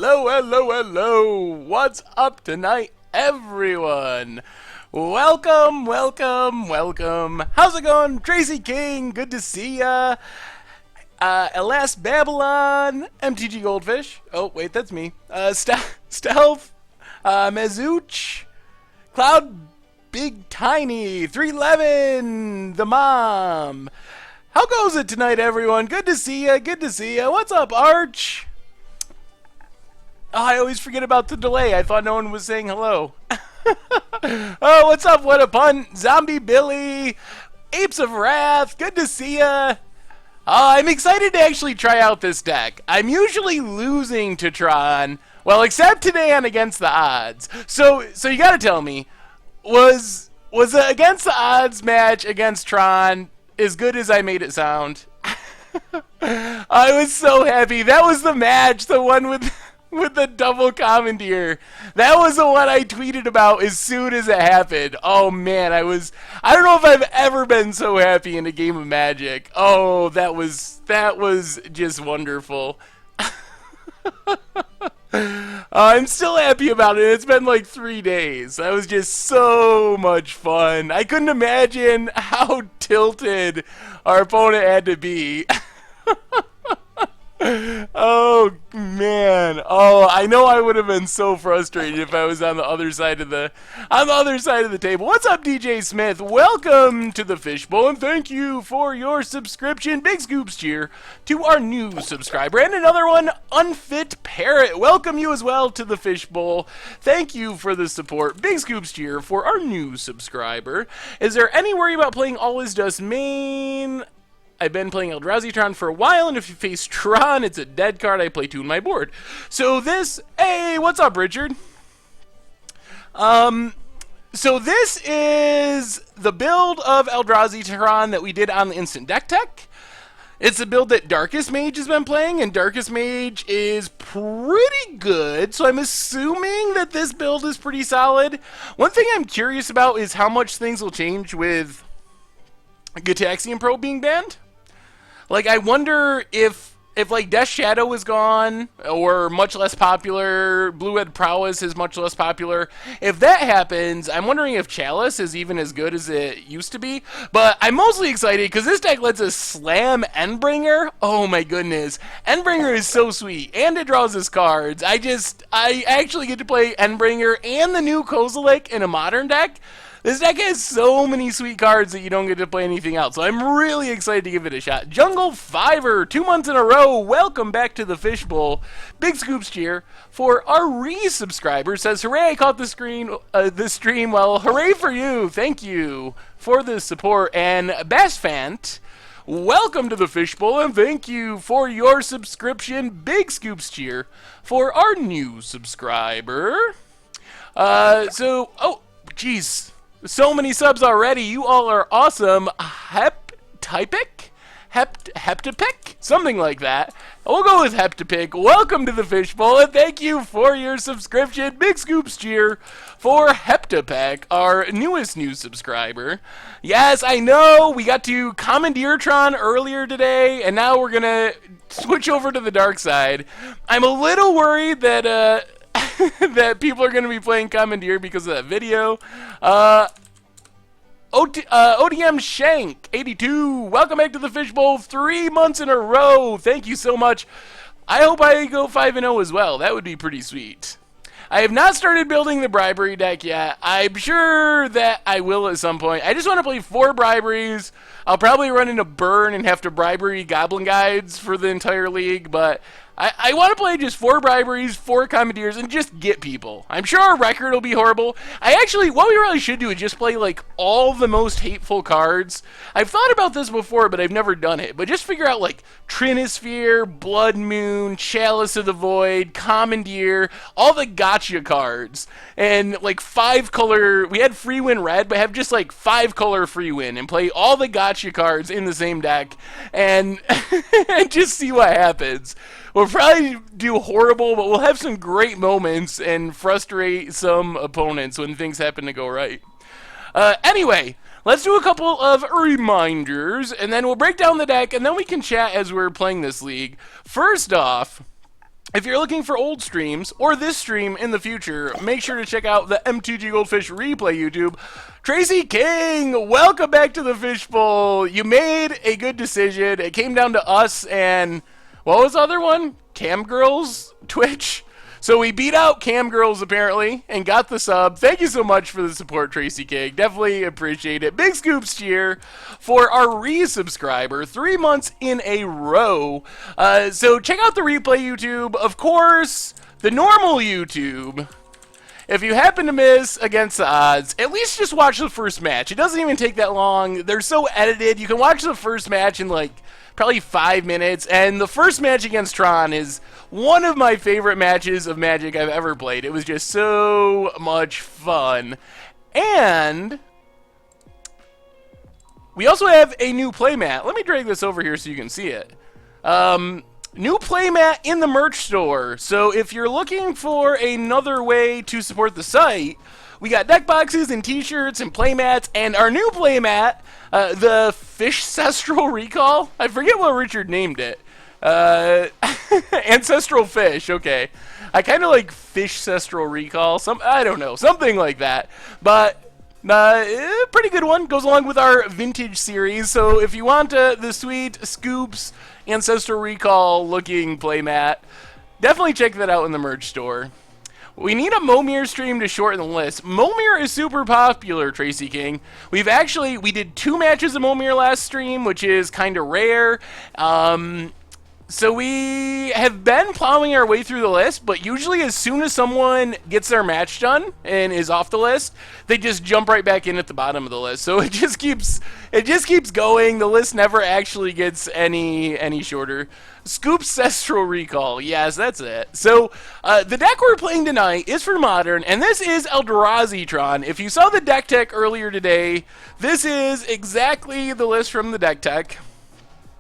hello. What's up tonight, everyone? Welcome. How's it going? Tracy King, good to see ya. Elas Babylon, MTG Goldfish. Oh, wait, that's me. Stealth, Mezuch, Cloud Big Tiny, 311, the mom. How goes it tonight, everyone? Good to see ya. What's up, Arch? Oh, I always forget about the delay. I thought no one was saying hello. Oh, what's up? What a pun. Zombie Billy, Apes of Wrath, good to see ya. I'm excited to actually try out this deck. I'm usually losing to Tron, well, except today on Against the Odds. So you gotta tell me, was the Against the Odds match against Tron as good as I made it sound? I was so happy. That was the match, the one with the double commandeer. That was the one I tweeted about as soon as it happened. Oh man, I don't know if I've ever been so happy in a game of Magic. Oh, that was just wonderful. I'm still happy about it. It's been like 3 days. That was just so much fun. I couldn't imagine how tilted our opponent had to be. Oh man! Oh, I know I would have been so frustrated if I was on the other side of the table. What's up, DJ Smith? Welcome to the Fishbowl, and thank you for your subscription. Big scoops cheer to our new subscriber, and another one, Unfit Parrot. Welcome you as well to the Fishbowl. Thank you for the support. Big scoops cheer for our new subscriber. Is there any worry about playing All Is Dust main? I've been playing Eldrazi Tron for a while, and if you face Tron, it's a dead card. I play two in my board. So this, hey, what's up, Richard? So this is the build of Eldrazi Tron that we did on the Instant Deck Tech. It's a build that Darkest Mage has been playing, and Darkest Mage is pretty good, so I'm assuming that this build is pretty solid. One thing I'm curious about is how much things will change with Gitaxian Pro being banned. Like, I wonder if like Death Shadow is gone, or much less popular, Blue-Red Prowess is much less popular. If that happens, I'm wondering if Chalice is even as good as it used to be. But I'm mostly excited because this deck lets us slam Endbringer. Oh my goodness. Endbringer is so sweet, and it draws us cards. I actually get to play Endbringer and the new Kozilek in a modern deck. This deck has so many sweet cards that you don't get to play anything else, so I'm really excited to give it a shot. Jungle Fiver, 2 months in a row, welcome back to the Fishbowl. Big scoops cheer for our re-subscriber, says, hooray, I caught the stream, well, hooray for you, thank you for the support. And Basfant, welcome to the Fishbowl, and thank you for your subscription. Big scoops cheer for our new subscriber. Oh, jeez. So many subs already. You all are awesome. Heptapic? Something like that. We'll go with Heptapic. Welcome to the Fishbowl, and thank you for your subscription. Big scoops cheer for Heptapic, our newest new subscriber. Yes, I know. We got to Commandeer Tron earlier today, and now we're going to switch over to the dark side. I'm a little worried that that people are going to be playing Commandeer because of that video. ODM Shank 82, welcome back to the Fishbowl, 3 months in a row. Thank you so much. I hope I go 5-0 as well. That would be pretty sweet. I have not started building the bribery deck yet. I'm sure that I will at some point. I just want to play 4 briberies. I'll probably run into burn and have to bribery goblin guides for the entire league, but I want to play just 4 briberies, 4 commandeers, and just get people. I'm sure our record will be horrible. What we really should do is just play, like, all the most hateful cards. I've thought about this before, but I've never done it. But just figure out, like, Trinisphere, Blood Moon, Chalice of the Void, Commandeer, all the gotcha cards. And, like, 5-color, we had free win red, but have just, like, 5-color free win, and play all the gotcha cards in the same deck, and, and just see what happens. We'll probably do horrible, but we'll have some great moments and frustrate some opponents when things happen to go right. Anyway, let's do a couple of reminders, and then we'll break down the deck, and then we can chat as we're playing this league. First off, If you're looking for old streams or this stream in the future, make sure to check out the M2G Goldfish replay YouTube. Tracy King, welcome back to the Fishbowl. You made a good decision. It came down to us and what was the other one? Cam Girls Twitch. So we beat out Cam Girls apparently and got the sub. Thank you so much for the support, Tracy King. Definitely appreciate it. Big scoops cheer for our resubscriber, 3 months in a row. So check out the replay YouTube. Of course, the normal YouTube. If you happen to miss against the odds, at least just watch the first match. It doesn't even take that long. They're so edited. You can watch the first match in like probably 5 minutes. And the first match against Tron is one of my favorite matches of Magic I've ever played. It was just so much fun. And we also have a new playmat. Let me drag this over here so you can see it. New playmat in the merch store. So if you're looking for another way to support the site, we got deck boxes and t-shirts and playmats, and our new playmat, the Fishcestral Recall. I forget what Richard named it. Ancestral Fish, okay. I kind of like Fishcestral Recall. I don't know, something like that. But pretty good one. Goes along with our vintage series. So if you want the sweet Scoops Ancestral Recall looking playmat, definitely check that out in the merch store. We need a Momir stream to shorten the list. Momir is super popular, Tracy King. We did 2 matches of Momir last stream, which is kind of rare. So we have been plowing our way through the list, but usually as soon as someone gets their match done and is off the list, they just jump right back in at the bottom of the list. So it just keeps going. The list never actually gets any shorter. Scoopcestral Recall. Yes, that's it. So the deck we're playing tonight is for Modern, and this is Eldrazi Tron. If you saw the deck tech earlier today, this is exactly the list from the deck tech.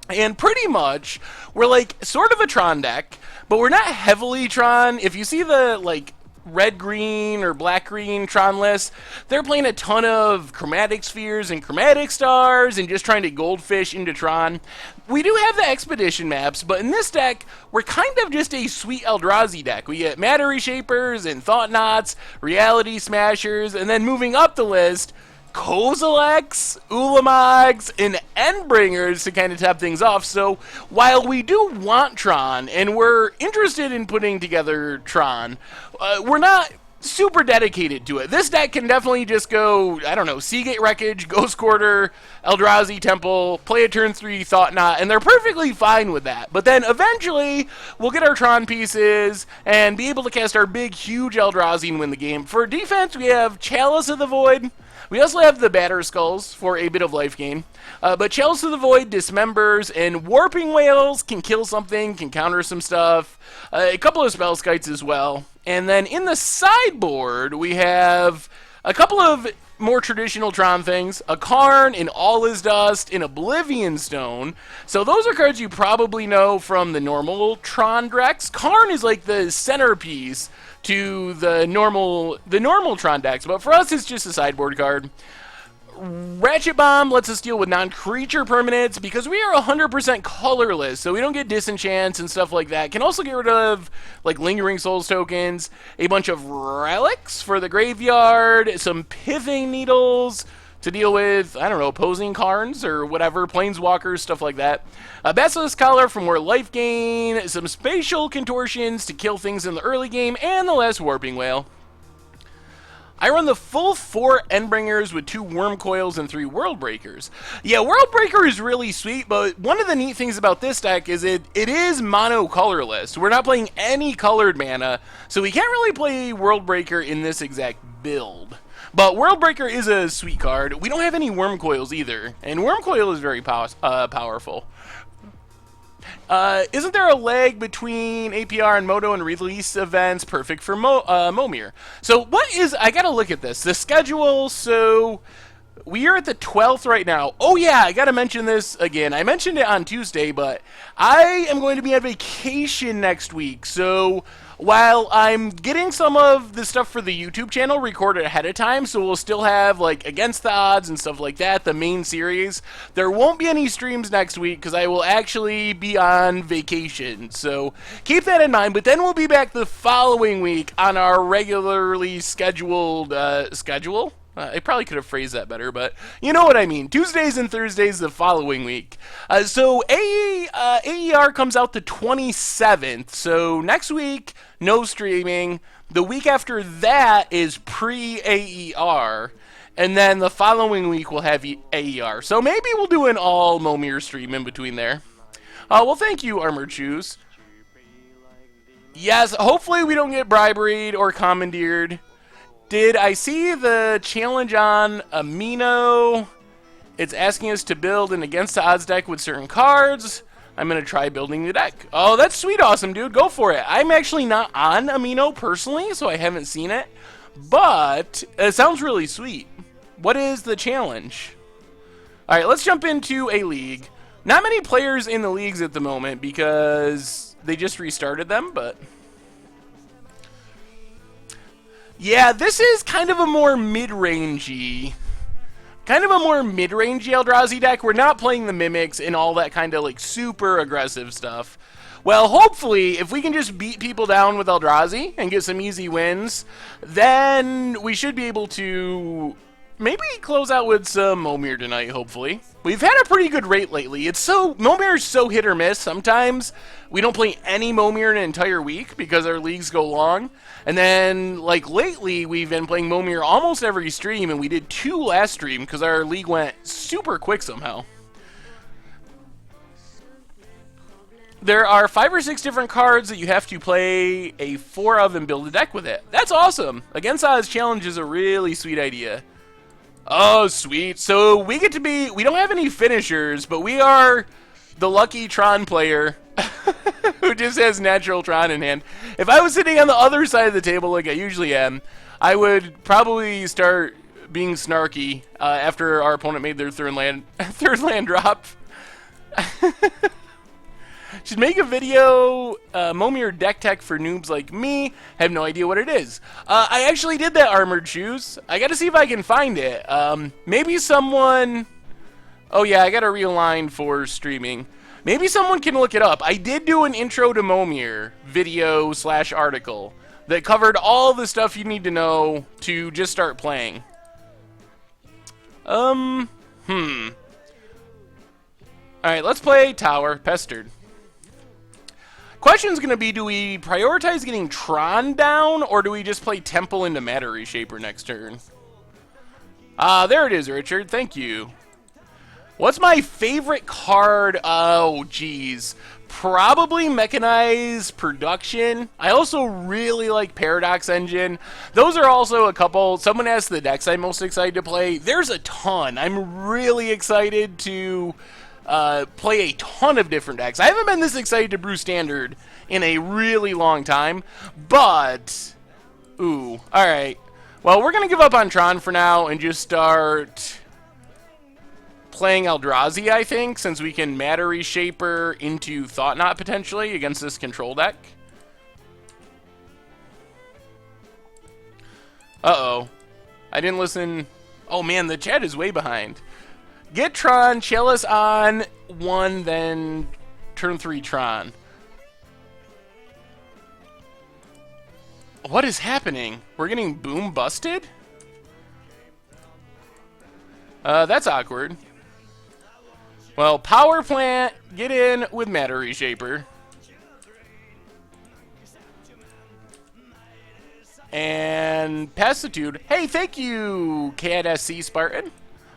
And pretty much, we're like sort of a Tron deck, but we're not heavily Tron. If you see the like red-green or black-green Tron list, they're playing a ton of chromatic spheres and chromatic stars and just trying to goldfish into Tron. We do have the expedition maps, but in this deck, we're kind of just a sweet Eldrazi deck. We get Matter Reshapers and Thought Knots, Reality Smashers, and then moving up the list, Kozileks, Ulamogs, and Endbringers to kind of top things off. So while we do want Tron and we're interested in putting together Tron, we're not super dedicated to it. This deck can definitely just go, I don't know, Seagate Wreckage, Ghost Quarter, Eldrazi Temple, play a turn 3 Thought Knot, and they're perfectly fine with that. But then eventually we'll get our Tron pieces and be able to cast our big, huge Eldrazi and win the game. For defense, we have Chalice of the Void. We also have the Batter Skulls for a bit of life gain. But Chalice of the Void dismembers, and Warping Whales can kill something, can counter some stuff. A couple of Spell Skites as well. And then in the sideboard, we have a couple of more traditional Tron things. A Karn, an All Is Dust, an Oblivion Stone. So those are cards you probably know from the normal Tron decks. Karn is like the centerpiece to the normal Tron decks, but for us it's just a sideboard card. Ratchet Bomb lets us deal with non-creature permanents because we are 100% colorless, so we don't get disenchants and stuff like that. Can also get rid of like Lingering Souls tokens, a bunch of relics for the graveyard, some Pithing Needles to deal with, I don't know, opposing Karns or whatever, Planeswalkers, stuff like that. A Basilisk Collar for more life gain, some Spatial Contortions to kill things in the early game, and the last Warping Whale. I run the full 4 Endbringers with 2 Worm Coils and 3 World Breakers. Yeah, World Breaker is really sweet, but one of the neat things about this deck is it is mono colorless. We're not playing any colored mana, so we can't really play World Breaker in this exact build. But World Breaker is a sweet card. We don't have any Worm Coils either, and Worm Coil is very powerful. Isn't there a lag between APR and Moto and release events perfect for Momir? So what is, I gotta look at this. The schedule, so We are at the 12th right now. Oh yeah, I gotta mention this again. I mentioned it on Tuesday, but I am going to be on vacation next week. So while I'm getting some of the stuff for the YouTube channel recorded ahead of time, so we'll still have like Against the Odds and stuff like that, the main series, there won't be any streams next week because I will actually be on vacation. So keep that in mind, but then we'll be back the following week on our regularly scheduled schedule. I probably could have phrased that better, but you know what I mean. Tuesdays and Thursdays the following week. So AER comes out the 27th. So next week, no streaming. The week after that is pre-AER. And then the following week we'll have AER. So maybe we'll do an all Momir stream in between there. Well, thank you, Armored Shoes. Yes, hopefully we don't get briberied or commandeered. Did I see the challenge on Amino? It's asking us to build an Against the Odds deck with certain cards. I'm going to try building the deck. Oh, that's sweet awesome, dude. Go for it. I'm actually not on Amino personally, so I haven't seen it. But it sounds really sweet. What is the challenge? All right, let's jump into a league. Not many players in the leagues at the moment because they just restarted them, but... yeah, this is kind of a more mid-rangey Eldrazi deck. We're not playing the Mimics and all that kind of like super aggressive stuff. Well, hopefully, if we can just beat people down with Eldrazi and get some easy wins, then we should be able to maybe close out with some Momir tonight, hopefully. We've had a pretty good rate lately. Momir is so hit or miss. Sometimes we don't play any Momir in an entire week because our leagues go long. And then, like, lately, we've been playing Momir almost every stream, and we did 2 last stream because our league went super quick somehow. There are 5 or 6 different cards that you have to play a 4 of and build a deck with it. That's awesome. Against Odds Challenge is a really sweet idea. Oh, sweet. So we get to be... we don't have any finishers, but we are the lucky Tron player who just has natural Tron in hand. If I was sitting on the other side of the table like I usually am, I would probably start being snarky after our opponent made their third land drop. Should make a video, Momir deck tech for noobs like me. Have no idea what it is. I actually did that, Armored Shoes. I gotta see if I can find it. Maybe someone... oh yeah, I gotta realign for streaming. Maybe someone can look it up. I did do an intro to Momir video / article that covered all the stuff you need to know to just start playing. Alright, let's play Tower. Pestered. Question's going to be, do we prioritize getting Tron down, or do we just play Temple into Matter Reshaper next turn? There it is, Richard. Thank you. What's my favorite card? Oh, geez. Probably Mechanized Production. I also really like Paradox Engine. Those are also a couple. Someone asked the decks I'm most excited to play. There's a ton. I'm really excited to... play a ton of different decks. I haven't been this excited to brew Standard in a really long time, but... ooh, alright. Well, we're going to give up on Tron for now and just start playing Eldrazi, I think, since we can Matter Reshaper into Thought Knot potentially against this control deck. Uh-oh. I didn't listen... oh man, the chat is way behind. Get Tron, Chalice on 1, then turn 3 Tron. What is happening? We're getting boom busted? That's awkward. Well, Power Plant, get in with Matter Reshaper. And Passitude. Hey, thank you, KSC Spartan.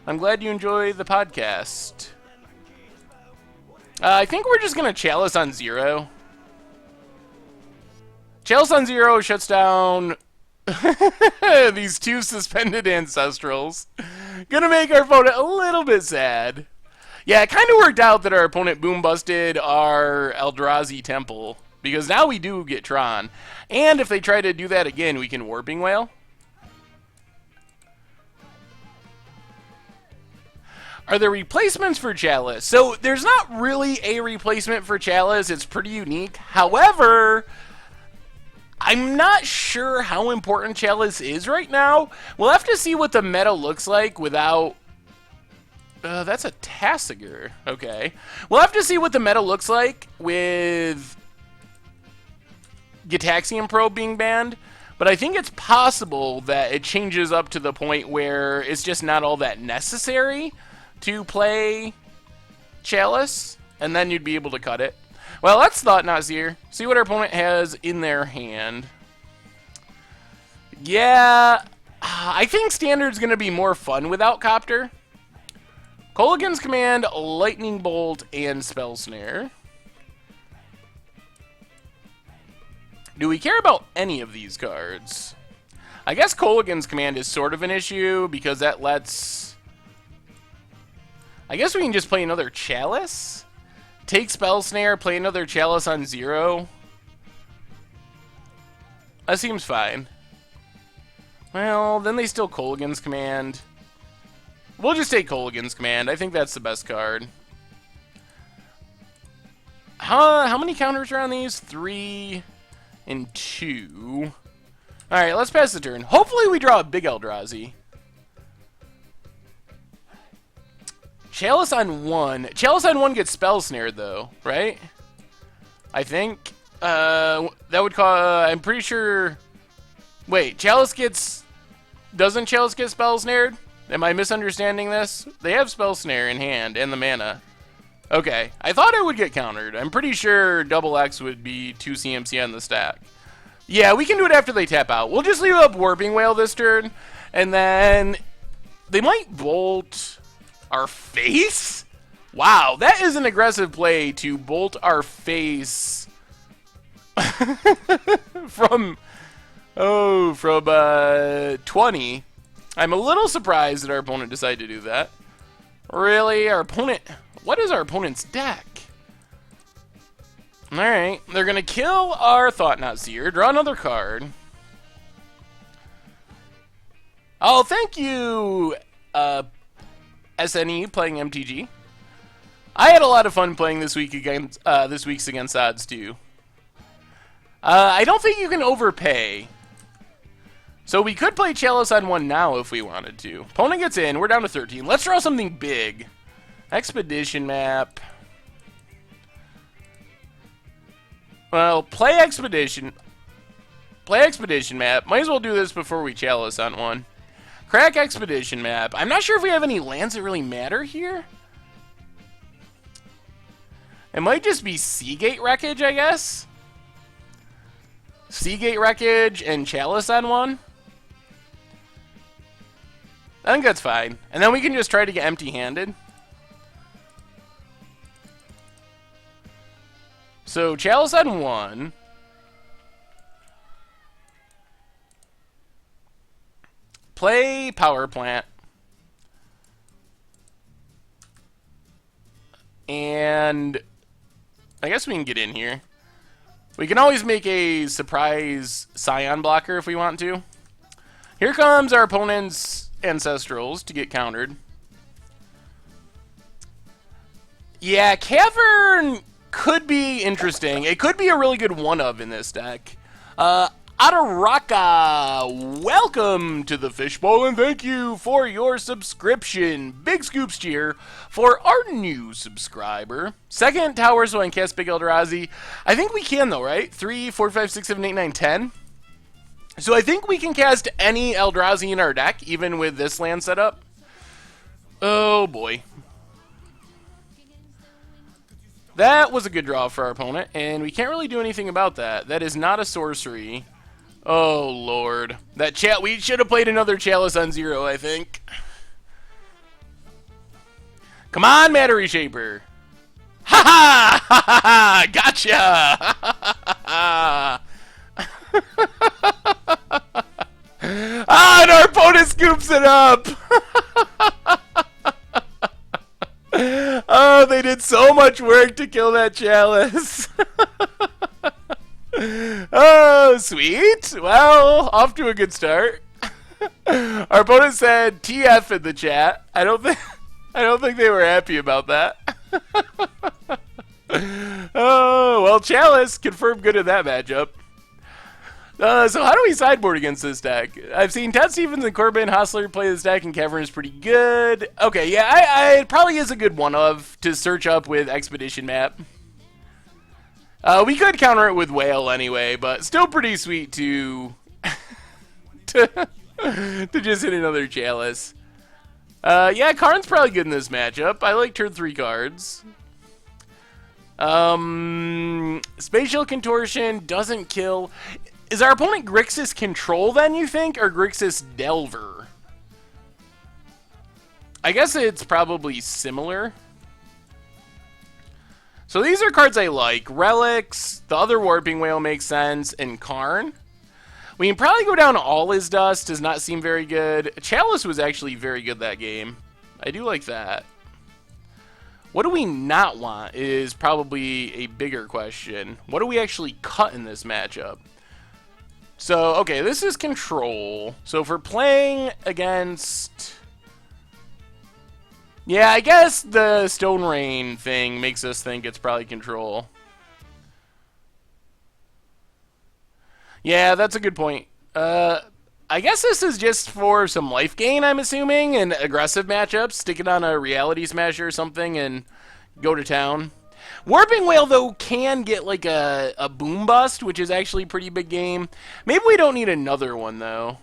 I'm glad you enjoy the podcast. I think we're just going to Chalice on 0. Chalice on 0 shuts down these 2 suspended Ancestrals. Gonna make our opponent a little bit sad. Yeah, it kind of worked out that our opponent boom busted our Eldrazi Temple, because now we do get Tron. And if they try to do that again, we can Warping Whale. Are there replacements for Chalice? So there's not really a replacement for Chalice. It's pretty unique. However, I'm not sure how important Chalice is right now. We'll have to see what the meta looks like without... that's a Tasigur. Okay. We'll have to see what the meta looks like with Gitaxian Probe being banned. But I think it's possible that it changes up to the point where it's just not all that necessary to play Chalice, and then you'd be able to cut it. Well, let's Thought Nazir. See what our opponent has in their hand. Yeah, I think Standard's going to be more fun without Copter. Kolaghan's Command, Lightning Bolt, and Spell Snare. Do we care about any of these cards? I guess Kolaghan's Command is sort of an issue because that lets... I guess we can just play another Chalice? Take Spell Snare, play another Chalice on 0. That seems fine. Well, then they steal Kolaghan's Command. We'll just take Kolaghan's Command. I think that's the best card. How many counters are on these? 3 and 2. Alright, let's pass the turn. Hopefully we draw a big Eldrazi. Chalice on 1. Chalice on 1 gets Spell Snared, though, right? I think. That would cause... I'm pretty sure... Wait, Chalice gets... Doesn't Chalice get Spell Snared? Am I misunderstanding this? They have Spell Snare in hand and the mana. Okay, I thought it would get countered. I'm pretty sure double X would be 2 CMC on the stack. Yeah, we can do it after they tap out. We'll just leave up Warping Wail this turn, and then they might bolt our face? Wow, that is an aggressive play to bolt our face from 20. I'm a little surprised that our opponent decided to do that. Really? Our opponent... What is our opponent's deck? Alright, they're going to kill our Thought Nazir, draw another card. Oh, thank you, SNE, playing MTG. I had a lot of fun playing this week's Against Odds, too. I don't think you can overpay. So we could play Chalice on 1 now if we wanted to. Opponent gets in, we're down to 13. Let's draw something big. Expedition map. Well, play Expedition. Play Expedition map. Might as well do this before we Chalice on 1. Crack Expedition map. I'm not sure if we have any lands that really matter here. It might just be Seagate Wreckage, I guess. Seagate Wreckage and Chalice on 1. I think that's fine. And then we can just try to get empty-handed. So, Chalice on 1. Play Power Plant. And I guess we can get in here. We can always make a surprise Scion blocker if we want to. Here comes our opponent's Ancestrals to get countered. Yeah, Cavern could be interesting. It could be a really good one-of in this deck. Ataraka, welcome to the Fishbowl, and thank you for your subscription. Big Scoops cheer for our new subscriber. Second tower, so I can cast Big Eldrazi. I think we can, though, right? 3, 4, 5, 6, 7, 8, 9, 10. So I think we can cast any Eldrazi in our deck, even with this land setup. Oh, boy. That was a good draw for our opponent, and we can't really do anything about that. That is not a sorcery. Oh, Lord. We should have played another Chalice on 0, I think. Come on, Matter Reshaper. Ha ha! Ha ha! Gotcha! And our opponent scoops it up! Oh, they did so much work to kill that Chalice. Oh, sweet. Well, off to a good start. Our opponent said TF in the chat. I don't think... I don't think they were happy about that. Oh, well, Chalice confirmed good in that matchup. So how do we sideboard against this deck? I've seen Ted Stevens and Corbin Hostler play this deck, and Cavern is pretty good. Okay, yeah, it probably is a good one-of to search up with Expedition Map. We could counter it with Whale anyway, but still pretty sweet to to just hit another Chalice. Yeah, Karn's probably good in this matchup. I like turn 3 cards. Spatial Contortion doesn't kill. Is our opponent Grixis Control then, you think, or Grixis Delver? I guess it's probably similar. So these are cards I like. Relics, the other Warping Whale makes sense, and Karn. We can probably go down All Is Dust, does not seem very good. Chalice was actually very good that game. I do like that. What do we not want is probably a bigger question. What do we actually cut in this matchup? So, okay, this is Control. So if we're playing against... Yeah, I guess the Stone Rain thing makes us think it's probably Control. Yeah, that's a good point. I guess this is just for some life gain, I'm assuming, and aggressive matchups. Stick it on a Reality Smasher or something and go to town. Warping Whale, though, can get like a Boom Bust, which is actually a pretty big game. Maybe we don't need another one, though.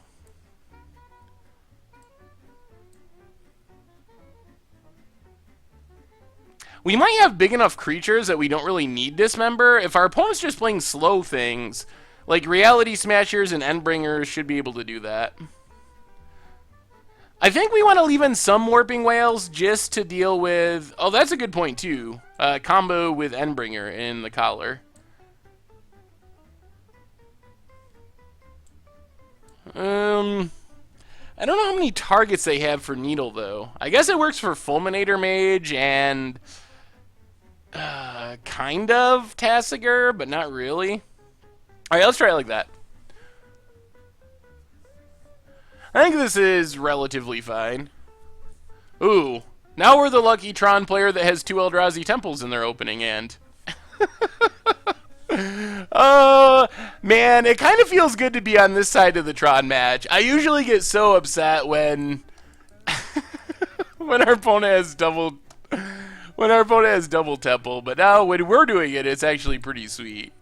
We might have big enough creatures that we don't really need Dismember. If our opponent's just playing slow things, like Reality Smashers and Endbringers should be able to do that. I think we want to leave in some Warping Whales just to deal with... Oh, that's a good point, too. Combo with Endbringer in the collar. I don't know how many targets they have for Needle, though. I guess it works for Fulminator Mage and... kind of Tassiger, but not really. Alright, let's try it like that. I think this is relatively fine. Ooh. Now we're the lucky Tron player that has 2 Eldrazi Temples in their opening hand. Man, it kind of feels good to be on this side of the Tron match. I usually get so upset when... when our opponent has double... when our opponent has double Temple. But now, when we're doing it, it's actually pretty sweet.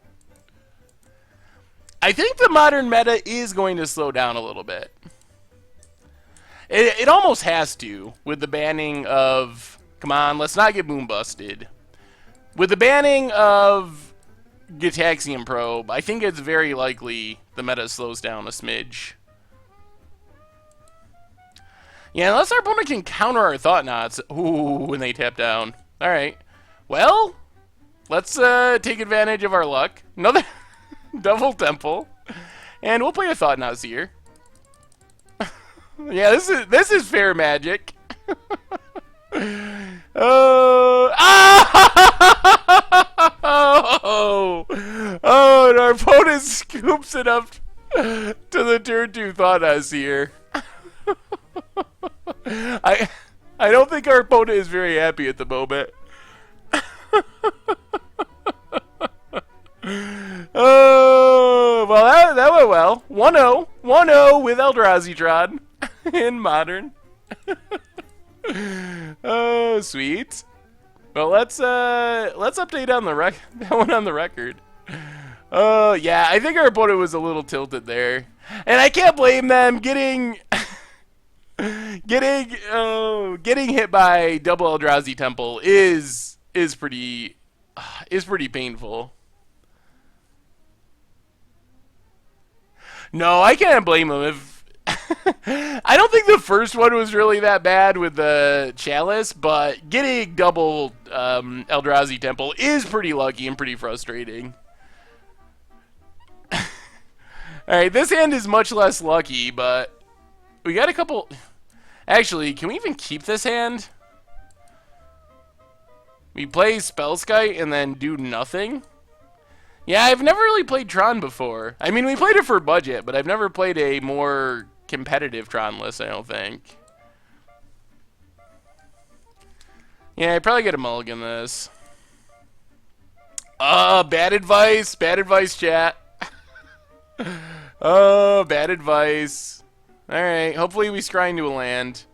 I think the modern meta is going to slow down a little bit. It almost has to, with the banning of... Come on, let's not get boom busted. With the banning of Gitaxian Probe, I think it's very likely the meta slows down a smidge. Yeah, unless our opponent can counter our Thought Knots. Ooh, when they tap down. Alright. Well, let's take advantage of our luck. Another double Temple. And we'll play a Thought Knots here. Yeah, this is fair magic. Oh, and our opponent scoops it up to the turn 2 Thought Knots here. I don't think our opponent is very happy at the moment. Oh, well, that went well. 1-0. 1-0 with Eldrazi Tron in Modern. Oh, sweet. Well, let's update on the that one on the record. Oh, yeah, I think our opponent was a little tilted there. And I can't blame them. Getting hit by double Eldrazi Temple is pretty painful. No, I can't blame them. If I don't think the first one was really that bad with the Chalice, but getting double Eldrazi Temple is pretty lucky and pretty frustrating. Alright, this hand is much less lucky, but we got a couple... Actually, can we even keep this hand? We play Spellskite and then do nothing? Yeah, I've never really played Tron before. I mean, we played it for budget, but I've never played a more competitive Tron list, I don't think. Yeah, I probably get a mulligan this. Bad advice. Bad advice, chat. Oh, bad advice. Alright, hopefully we scry into a land.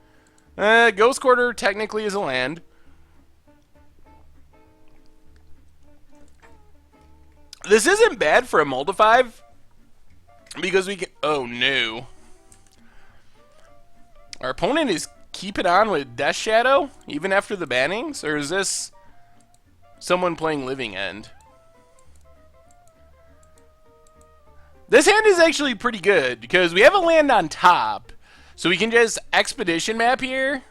Ghost Quarter technically is a land. This isn't bad for a Multi-5. Because we can... Oh, no. Our opponent is keeping on with Death Shadow, even after the bannings? Or is this someone playing Living End? This hand is actually pretty good, because we have a land on top. So we can just Expedition map here.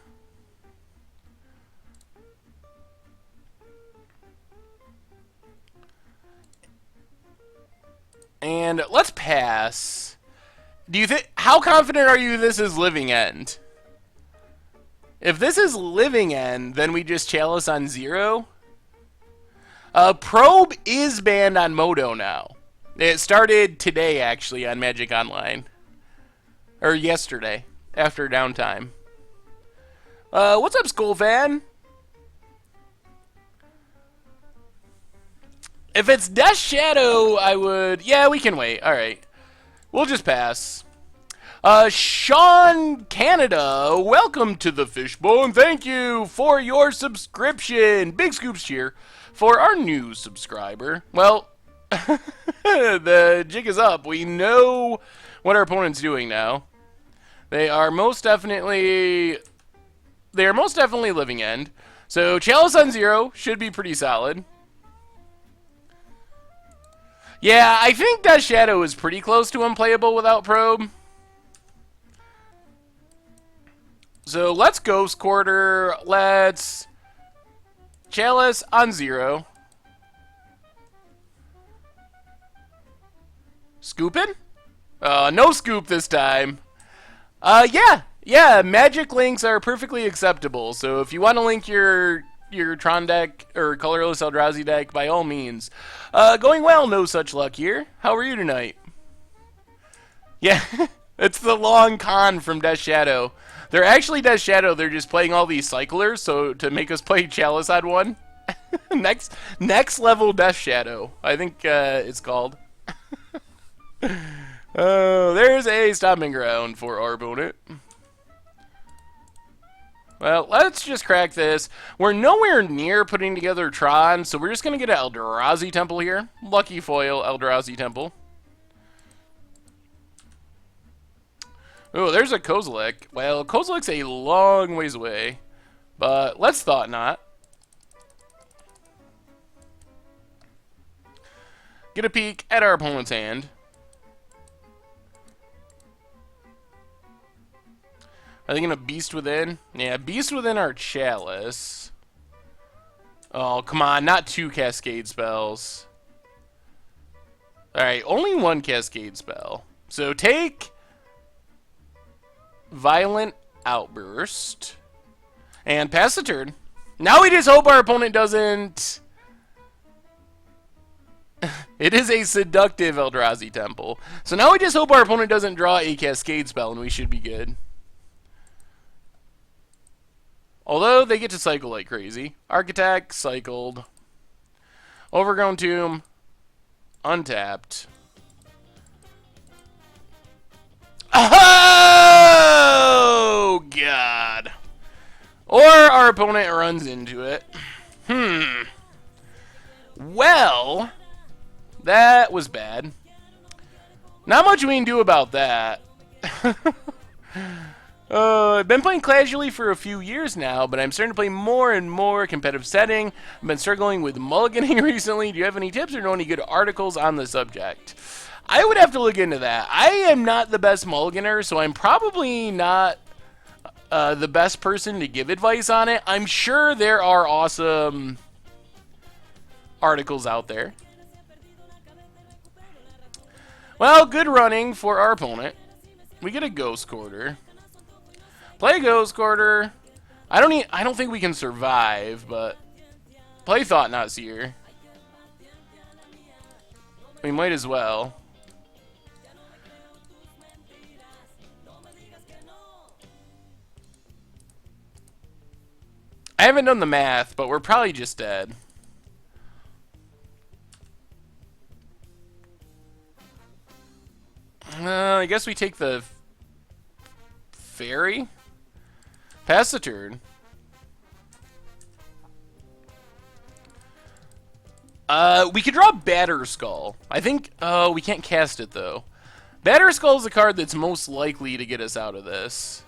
And let's pass. Do you think... How confident are you this is Living End? If this is Living End, then we just Chalice on 0. Probe is banned on Modo now. It started today, actually, on Magic Online. Or yesterday, after downtime. What's up, Skullfan? If it's Death Shadow, I would... Yeah, we can wait. Alright. We'll just pass. Sean Canada, welcome to the Fishbowl, thank you for your subscription. Big scoops cheer for our new subscriber. Well, the jig is up. We know what our opponent's doing now. They are most definitely Living End. So Chalice on 0 should be pretty solid. Yeah, I think Death Shadow is pretty close to unplayable without Probe. So let's Ghost Quarter. Let's Chalice on 0. Scooping? No scoop this time. Yeah, Magic links are perfectly acceptable. So if you want to link your Tron deck or colorless Eldrazi deck, by all means. Going well, no such luck here. How are you tonight? Yeah, it's the long con from Death Shadow. They're actually Death Shadow, they're just playing all these cyclers, so to make us play Chalice on 1. next level Death Shadow, I think it's called. Oh, there's a stomping ground for our opponent. Well, let's just crack this. We're nowhere near putting together Tron, so we're just going to get an Eldrazi Temple here. Lucky foil Eldrazi Temple. Oh, there's a Kozilek. Well, Kozilek's a long ways away, but let's Thought Knot. Get a peek at our opponent's hand. Are they going to Beast Within? Yeah, Beast Within our Chalice. Oh, come on, not 2 Cascade spells. Alright, only 1 Cascade spell. So take Violent Outburst and pass the turn. Now we just hope our opponent doesn't... It is a seductive Eldrazi Temple. So now we just hope our opponent doesn't draw a Cascade spell and we should be good. Although they get to cycle like crazy. Architect, cycled. Overgrown Tomb, untapped. Oh, God. Or our opponent runs into it. Well, that was bad. Not much we can do about that. I've been playing casually for a few years now, but I'm starting to play more and more competitive setting. I've been struggling with mulliganing recently. Do you have any tips or know any good articles on the subject? I would have to look into that. I am not the best mulliganer, so I'm probably not the best person to give advice on it. I'm sure there are awesome articles out there. Well, good running for our opponent. We get a Ghost Quarter. Play Ghost Quarter. I don't think we can survive, but play Thought Knot Seer. We might as well. I haven't done the math, but we're probably just dead. I guess we take the fairy. Pass the turn. We could draw Batter Skull. I think. Oh, we can't cast it though. Batter Skull is the card that's most likely to get us out of this.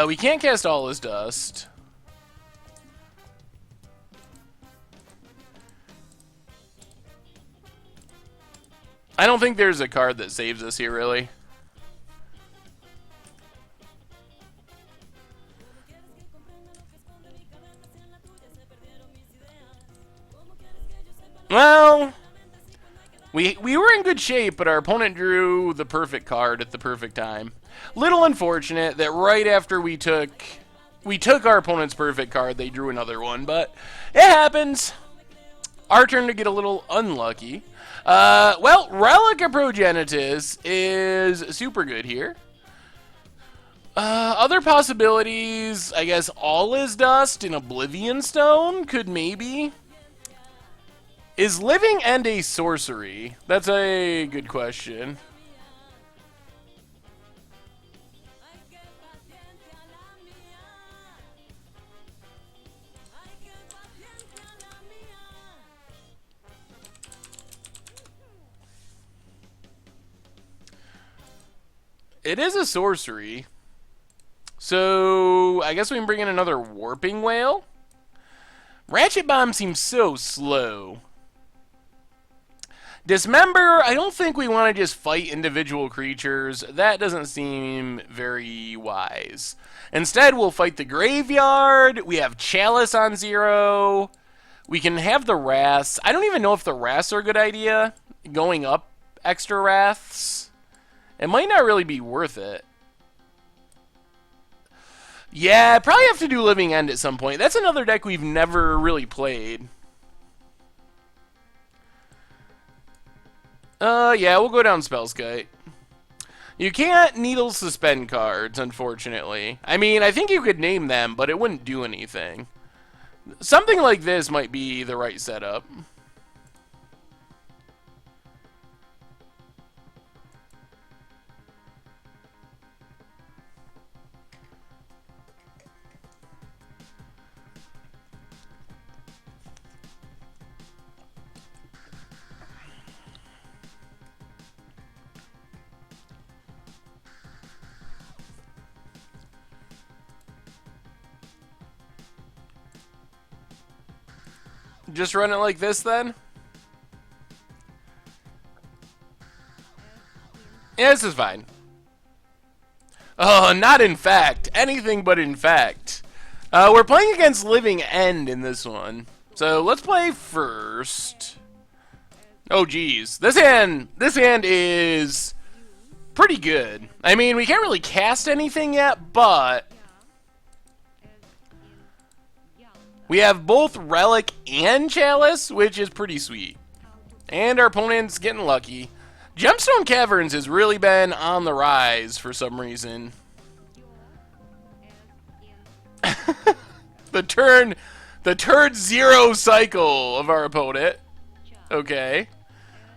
We can't cast All Is Dust. I don't think there's a card that saves us here, really. Well, we were in good shape, but our opponent drew the perfect card at the perfect time. Little unfortunate that right after we took our opponent's perfect card, they drew another one, but it happens. Our turn to get a little unlucky. Well, Relic of Progenitus is super good here. Other possibilities, I guess All Is Dust and Oblivion Stone could maybe. Is Living End a sorcery? That's a good question. It is a sorcery. So, I guess we can bring in another Warping Whale. Ratchet Bomb seems so slow. Dismember, I don't think we want to just fight individual creatures. That doesn't seem very wise. Instead, we'll fight the graveyard. We have Chalice on 0. We can have the Wraths. I don't even know if the Wraths are a good idea. Going up extra Wraths. It might not really be worth it. Yeah, probably have to do Living End at some point. That's another deck we've never really played. Yeah, we'll go down Spellskite. You can't Needle Suspend cards, unfortunately. I mean, I think you could name them, but it wouldn't do anything. Something like this might be the right setup. Just run it like this, then? Yeah, this is fine. Oh, not in fact. Anything but in fact. We're playing against Living End in this one. So, let's play first. Oh, geez. This hand is pretty good. I mean, we can't really cast anything yet, but we have both Relic and Chalice, which is pretty sweet. And our opponent's getting lucky. Gemstone Caverns has really been on the rise for some reason. the turn 0 cycle of our opponent. Okay.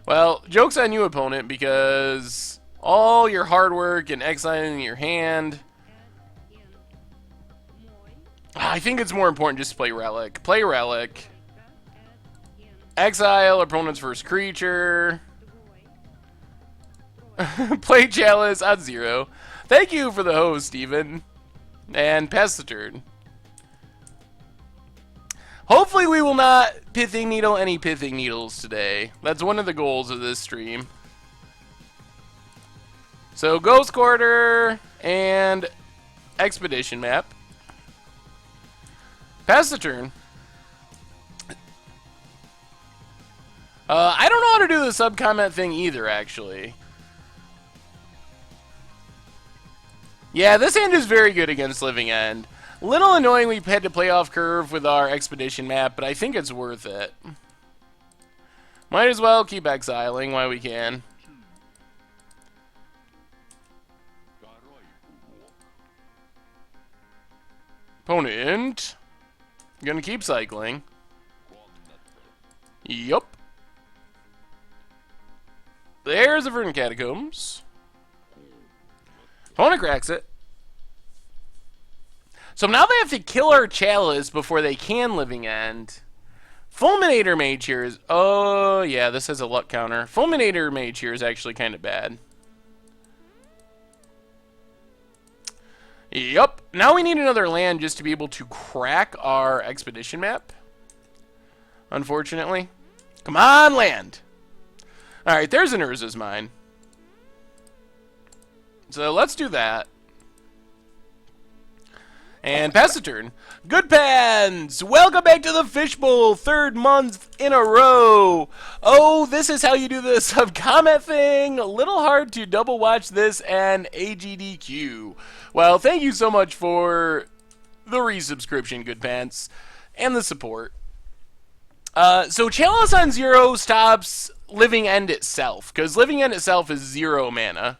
Well, joke's on you, opponent, because all your hard work and exiling your hand. I think it's more important just to play Relic. Play Relic. Exile opponent's first creature. Play Chalice on 0. Thank you for the host, Steven. And pass the turn. Hopefully we will not Pithing Needle any Pithing Needles today. That's one of the goals of this stream. So Ghost Quarter and Expedition Map. Pass the turn. I don't know how to do the sub-comment thing either, actually. Yeah, this hand is very good against Living End. Little annoying we had to play off curve with our Expedition Map, but I think it's worth it. Might as well keep exiling while we can. Opponent. Gonna keep cycling. Yup. There's the Verdant Catacombs. Opponent cracks it. So now they have to kill our Chalice before they can Living End. Fulminator Mage here is... Oh, yeah, this has a luck counter. Fulminator Mage here is actually kind of bad. Yup. Now we need another land just to be able to crack our expedition map. Unfortunately. Come on, land! Alright, there's an Urza's Mine. So let's do that. And pass the turn. Good pans! Welcome back to the Fishbowl, 3rd month in a row. Oh, this is how you do the sub-comment thing. A little hard to double watch this and AGDQ. Well, thank you so much for the resubscription, Good Pants, and the support. So Chalice on 0 stops Living End itself, because Living End itself is 0 mana.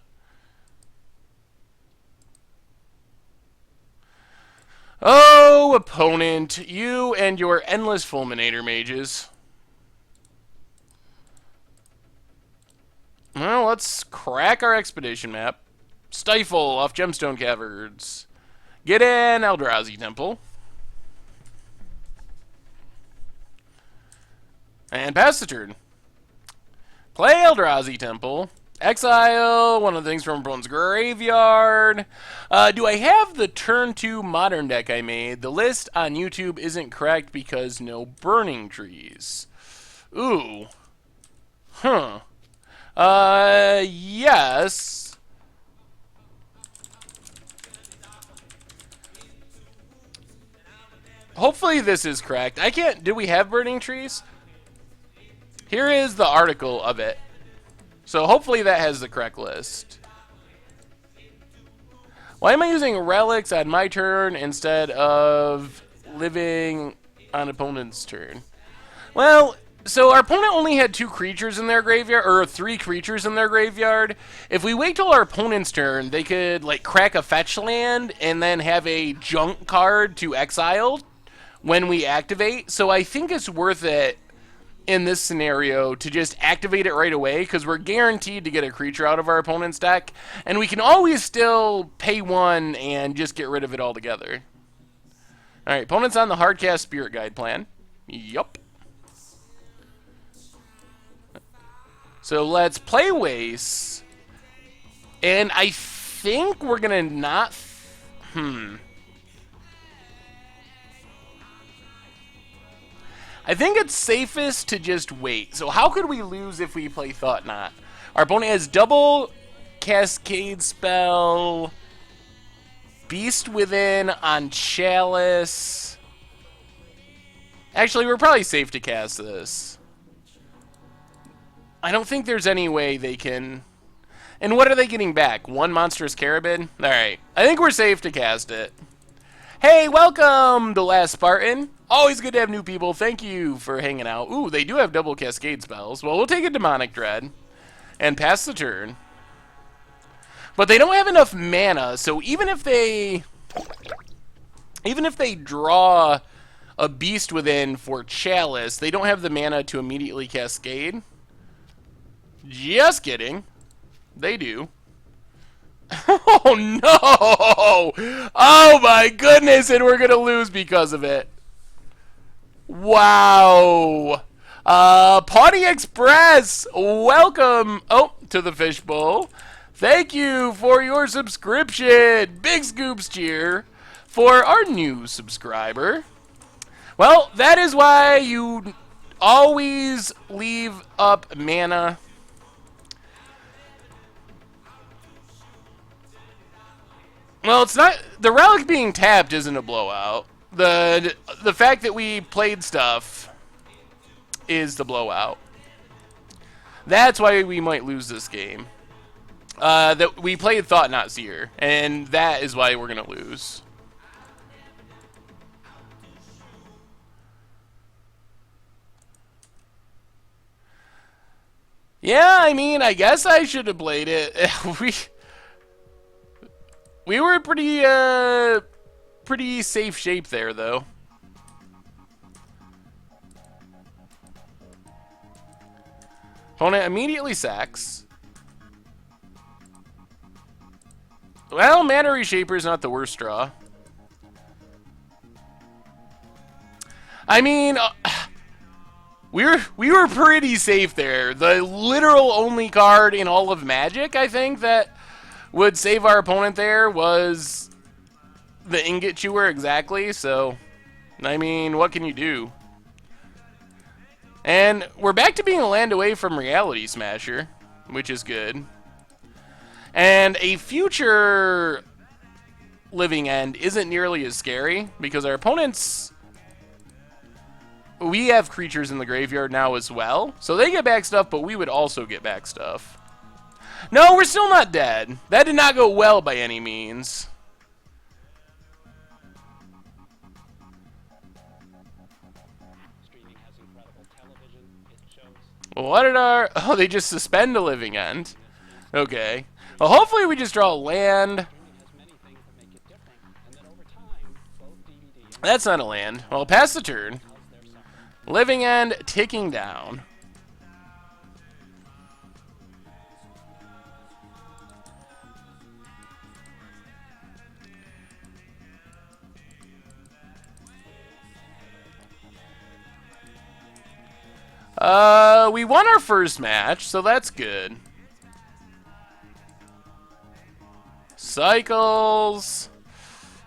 Oh, opponent, you and your endless Fulminator Mages. Well, let's crack our expedition map. Stifle off Gemstone Caverns. Get in Eldrazi Temple. And pass the turn. Play Eldrazi Temple. Exile one of the things from opponent's graveyard. Do I have the turn 2 modern deck I made? The list on YouTube isn't correct because no burning trees. Ooh. Huh. Yes. Hopefully this is correct. I can't... Do we have burning trees? Here is the article of it. So hopefully that has the correct list. Why am I using relics on my turn instead of living on opponent's turn? Well, so our opponent only had 2 creatures in their graveyard, or 3 creatures in their graveyard. If we wait till our opponent's turn, they could like crack a fetch land and then have a junk card to exile when we activate. So I think it's worth it in this scenario to just activate it right away, because we're guaranteed to get a creature out of our opponent's deck, and we can always still pay 1 and just get rid of it altogether. Alright, opponent's on the Hardcast Spirit Guide plan. Yup. So let's play Waste, and I think we're gonna not... I think it's safest to just wait. So how could we lose if we play Thought Knot? Our opponent has double Cascade Spell, Beast Within on Chalice. Actually, we're probably safe to cast this. I don't think there's any way they can... And what are they getting back? 1 Monstrous Carabid? Alright. I think we're safe to cast it. Hey, welcome, The Last Spartan. Always good to have new people. Thank you for hanging out. Ooh, they do have double Cascade spells. Well, we'll take a Demonic Dread and pass the turn. But they don't have enough mana, so even if they draw a Beast Within for Chalice, they don't have the mana to immediately Cascade. Just kidding. They do. Oh, no! Oh, my goodness, and we're going to lose because of it. Wow. Pawnee Express, welcome to the Fishbowl. Thank you for your subscription. Big scoops cheer for our new subscriber. Well, that is why you always leave up mana. Well, it's not... The relic being tapped isn't a blowout. The fact that we played stuff is the blowout. That's why we might lose this game. That we played Thought Knot Seer, and that is why we're going to lose. Yeah, I mean, I guess I should have played it. We were pretty pretty safe shape there, though. Opponent immediately sacks. Well, Mana Reshaper is not the worst draw. I mean, we were pretty safe there. The literal only card in all of Magic, I think, that would save our opponent there was the Ingot Chewer exactly. So, I mean, what can you do? And we're back to being a land away from Reality Smasher, which is good. And a future Living End isn't nearly as scary because our opponents... We have creatures in the graveyard now as well. So they get back stuff, but we would also get back stuff. No, we're still not dead. That did not go well by any means. Well, what did our... Oh, they just suspend a Living End. Okay. Well, hopefully we just draw a land. That's not a land. Well, pass the turn. Living End ticking down. We won our first match, so that's good. Cycles.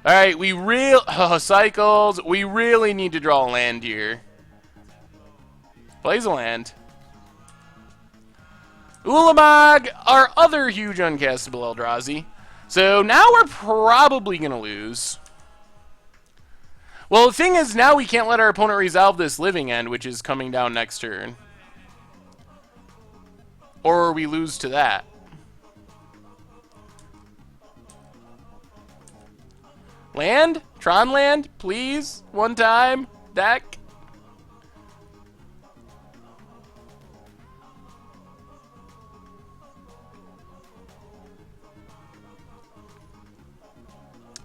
Alright, cycles. We really need to draw a land here. Plays a land. Ulamog, our other huge uncastable Eldrazi. So now we're probably going to lose. Well, the thing is, now we can't let our opponent resolve this Living End, which is coming down next turn. Or we lose to that. Land? Tron land? Please? One time? Deck?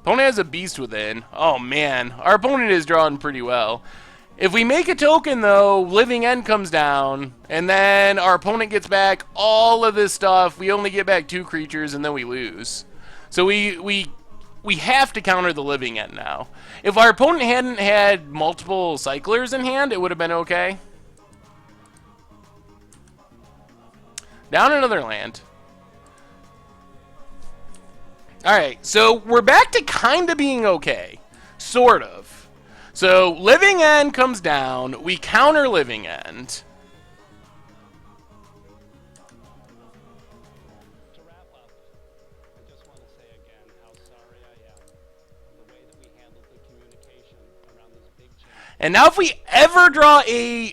Opponent has a Beast Within. Oh, man. Our opponent is drawing pretty well. If we make a token, though, Living End comes down, and then our opponent gets back all of this stuff. We only get back 2 creatures, and then we lose. So we have to counter the Living End now. If our opponent hadn't had multiple Cyclers in hand, it would have been okay. Down another land. Alright, so we're back to kind of being okay. Sort of. So, Living End comes down. We counter Living End. To wrap up, I just want to say again how sorry I am for the way that we handled the communication around this big change. And now if we ever draw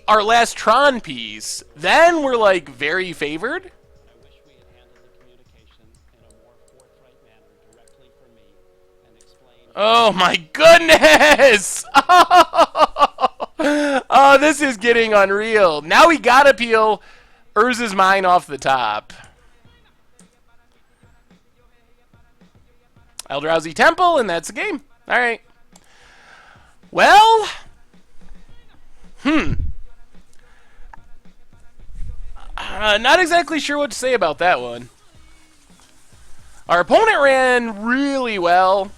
our last Tron piece, then we're, like, very favored. Oh my goodness! Oh, this is getting unreal. Now we gotta peel Urza's Mine off the top. Eldrazi Temple, and that's the game. Alright. Well... not exactly sure what to say about that one. Our opponent ran really well.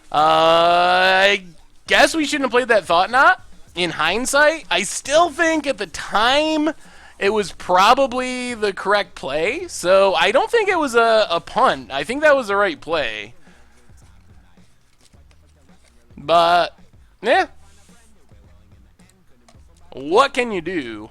I guess we shouldn't have played that Thought Knot. In hindsight, I still think at the time it was probably the correct play. So I don't think it was a punt. I think that was the right play. But, yeah. What can you do?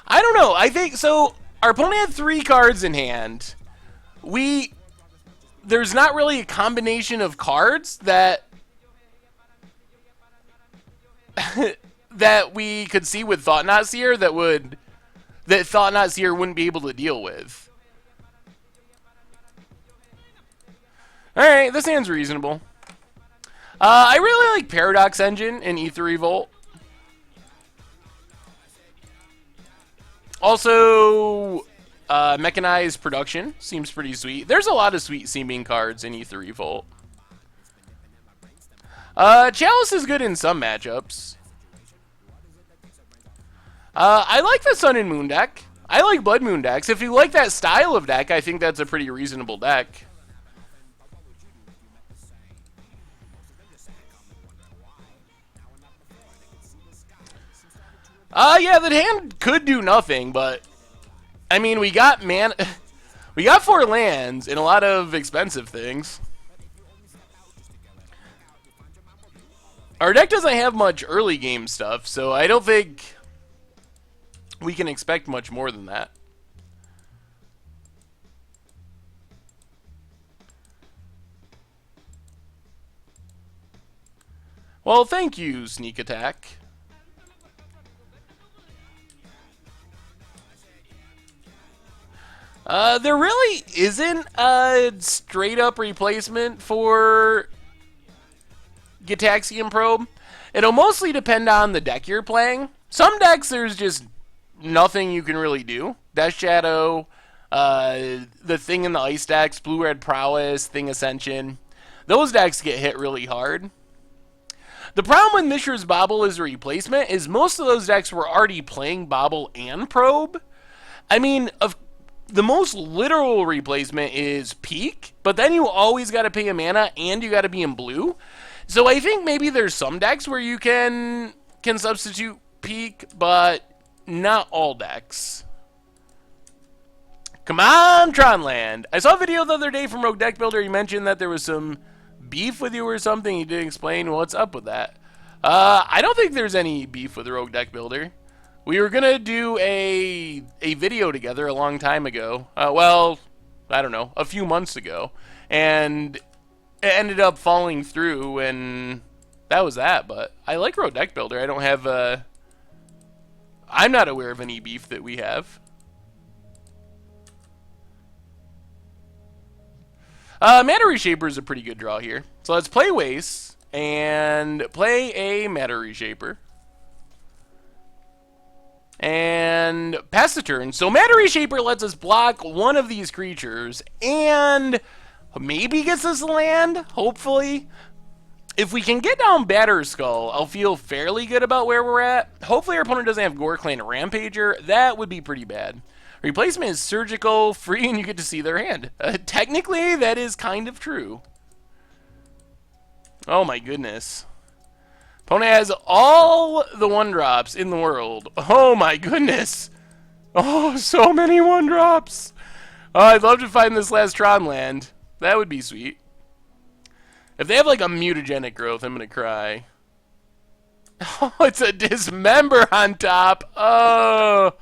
I don't know. I think so. Our opponent had 3 cards in hand. There's not really a combination of cards that that we could see with Thought Knot Seer that Thought Knot Seer wouldn't be able to deal with. All right, this hand's reasonable. I really like Paradox Engine and Ether Revolt. Also, mechanized production seems pretty sweet. There's a lot of sweet seeming cards in Ether Revolt. Chalice is good in some matchups. I like the Sun and Moon deck. I like Blood Moon decks. If you like that style of deck, I think that's a pretty reasonable deck. Yeah, the hand could do nothing, but I mean, we got we got 4 lands and a lot of expensive things. Our deck doesn't have much early game stuff, so I don't think we can expect much more than that. Well, thank you, Sneak Attack. There really isn't a straight-up replacement for Gitaxian Probe. It'll mostly depend on the deck you're playing. Some decks, there's just nothing you can really do. Death Shadow, the Thing in the Ice decks, Blue-Red Prowess, Thing Ascension. Those decks get hit really hard. The problem with Mishra's Bobble as a replacement is most of those decks were already playing Bobble and Probe. I mean, the most literal replacement is Peak, but then you always got to pay a mana and you got to be in blue. So I think maybe there's some decks where you can substitute Peak, but not all decks. Come on, Tronland. I saw a video the other day from Rogue Deck Builder. He mentioned that there was some beef with you or something. He didn't explain what's up with that. I don't think there's any beef with Rogue Deck Builder. We were going to do a video together a long time ago. Well, I don't know, a few months ago. And it ended up falling through, and that was that. But I like Rogue Deck Builder. I don't have I'm not aware of any beef that we have. Matter Reshaper is a pretty good draw here. So let's play Waste and play a Matter Reshaper. And pass the turn. So Matter Reshaper lets us block one of these creatures and maybe gets us land, hopefully. If we can get down Batterskull, I'll feel fairly good about where we're at. Hopefully our opponent doesn't have Goreclan Rampager. That would be pretty bad. Replacement is surgical, free, and you get to see their hand. Technically, that is kind of true. Oh my goodness. Opponent has all the 1-drops in the world. Oh my goodness. Oh, so many 1-drops. Oh, I'd love to find this last Tron land. That would be sweet. If they have like a mutagenic growth, I'm going to cry. Oh, it's a Dismember on top. Oh,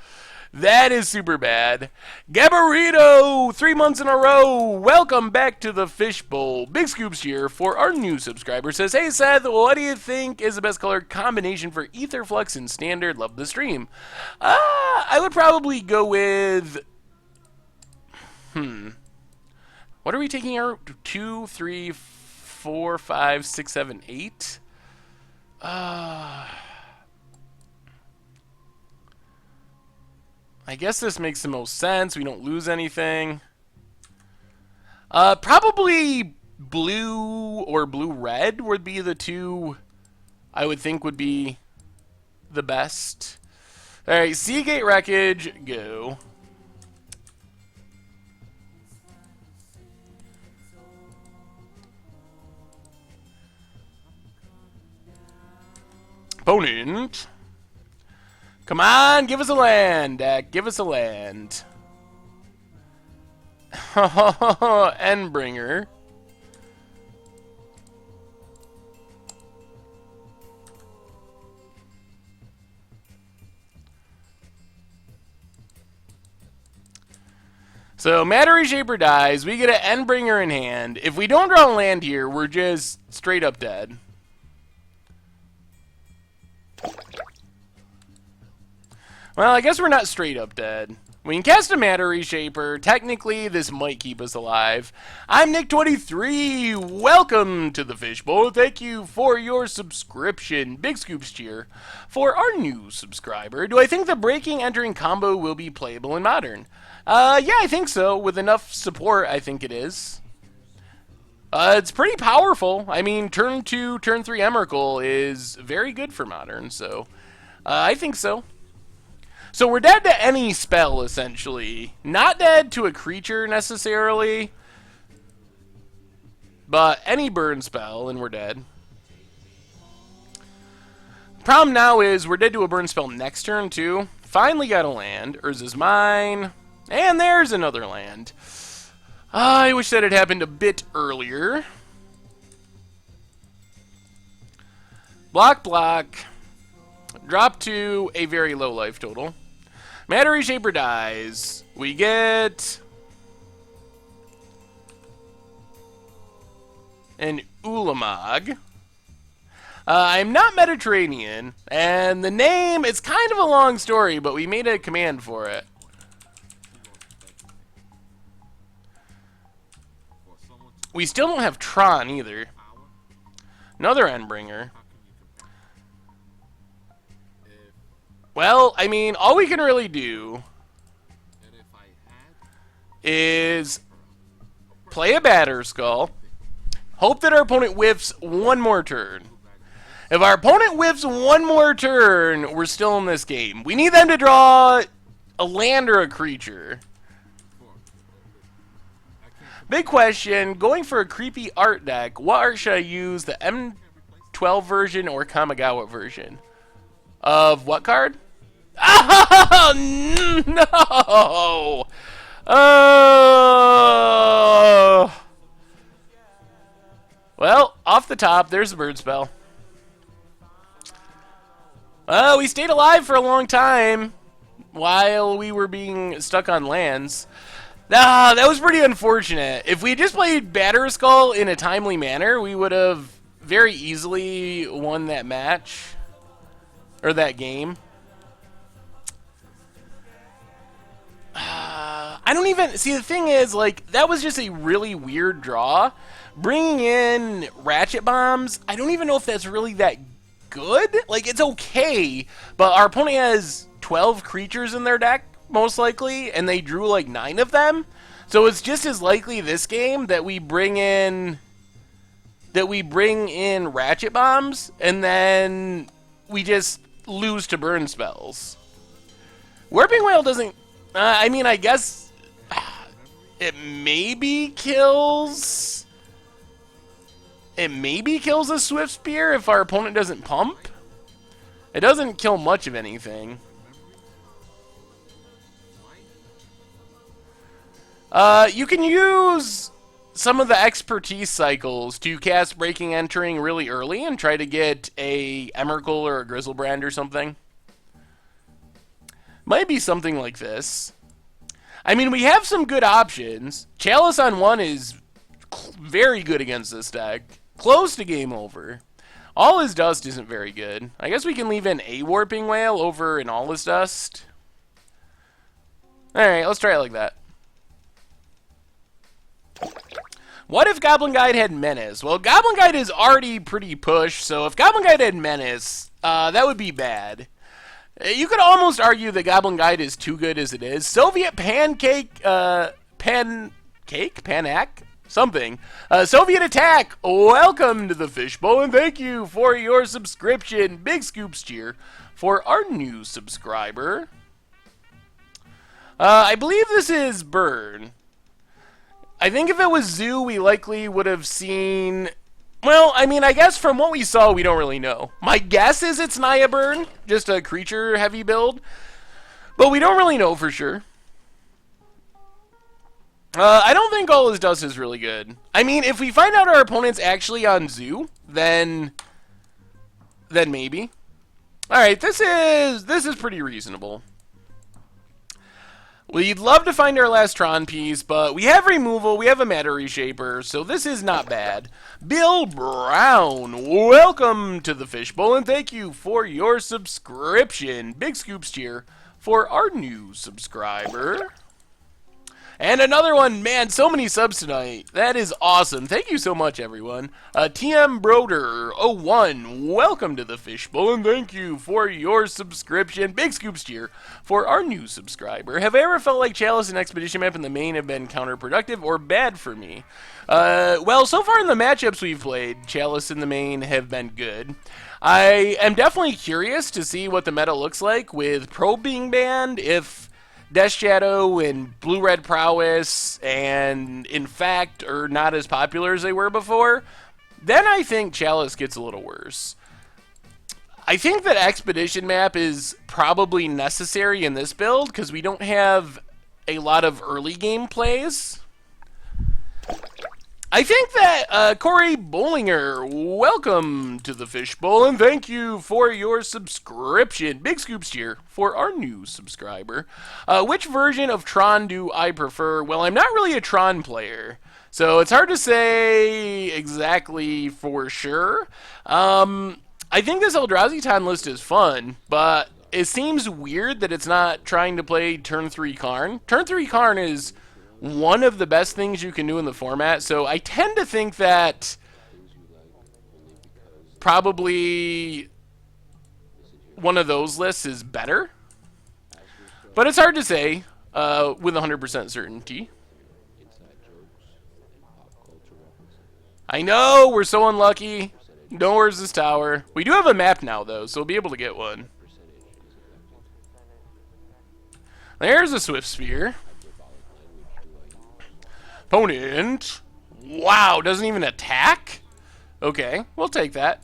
that is super bad. Gabarito, 3 months in a row. Welcome back to the Fishbowl. Big Scoops here for our new subscriber. Says, hey Seth, what do you think is the best color combination for Aetherflux and Standard? Love the stream. I would probably go with... What are we taking out? 2, 3, 4, 5, 6, 7, 8? I guess this makes the most sense. We don't lose anything. Probably blue or blue-red would be the two I would think would be the best. Alright, Seagate Wreckage, go. Opponent. Come on, give us a land, deck. Give us a land. Endbringer. So, Matter Reshaper dies. We get an Endbringer in hand. If we don't draw a land here, we're just straight up dead. Well, I guess we're not straight up dead. We can cast a Matter Reshaper. Technically, this might keep us alive. I'm Nick23. Welcome to the Fishbowl. Thank you for your subscription. Big Scoops cheer for our new subscriber. Do I think the Breaking Entering combo will be playable in Modern? Yeah, I think so. With enough support, I think it is. It's pretty powerful. I mean, turn 2, turn 3 Emrakul is very good for Modern, so I think so. So we're dead to any spell, essentially. Not dead to a creature, necessarily. But any burn spell, and we're dead. Problem now is, we're dead to a burn spell next turn, too. Finally got a land. Urza's mine. And there's another land. I wish that had happened a bit earlier. Block, block. Drop to a very low life total. Matter Reshaper dies. We get an Ulamog. I'm not Mediterranean, and the name, it's kind of a long story, but we made a command for it. We still don't have Tron either. Another Endbringer. Well, I mean, all we can really do is play a Batter Skull, hope that our opponent whiffs one more turn. If our opponent whiffs one more turn, we're still in this game. We need them to draw a land or a creature. Big question, going for a creepy art deck, what art should I use, the M12 version or Kamigawa version? Of what card? Oh, no! Oh! Well, off the top, there's a bird spell. Oh, we stayed alive for a long time while we were being stuck on lands. Ah, that was pretty unfortunate. If we just played Batter Skull in a timely manner, we would have very easily won that match. Or that game. I don't even... See, the thing is, like, that was just a really weird draw. Bringing in Ratchet Bombs, I don't even know if that's really that good. Like, it's okay, but our opponent has 12 creatures in their deck, most likely, and they drew, like, 9 of them. So it's just as likely this game that we bring in... Ratchet Bombs, and then we just lose to burn spells. Warping Whale doesn't... I mean, I guess it maybe kills... It maybe kills a Swift Spear if our opponent doesn't pump. It doesn't kill much of anything. You can use some of the expertise cycles to cast Breaking Entering really early and try to get a Emrakul or a Grizzlebrand or something. Might be something like this. I mean, we have some good options. Chalice on 1 is very good against this deck. Close to game over. All His Dust isn't very good. I guess we can leave in a Warping Whale over an All His Dust. Alright, let's try it like that. What if Goblin Guide had Menace? Well, Goblin Guide is already pretty pushed, so if Goblin Guide had Menace, that would be bad. You could almost argue that Goblin Guide is too good as it is. Soviet Pancake, Panac? Something. Soviet Attack, welcome to the Fishbowl, and thank you for your subscription. Big Scoops cheer for our new subscriber. I believe this is Burn. I think if it was Zoo, we likely would have seen... Well, I mean, I guess from what we saw, we don't really know. My guess is it's Naya Burn, just a creature-heavy build. But we don't really know for sure. I don't think All His Dust is really good. I mean, if we find out our opponent's actually on Zoo, then maybe. Alright, this is pretty reasonable. We'd love to find our last Tron piece, but we have removal, we have a Matter Reshaper, so this is not bad. Bill Brown, welcome to the Fishbowl, and thank you for your subscription. Big Scoops cheer for our new subscriber. And another one, man, so many subs tonight. That is awesome. Thank you so much, everyone. TM Broder01, welcome to the Fishbowl, and thank you for your subscription. Big scoops cheer for our new subscriber. Have I ever felt like Chalice and Expedition Map in the main have been counterproductive or bad for me? Well, so far in the matchups we've played, Chalice in the main have been good. I am definitely curious to see what the meta looks like with Probe being banned, if Death Shadow and Blue-Red Prowess and Infect are not as popular as they were before. Then I think Chalice gets a little worse. I think that Expedition Map is probably necessary in this build because we don't have a lot of early game plays. I think that Corey Bollinger, welcome to the Fishbowl, and thank you for your subscription. Big scoops here for our new subscriber. Which version of Tron do I prefer? Well, I'm not really a Tron player, so it's hard to say exactly for sure. I think this Eldrazi Tron list is fun, but it seems weird that it's not trying to play turn 3 Karn. Turn 3 Karn is one of the best things you can do in the format, so I tend to think that probably one of those lists is better, but it's hard to say with 100% certainty. I know, we're so unlucky. Nowhere's this tower. We do have a map now, though, so we'll be able to get one. There's a Swift Spear. Opponent. Wow, doesn't even attack? Okay, we'll take that.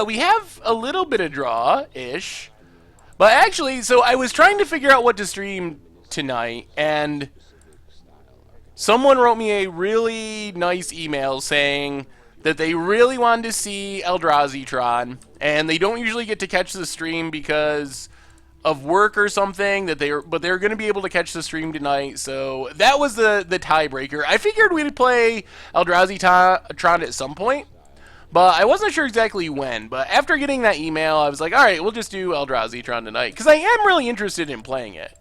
We have a little bit of draw-ish. But actually, so I was trying to figure out what to stream tonight, and someone wrote me a really nice email saying that they really wanted to see Eldrazi Tron, and they don't usually get to catch the stream because of work or something, but they're going to be able to catch the stream tonight, so that was the tiebreaker. I figured we'd play Eldrazi Tron at some point, but I wasn't sure exactly when. But after getting that email, I was like, alright, we'll just do Eldrazi Tron tonight, because I am really interested in playing it.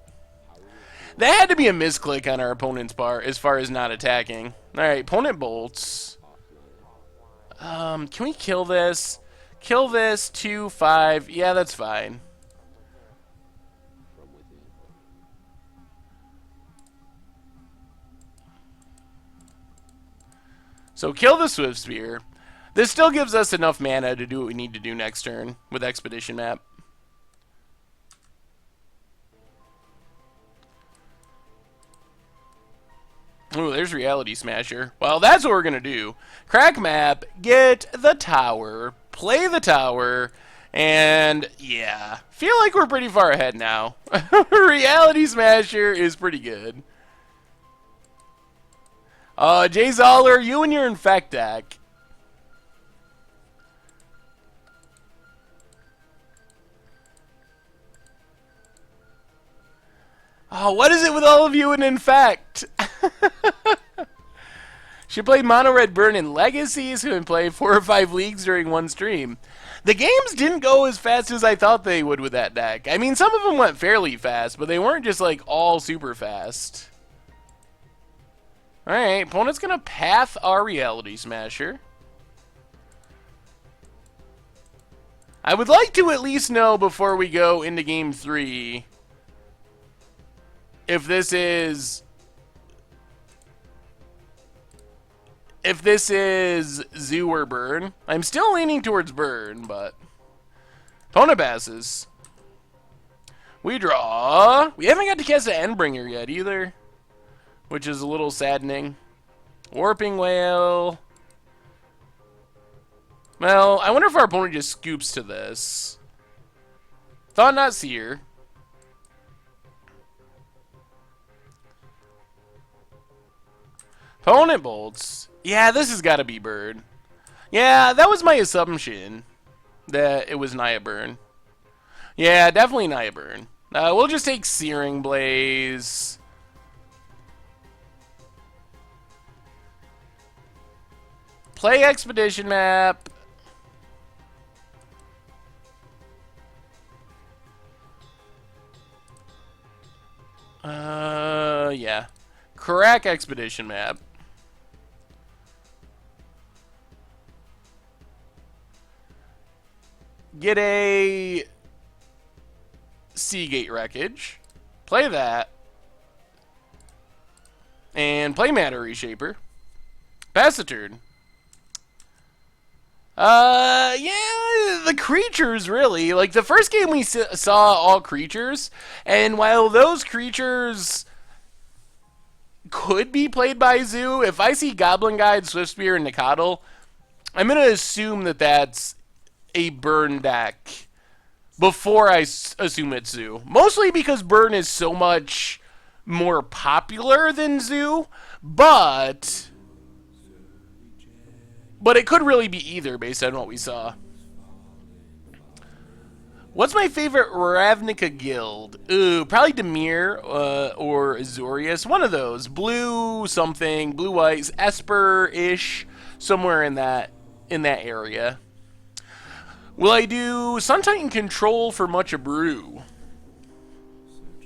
That had to be a misclick on our opponent's part as far as not attacking. Alright, opponent bolts. Can we kill this? Kill this, 2-5. Yeah, that's fine. So kill the Swift Spear. This still gives us enough mana to do what we need to do next turn with Expedition Map. Ooh, there's Reality Smasher. Well, that's what we're going to do. Crack map, get the tower, play the tower, and yeah. Feel like we're pretty far ahead now. Reality Smasher is pretty good. Jay Zoller, you and your Infect deck. Oh, what is it with all of you and Infect? Should play Mono Red Burn in Legacies and play 4 or 5 leagues during one stream. The games didn't go as fast as I thought they would with that deck. I mean, some of them went fairly fast, but they weren't just like all super fast. Alright, opponent's gonna path our Reality Smasher. I would like to at least know before we go into game 3 if this is Zoo or Burn. I'm still leaning towards Burn, but opponent passes. We draw. We haven't got to cast an Endbringer yet either, which is a little saddening. Warping Whale. Well, I wonder if our opponent just scoops to this. Thought Not Seer. Opponent bolts. Yeah, this has got to be Bird. Yeah, that was my assumption, that it was Naya Burn. Yeah, definitely Naya Burn. We'll just take Searing Blaze. Play Expedition Map. Yeah. Crack expedition map. Get a Seagate wreckage. Play that. And play Matter Reshaper. Pass the turn. Yeah, the creatures, really. Like, the first game we saw all creatures, and while those creatures could be played by Zoo, if I see Goblin Guide, Swiftspear, and Nicodle, I'm going to assume that that's a burn deck before I assume it's Zoo. Mostly because burn is so much more popular than Zoo, but it could really be either based on what we saw. What's my favorite Ravnica guild? Ooh, probably Dimir or Azorius. One of those. Blue something, blue white, Esper-ish, somewhere in that area. Will I do Sun Titan Control for Much Brew?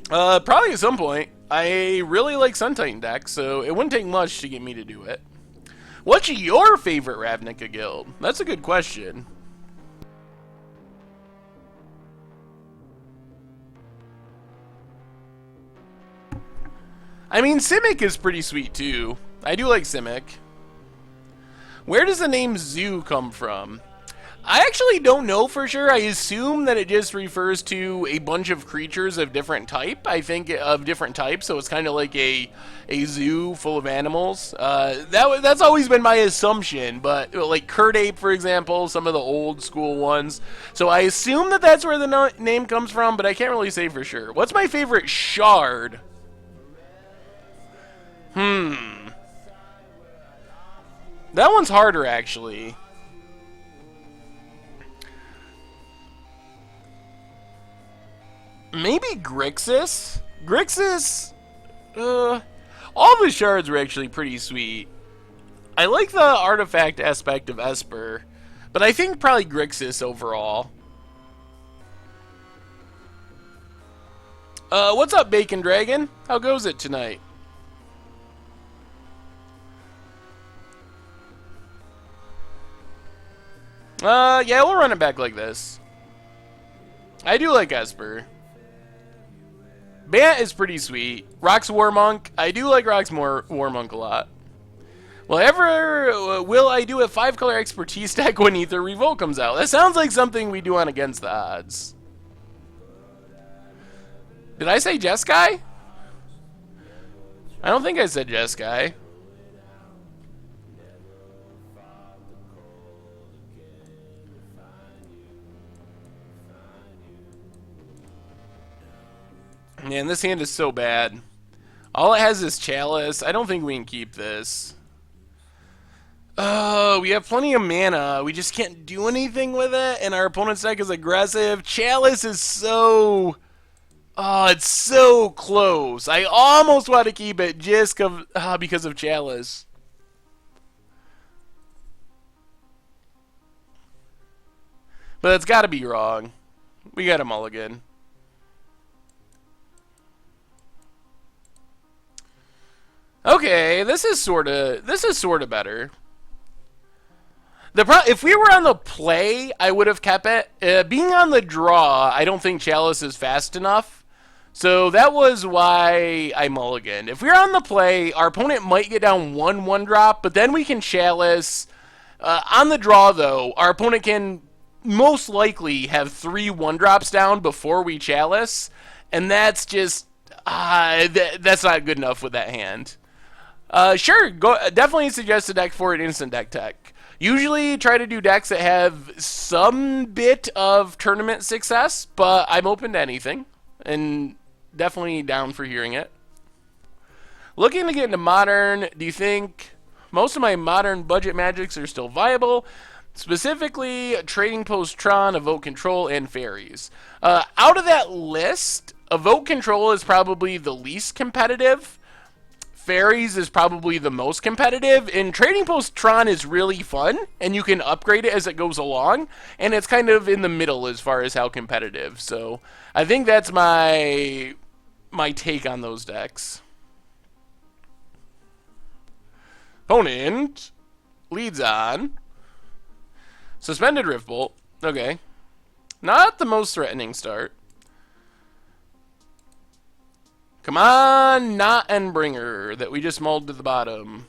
Probably at some point. I really like Sun Titan decks, so it wouldn't take much to get me to do it. What's your favorite Ravnica guild? That's a good question. I mean, Simic is pretty sweet, too. I do like Simic. Where does the name Zoo come from? I actually don't know for sure. I assume that it just refers to a bunch of creatures of different type. I think of different types, so it's kind of like a zoo full of animals. That's always been my assumption, but like Curdape, for example, some of the old school ones. So I assume that that's where the name comes from, but I can't really say for sure. What's my favorite shard? That one's harder, actually. Maybe Grixis? Grixis? All the shards were actually pretty sweet. I like the artifact aspect of Esper, but I think probably Grixis overall. What's up, Bacon Dragon? How goes it tonight? Yeah, we'll run it back like this. I do like Esper. Bant is pretty sweet. Rock's Warmonk. I do like Rock's Warmonk a lot. Will I do a 5-color expertise deck when Ether Revolt comes out? That sounds like something we do on Against the Odds. Did I say Jeskai? I don't think I said Jeskai. Man, this hand is so bad. All it has is Chalice. I don't think we can keep this. Oh, we have plenty of mana. We just can't do anything with it, and our opponent's deck is aggressive. Chalice is so... Oh, it's so close. I almost want to keep it just because of Chalice. But it's got to be wrong. We got a mulligan. Okay, this is sort of better. If we were on the play, I would have kept it. Being on the draw, I don't think Chalice is fast enough. So that was why I mulliganed. If we're on the play, our opponent might get down 1/1-drop, but then we can Chalice. On the draw, though, our opponent can most likely have 3 1-drops down before we Chalice, and that's just that's not good enough with that hand. Sure, definitely suggest a deck for an instant deck tech. Usually try to do decks that have some bit of tournament success, but I'm open to anything, and definitely down for hearing it. Looking to get into Modern, do you think most of my Modern budget magics are still viable? Specifically, Trading Post Tron, Evoke Control, and Fairies. Out of that list, Evoke Control is probably the least competitive. Fairies is probably the most competitive, and Trading Post Tron is really fun, and you can upgrade it as it goes along, and it's kind of in the middle as far as how competitive. So I think that's my my take on those decks. Opponent leads on. Suspended Riftbolt. Okay. Not the most threatening start. Come on, not Endbringer that we just mulled to the bottom.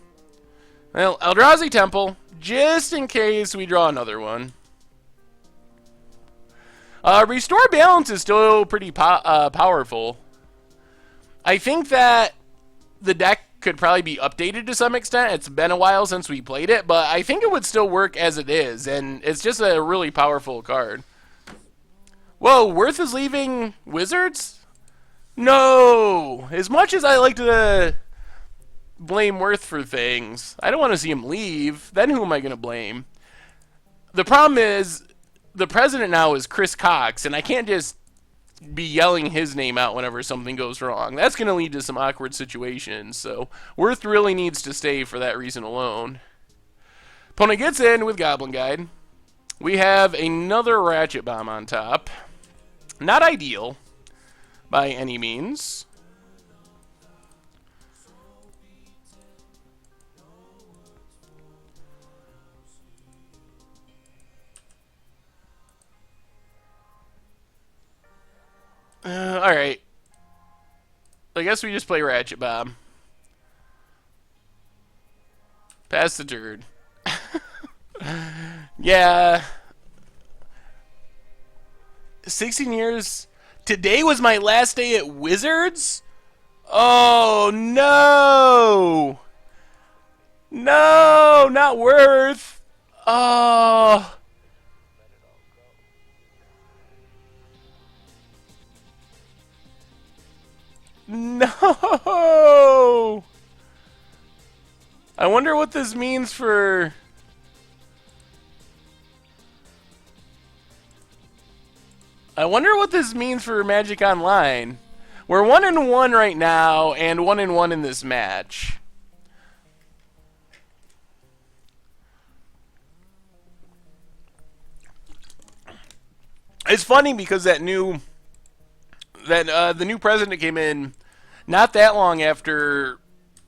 Well, Eldrazi Temple, just in case we draw another one. Restore Balance is still pretty powerful. I think that the deck could probably be updated to some extent. It's been a while since we played it, but I think it would still work as it is, and it's just a really powerful card. Whoa, Worth is leaving Wizards? No! As much as I like to blame Worth for things, I don't want to see him leave. Then who am I going to blame? The problem is, the president now is Chris Cox, and I can't just be yelling his name out whenever something goes wrong. That's going to lead to some awkward situations, so Worth really needs to stay for that reason alone. Opponent gets in with Goblin Guide. We have another Ratchet Bomb on top. Not ideal by any means. Alright. I guess we just play Ratchet Bomb. Pass the turn. Yeah. 16 years. Today was my last day at Wizards? Oh, no. No, not Worth. Oh. No! I wonder what this means for... Magic Online. We're 1-1 right now, and 1-1 in this match. It's funny because the new president came in not that long after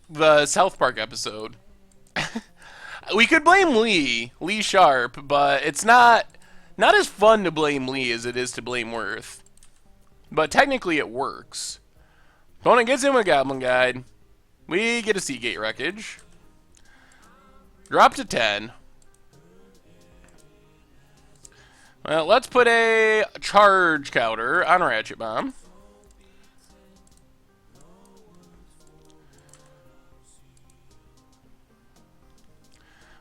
the South Park episode. We could blame Lee Sharp, but it's not as fun to blame Lee as it is to blame Worth. But technically it works. Opponent gets in with Goblin Guide. We get a Seagate Wreckage. Drop to 10. Well, let's put a charge counter on Ratchet Bomb.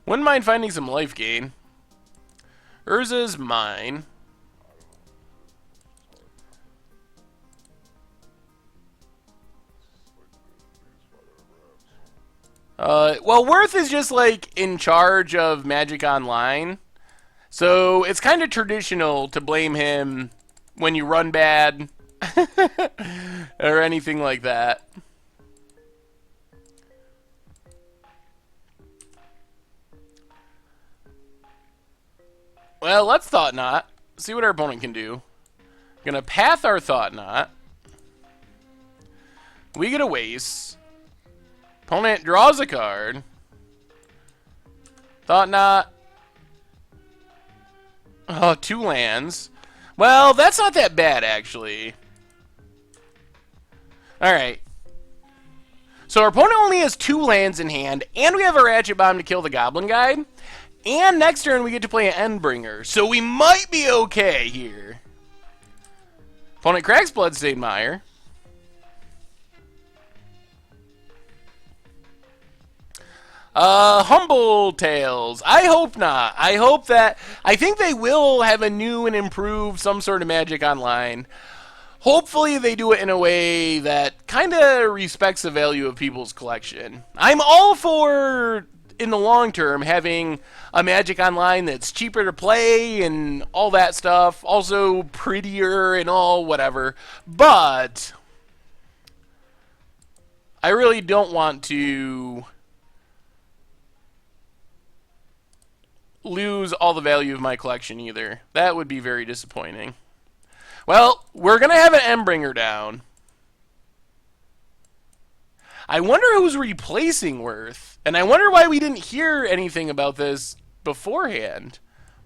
Wouldn't mind finding some life gain. Urza's mine. Well, Worth is just like in charge of Magic Online. So it's kind of traditional to blame him when you run bad or anything like that. Well, let's Thought Knot. See what our opponent can do. Gonna path our Thought Knot. We get a waste. Opponent draws a card. Thought Knot. Oh, 2 lands. Well, that's not that bad, actually. Alright. So our opponent only has 2 lands in hand, and we have a Ratchet Bomb to kill the Goblin Guide. And next turn, we get to play an Endbringer. So we might be okay here. Opponent cracks Bloodstained Mire. Humble Tales. I hope not. I think they will have a new and improved some sort of Magic Online. Hopefully they do it in a way that kind of respects the value of people's collection. I'm all for, in the long term, having a Magic Online that's cheaper to play and all that stuff. Also prettier and all whatever. But I really don't want to lose all the value of my collection either. That would be very disappointing. Well, we're going to have an Endbringer down. I wonder who's replacing Worth. And I wonder why we didn't hear anything about this beforehand.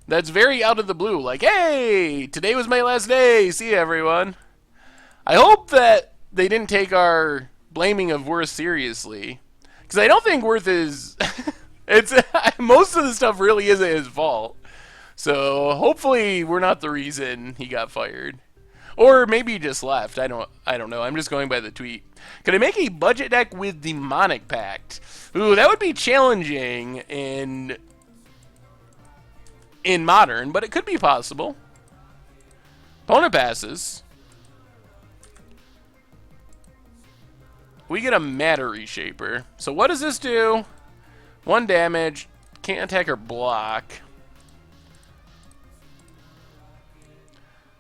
That's very out of the blue. Like, hey, today was my last day. See you, everyone. I hope that they didn't take our blaming of Worth seriously. Because I don't think Worth is... it's most of the stuff really isn't his fault. So hopefully we're not the reason he got fired. Or maybe he just left. I don't know. I'm just going by the tweet. Could I make a budget deck with Demonic Pact? Ooh, that would be challenging in Modern, but it could be possible. Opponent passes. We get a Matter Reshaper. So what does this do? 1 damage. Can't attack or block.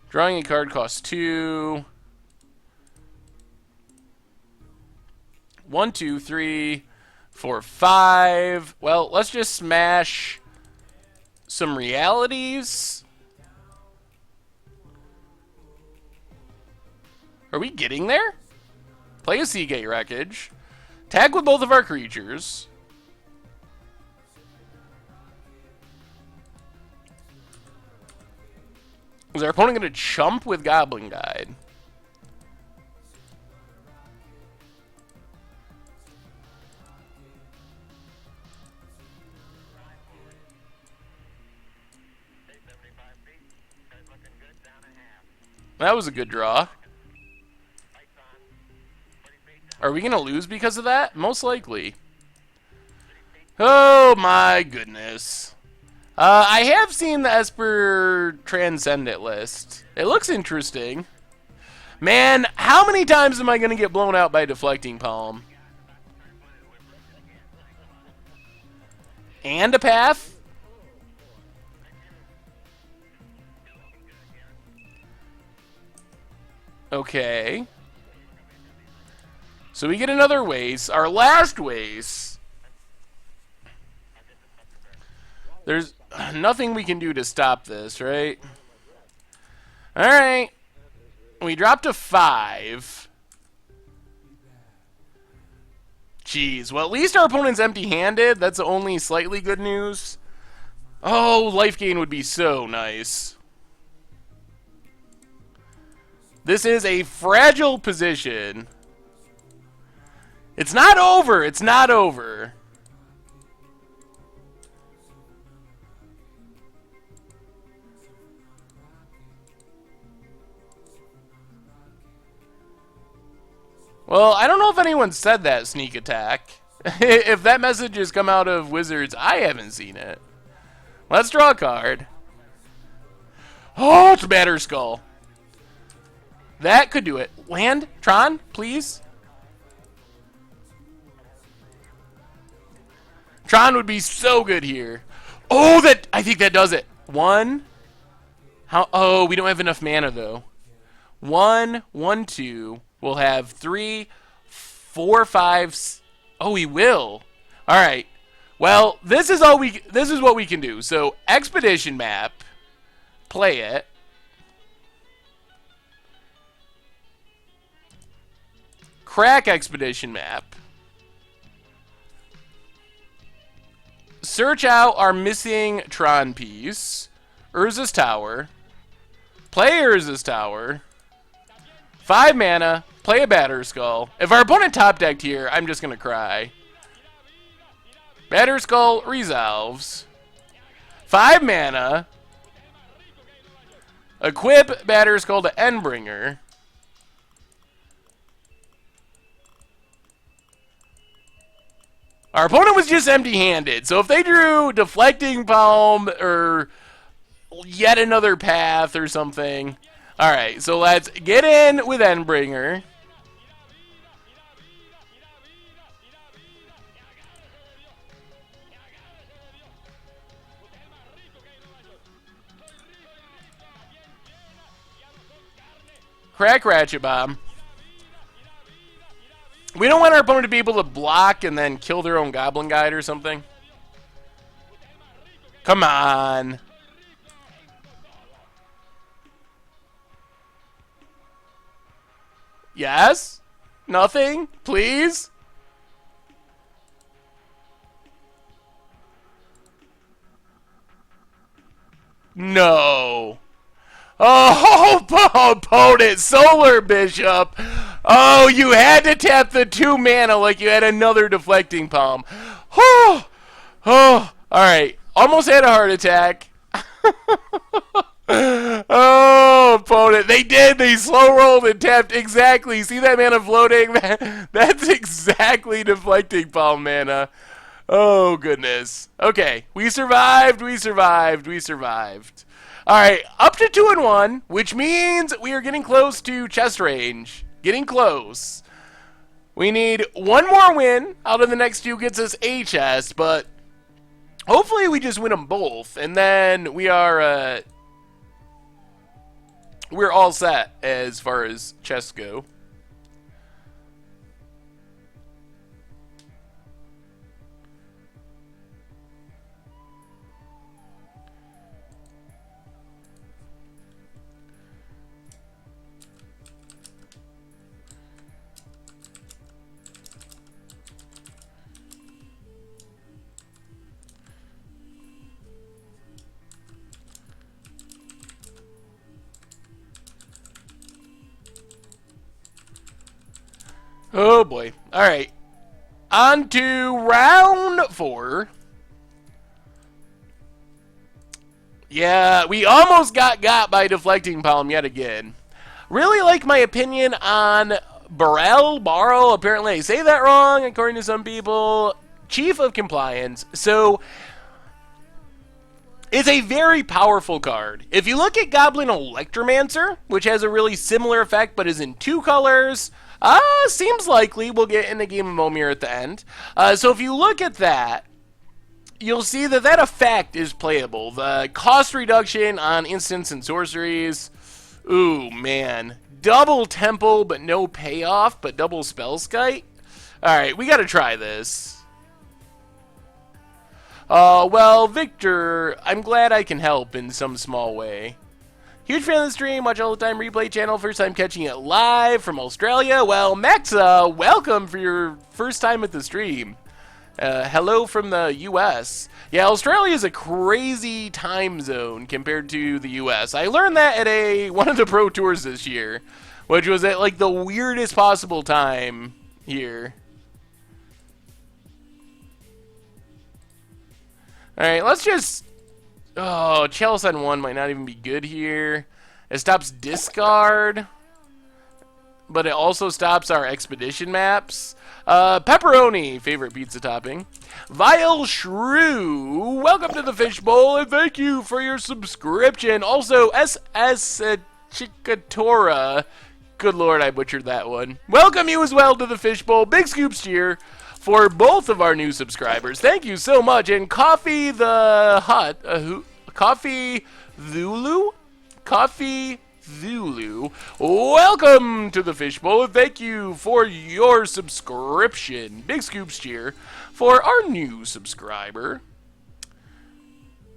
Drawing a card costs 2. 1, 2, 3, 4, 5. Well, let's just smash some realities. Are we getting there? Play a Seagate Wreckage. Tag with both of our creatures. Is our opponent going to chump with Goblin Guide? That was a good draw. Are we going to lose because of that? Most likely. Oh my goodness. I have seen the Esper Transcendent list. It looks interesting. Man, how many times am I going to get blown out by Deflecting Palm? And a path? Okay. So we get another waste. Our last waste. There's nothing we can do to stop this, right? Alright. We dropped to 5. Jeez. Well, at least our opponent's empty-handed. That's only slightly good news. Oh, life gain would be so nice. This is a fragile position. It's not over. It's not over. Well, I don't know if anyone said that, Sneak Attack. If that message has come out of Wizards, I haven't seen it. Let's draw a card. Oh, it's Batter Skull. That could do it. Land, Tron, please. Tron would be so good here. Oh, that I think that does it. 1. How? Oh, we don't have enough mana though. 1, 1, 2. We'll have 3, 4, 5. Oh, we will. All right. Well, this is all we. This is what we can do. So Expedition Map. Play it. Crack Expedition Map. Search out our missing Tron piece. Urza's Tower. Play Urza's Tower. 5 mana. Play a Batter Skull. If our opponent top decked here, I'm just going to cry. Batter Skull resolves. 5 mana. Equip Batter Skull to Endbringer. Our opponent was just empty-handed, so if they drew Deflecting Palm or yet another path or something. Alright, so let's get in with Endbringer. Crack Ratchet Bomb. We don't want our opponent to be able to block and then kill their own Goblin Guide or something. Come on. Yes? Nothing? Please? No. Oh, opponent, Solar Bishop. Oh, you had to tap the 2 mana like you had another deflecting palm. Oh, alright. Almost had a heart attack. Oh, opponent. They did. They slow rolled and tapped exactly. See that mana floating? That's exactly deflecting palm mana. Oh, goodness. Okay. We survived. We survived. We survived. Alright. Up to 2-1, which means we are getting close to chest range. Getting close. We need 1 more win out of the next 2 gets us a chest, but hopefully we just win them both, and then we are, we're all set as far as chests go. Oh boy. Alright. On to round 4. Yeah, we almost got by deflecting palm yet again. Really like my opinion on Barrel, apparently I say that wrong according to some people. Chief of Compliance. So it's a very powerful card. If you look at Goblin Electromancer, which has a really similar effect but is in 2 colors, seems likely we'll get in a game of Momir at the end. So if you look at that, you'll see that that effect is playable. The cost reduction on instants and sorceries. Ooh, man. Double Temple, but no payoff, but double Spellskite? Alright, we gotta try this. Well, Victor, I'm glad I can help in some small way. Huge fan of the stream, watch all the time replay channel, first time catching it live from Australia. Well, Maxa, welcome for your first time at the stream. Hello from the US. Yeah, Australia is a crazy time zone compared to the US. I learned that at one of the Pro Tours this year, which was at like the weirdest possible time here. Alright, let's just... Oh, Chalice on 1 might not even be good here. It stops discard, but it also stops our expedition maps. Pepperoni, favorite pizza topping. Vile Shrew, welcome to the Fishbowl, and thank you for your subscription. Also, SS Chicatora, good lord, I butchered that one. Welcome you as well to the Fishbowl. Big scoops cheer for both of our new subscribers. Thank you so much. And Coffee the Hut, Coffee Zulu, welcome to the Fishbowl, and thank you for your subscription. Big scoops cheer for our new subscriber.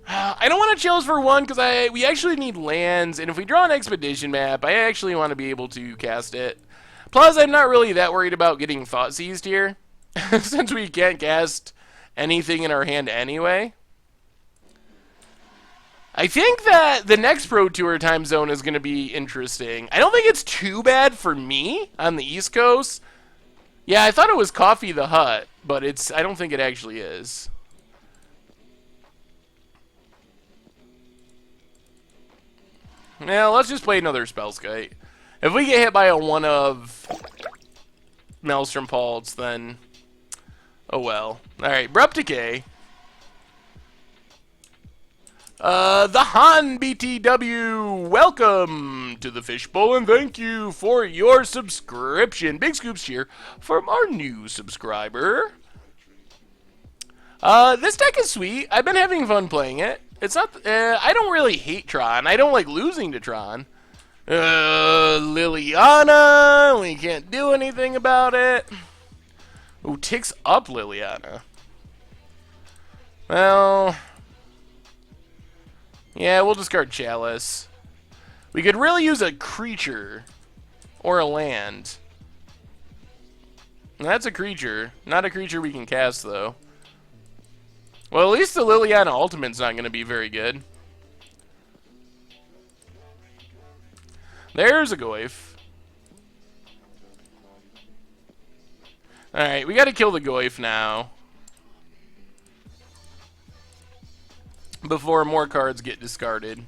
I don't want to chills for 1 because we actually need lands, and if we draw an expedition map, I actually want to be able to cast it. Plus, I'm not really that worried about getting Thought Seized here, since we can't cast anything in our hand anyway. I think that the next Pro Tour time zone is going to be interesting. I don't think it's too bad for me on the East Coast. Yeah, I thought it was Coffee the Hut, but I don't think it actually is. Now, let's just play another Spellskite. If we get hit by a 1 of Maelstrom Pulse, then... oh well. Alright, Abrupt Decay. The Han BTW, welcome to the Fishbowl, and thank you for your subscription. Big scoops here from our new subscriber. This deck is sweet. I've been having fun playing it. It's not, I don't really hate Tron. I don't like losing to Tron. Liliana, we can't do anything about it. Ooh, ticks up Liliana. Well... yeah, we'll discard Chalice. We could really use a creature. Or a land. That's a creature. Not a creature we can cast, though. Well, at least the Liliana Ultimate's not going to be very good. There's a Goyf. Alright, we gotta kill the Goyf now. Before more cards get discarded.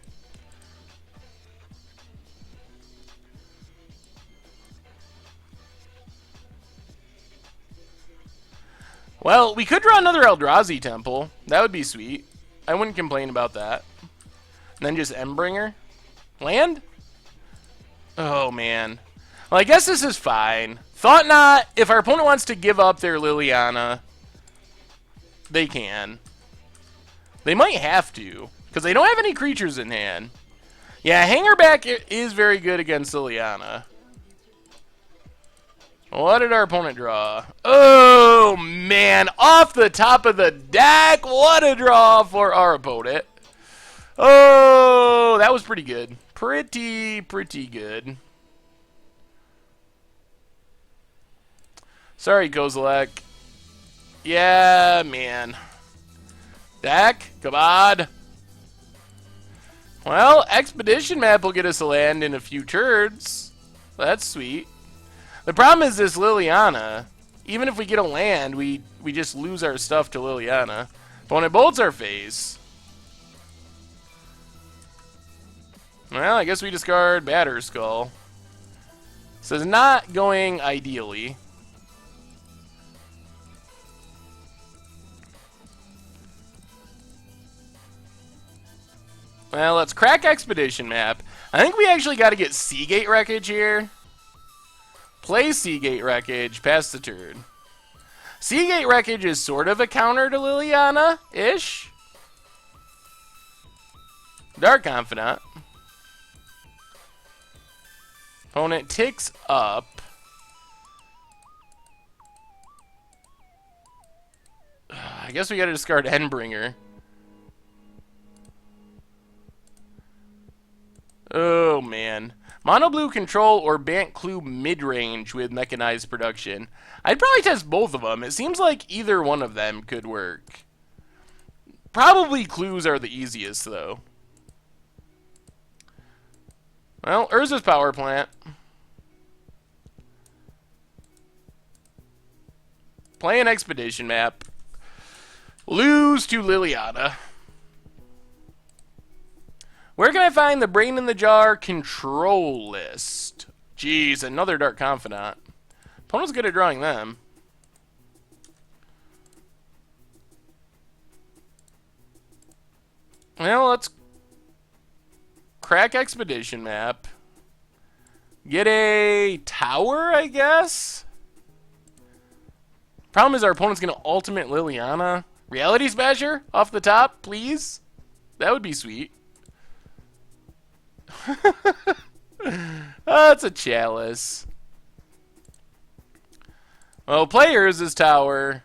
Well, we could draw another Eldrazi Temple. That would be sweet. I wouldn't complain about that. And then just Endbringer. Land? Oh, man. Well, I guess this is fine. Thought not. If our opponent wants to give up their Liliana, they can. They might have to, because they don't have any creatures in hand. Yeah, Hangerback is very good against Liliana. What did our opponent draw? Oh, man. Off the top of the deck. What a draw for our opponent. Oh, that was pretty good. Pretty good. Sorry, Kozilek. Yeah, man. Deck, come on. Well, Expedition Map will get us a land in a few turns. That's sweet. The problem is this Liliana. Even if we get a land, we just lose our stuff to Liliana. Opponent bolts our face. Well, I guess we discard Batterskull. This is not going ideally. Well, let's crack Expedition Map. I think we actually got to get Seagate Wreckage here. Play Seagate Wreckage, pass the turn. Seagate Wreckage is sort of a counter to Liliana-ish. Dark Confidant. Opponent ticks up. I guess we got to discard Endbringer. Oh, man. Mono Blue Control or Bant Clue mid-range with Mechanized Production. I'd probably test both of them. It seems like either one of them could work. Probably Clues are the easiest, though. Well, Urza's Power Plant. Play an Expedition Map. Lose to Liliana. Where can I find the Brain in the Jar control list? Jeez, another Dark Confidant. Opponent's good at drawing them. Well, let's crack Expedition Map. Get a tower, I guess? Problem is our opponent's going to ultimate Liliana. Reality Smasher off the top, please? That would be sweet. Oh, it's a Chalice. Well, players is tower.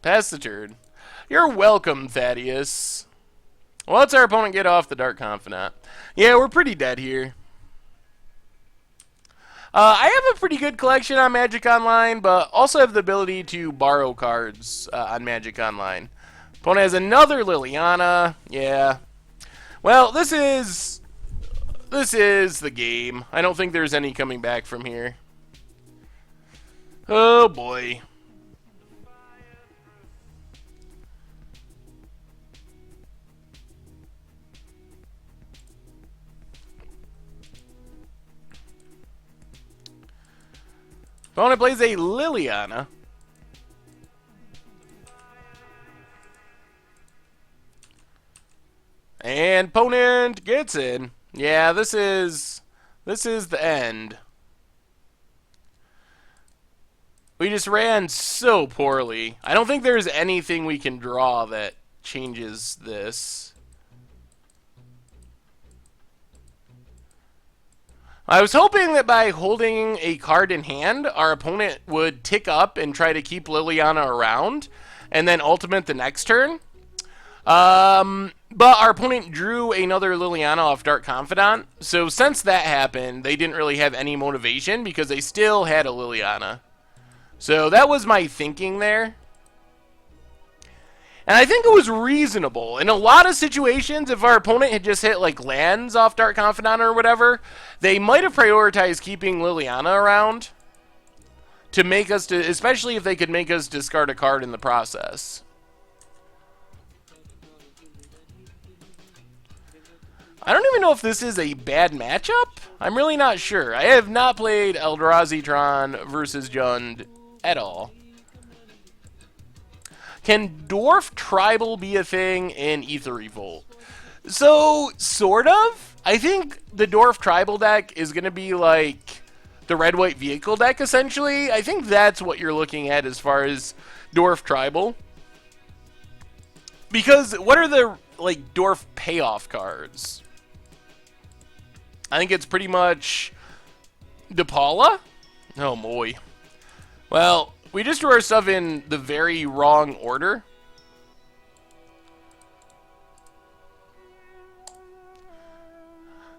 Pass the turn. You're welcome, Thaddeus. Well, let's our opponent get off the Dark Confidant. Yeah, we're pretty dead here. I have a pretty good collection on Magic Online, but also have the ability to borrow cards on Magic Online. Opponent has another Liliana. Yeah. Well, this is the game. I don't think there's any coming back from here. Oh boy. Opponent plays a Liliana. And opponent gets in. Yeah, this is the end. We just ran so poorly. I don't think there's anything we can draw that changes this. I was hoping that by holding a card in hand, our opponent would tick up and try to keep Liliana around, and then ultimate the next turn. But our opponent drew another Liliana off Dark Confidant, so since that happened, they didn't really have any motivation because they still had a Liliana. So that was my thinking there. And I think it was reasonable. In a lot of situations, if our opponent had just hit like lands off Dark Confidant or whatever, they might have prioritized keeping Liliana around to make us, especially if they could make us discard a card in the process. I don't even know if this is a bad matchup. I'm really not sure. I have not played Eldrazi Tron versus Jund at all. Can Dwarf Tribal be a thing in Aether Revolt? So, sort of. I think the Dwarf Tribal deck is going to be like the Red-White Vehicle deck, essentially. I think that's what you're looking at as far as Dwarf Tribal. Because what are the, like, Dwarf payoff cards? I think it's pretty much DePaula? Oh, boy. Well, we just drew our stuff in the very wrong order.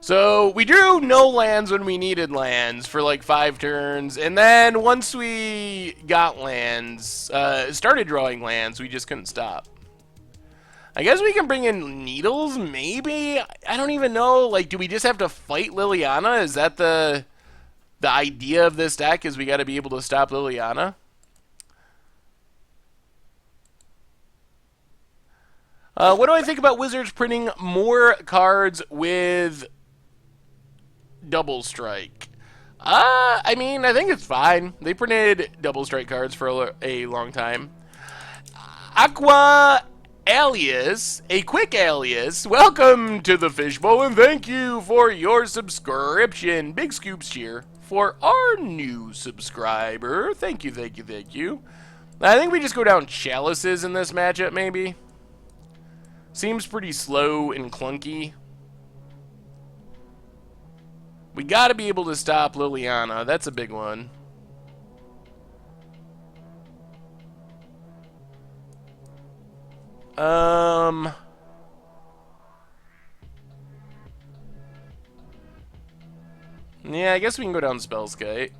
So, we drew no lands when we needed lands for like 5 turns, and then once we got lands, started drawing lands, we just couldn't stop. I guess we can bring in Needles, maybe? I don't even know. Like, do we just have to fight Liliana? Is that the idea of this deck, is we got to be able to stop Liliana? What do I think about Wizards printing more cards with Double Strike? I mean, I think it's fine. They printed Double Strike cards for a long time. Aqua Alias, a quick alias, welcome to the Fishbowl, and thank you for your subscription. Big scoops cheer for our new subscriber. Thank you, thank you, thank you. I think we just go down Chalices in this matchup, maybe. Seems pretty slow and clunky. We gotta be able to stop Liliana. That's a big one. Yeah, I guess we can go down Spellskite.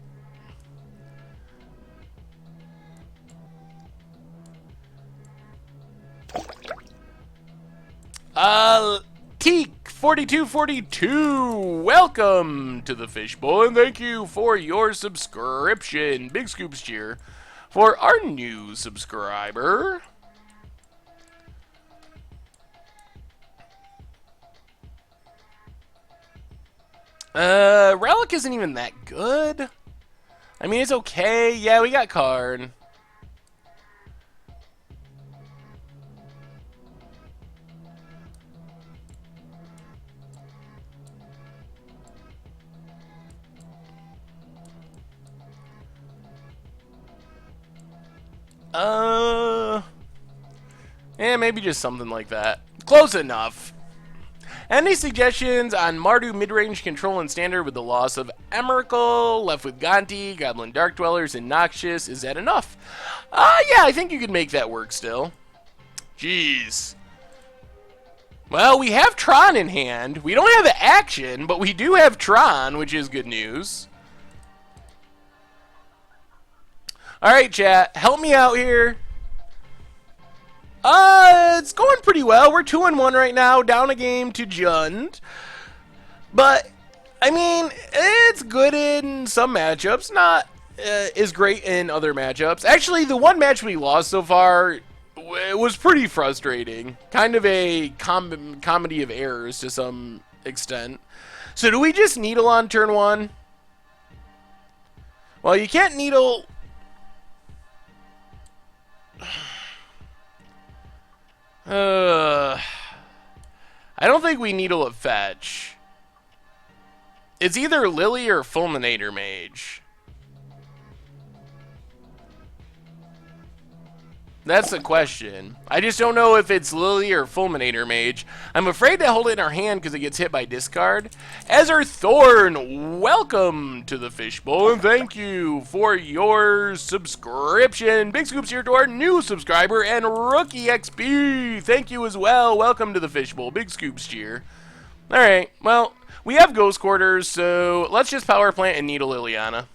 Teak 4242, welcome to the Fishbowl, and thank you for your subscription. Big scoops cheer for our new subscriber. Relic isn't even that good. I mean, it's okay. Yeah, we got Karn. Yeah, maybe just something like that. Close enough. Any suggestions on Mardu mid-range control and standard with the loss of Emrakul, left with Gonti, Goblin Dark Dwellers, and Noxious? Is that enough? Yeah, I think you could make that work still. Jeez. Well, we have Tron in hand. We don't have the action, but we do have Tron, which is good news. Alright, chat. Help me out here. It's going pretty well. We're 2-1 right now, down a game to Jund. But, I mean, it's good in some matchups, not as great in other matchups. Actually, the one match we lost so far was pretty frustrating. Kind of a comedy of errors to some extent. So do we just Needle on turn 1? Well, you can't Needle... I don't think we Needle at fetch. It's either Lily or Fulminator Mage. That's the question. I just don't know if it's Lily or Fulminator Mage. I'm afraid to hold it in our hand because it gets hit by discard. Ezra Thorn, welcome to the Fishbowl, and thank you for your subscription. Big scoops here to our new subscriber, and Rookie XP, thank you as well. Welcome to the Fishbowl. Big scoops cheer. Alright, well, we have Ghost Quarters, so let's just Power Plant and Needle Liliana.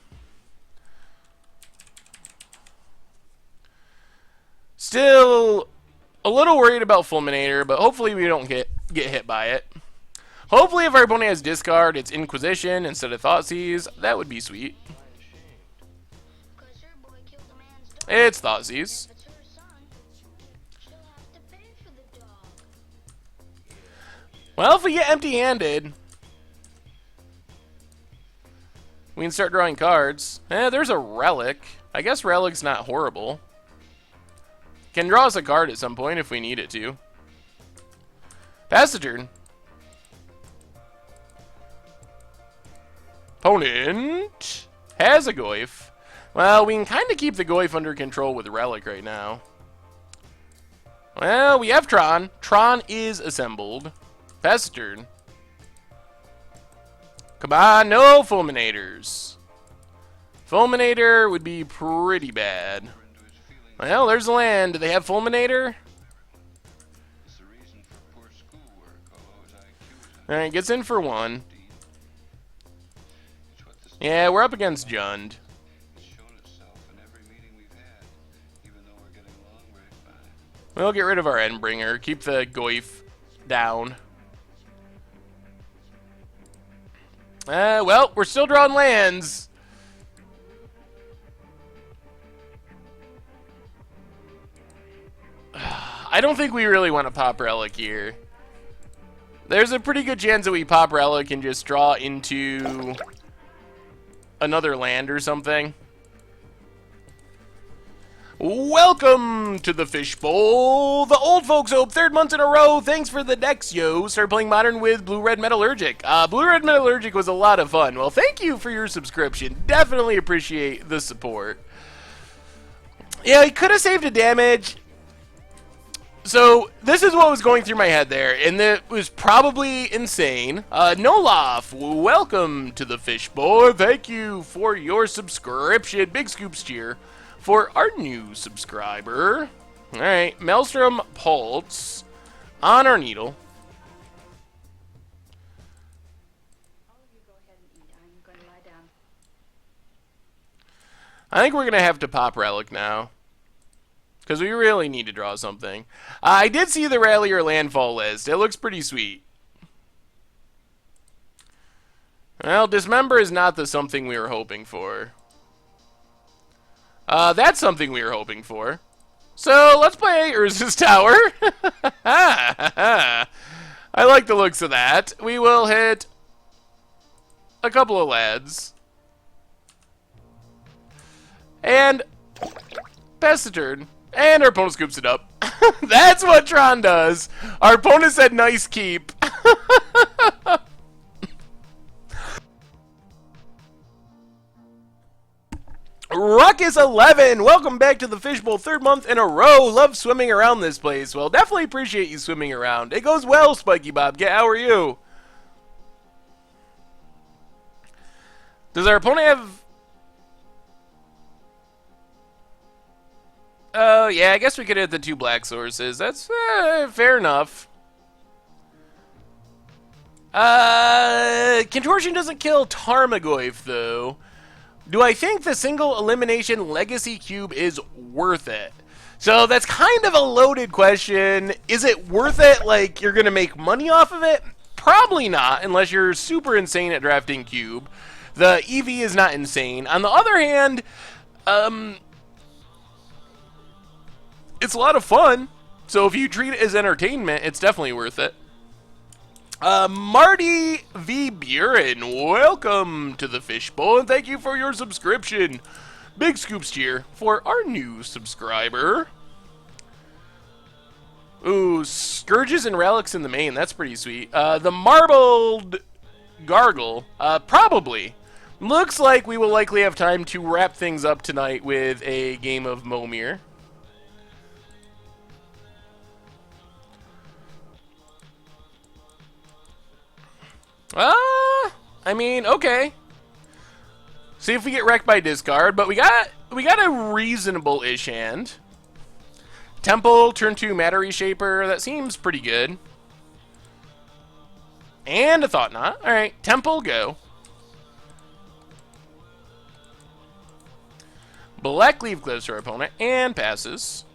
Still A little worried about Fulminator, but hopefully we don't get hit by it. Hopefully if our opponent has discard, it's Inquisition instead of Thoughtseize. That would be sweet. It's Thoughtseize. Well, if we get empty-handed, we can start drawing cards. There's a Relic. I guess Relic's not horrible. Can draw us a card at some point if we need it to. Pass the turn. Opponent has a Goyf. Well, we can kind of keep the Goyf under control with Relic right now. Well, we have Tron. Tron is assembled. Pass the turn. Come on, no Fulminators. Fulminator would be pretty bad. Well, there's the land. Do they have Fulminator? Alright, gets in for one. Yeah, we're up against Jund. We'll get rid of our Endbringer. Keep the Goyf down. Well, we're still drawing lands. I don't think we really want to pop Relic here. There's a pretty good chance that we pop Relic and just draw into another land or something. Welcome to the Fishbowl. The old folks hope, 3rd month in a row. Thanks for the decks, yo. Start playing Modern with Blue-Red Metallurgic. Blue-Red Metallurgic was a lot of fun. Well, thank you for your subscription. Definitely appreciate the support. Yeah, he could have saved a damage. So, this is what was going through my head there, and it was probably insane. Nolof, welcome to the Fishbowl. Thank you for your subscription. Big scoops cheer for our new subscriber. Alright, Maelstrom Pulse on our Needle. I think we're going to have to pop Relic now, because we really need to draw something. I did see the Rally or Landfall list. It looks pretty sweet. Well, Dismember is not the something we were hoping for. That's something we were hoping for. So, let's play Urza's Tower. I like the looks of that. We will hit a couple of lads. And pass the turn. And our opponent scoops it up. That's what Tron does. Our opponent said nice keep. Ruckus11, welcome back to the Fishbowl, 3rd month in a row. Love swimming around this place. Well, definitely appreciate you swimming around. It goes well, Spiky Bob. How are you? Does our opponent have... Oh, yeah, I guess we could hit the 2 black sources. That's fair enough. Contortion doesn't kill Tarmogoyf, though. Do I think the single elimination Legacy Cube is worth it? So that's kind of a loaded question. Is it worth it? Like, you're going to make money off of it? Probably not, unless you're super insane at drafting Cube. The EV is not insane. On the other hand, it's a lot of fun. So if you treat it as entertainment, it's definitely worth it. Marty V. Buren, welcome to the Fishbowl, and thank you for your subscription. Big scoops cheer for our new subscriber. Ooh, Scourges and Relics in the main, that's pretty sweet. The Marbled Gargle, probably. Looks like we will likely have time to wrap things up tonight with a game of Momir. I mean, okay. See if we get wrecked by discard, but we got a reasonable-ish hand. Temple, turn 2 Matter Reshaper, that seems pretty good. And a Thought Knot. Alright, Temple, go. Black Leaf Glyphs to our opponent, and passes.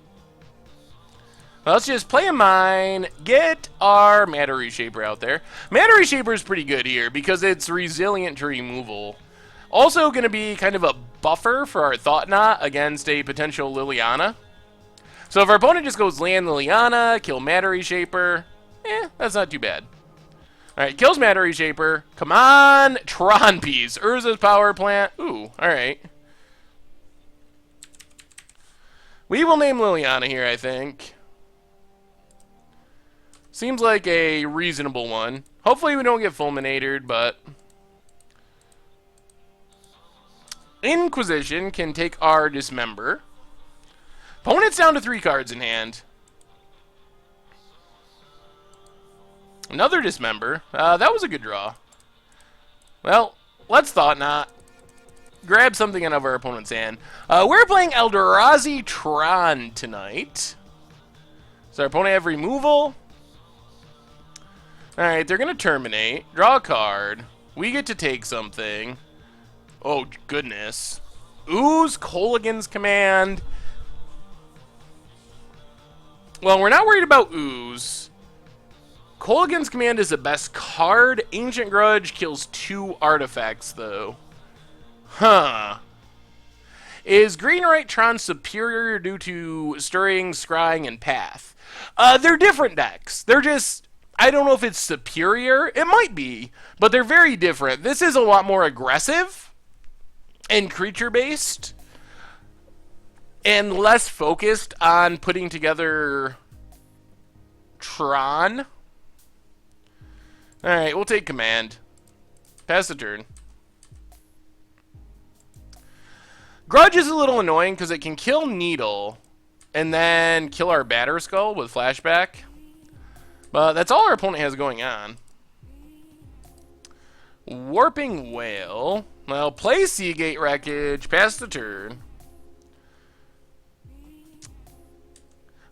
Well, let's just play a mine, get our Matter Reshaper out there. Matter Reshaper is pretty good here because it's resilient to removal. Also going to be kind of a buffer for our Thought Knot against a potential Liliana. So if our opponent just goes land Liliana, kill Matter Reshaper, that's not too bad. Alright, kills Matter Reshaper. Come on, Tron piece. Urza's power plant. Ooh, alright. We will name Liliana here, I think. Seems like a reasonable one. Hopefully we don't get fulminated, but... Inquisition can take our Dismember. Opponent's down to 3 cards in hand. Another Dismember. That was a good draw. Well, let's Thought Knot. Grab something out of our opponent's hand. We're playing Eldrazi Tron tonight. Does our opponent have removal? Alright, they're going to terminate. Draw a card. We get to take something. Oh, goodness. Ooze Kolaghan's Command. Well, we're not worried about Ooze. Kolaghan's Command is the best card. Ancient Grudge kills 2 artifacts, though. Huh. Is Green Right Tron superior due to Stirring, Scrying, and Path? They're different decks. They're just... I don't know if it's superior. It might be, but they're very different. This is a lot more aggressive and creature-based and less focused on putting together Tron. Alright, we'll take command. Pass the turn. Grudge is a little annoying because it can kill Needle and then kill our Batter Skull with flashback. But that's all our opponent has going on. Warping Whale. Well, play Seagate Wreckage. Pass the turn.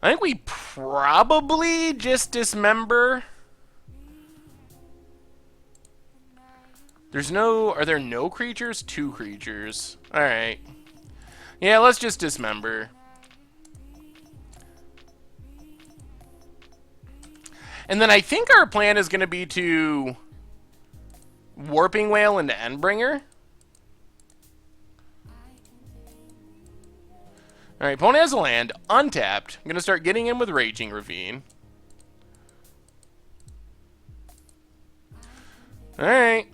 I think we probably just dismember. Are there no creatures? 2 creatures. Alright. Yeah, let's just dismember. And then I think our plan is going to be to Warping Whale into Endbringer. Alright, opponent has a land, untapped. I'm going to start getting in with Raging Ravine. Alright.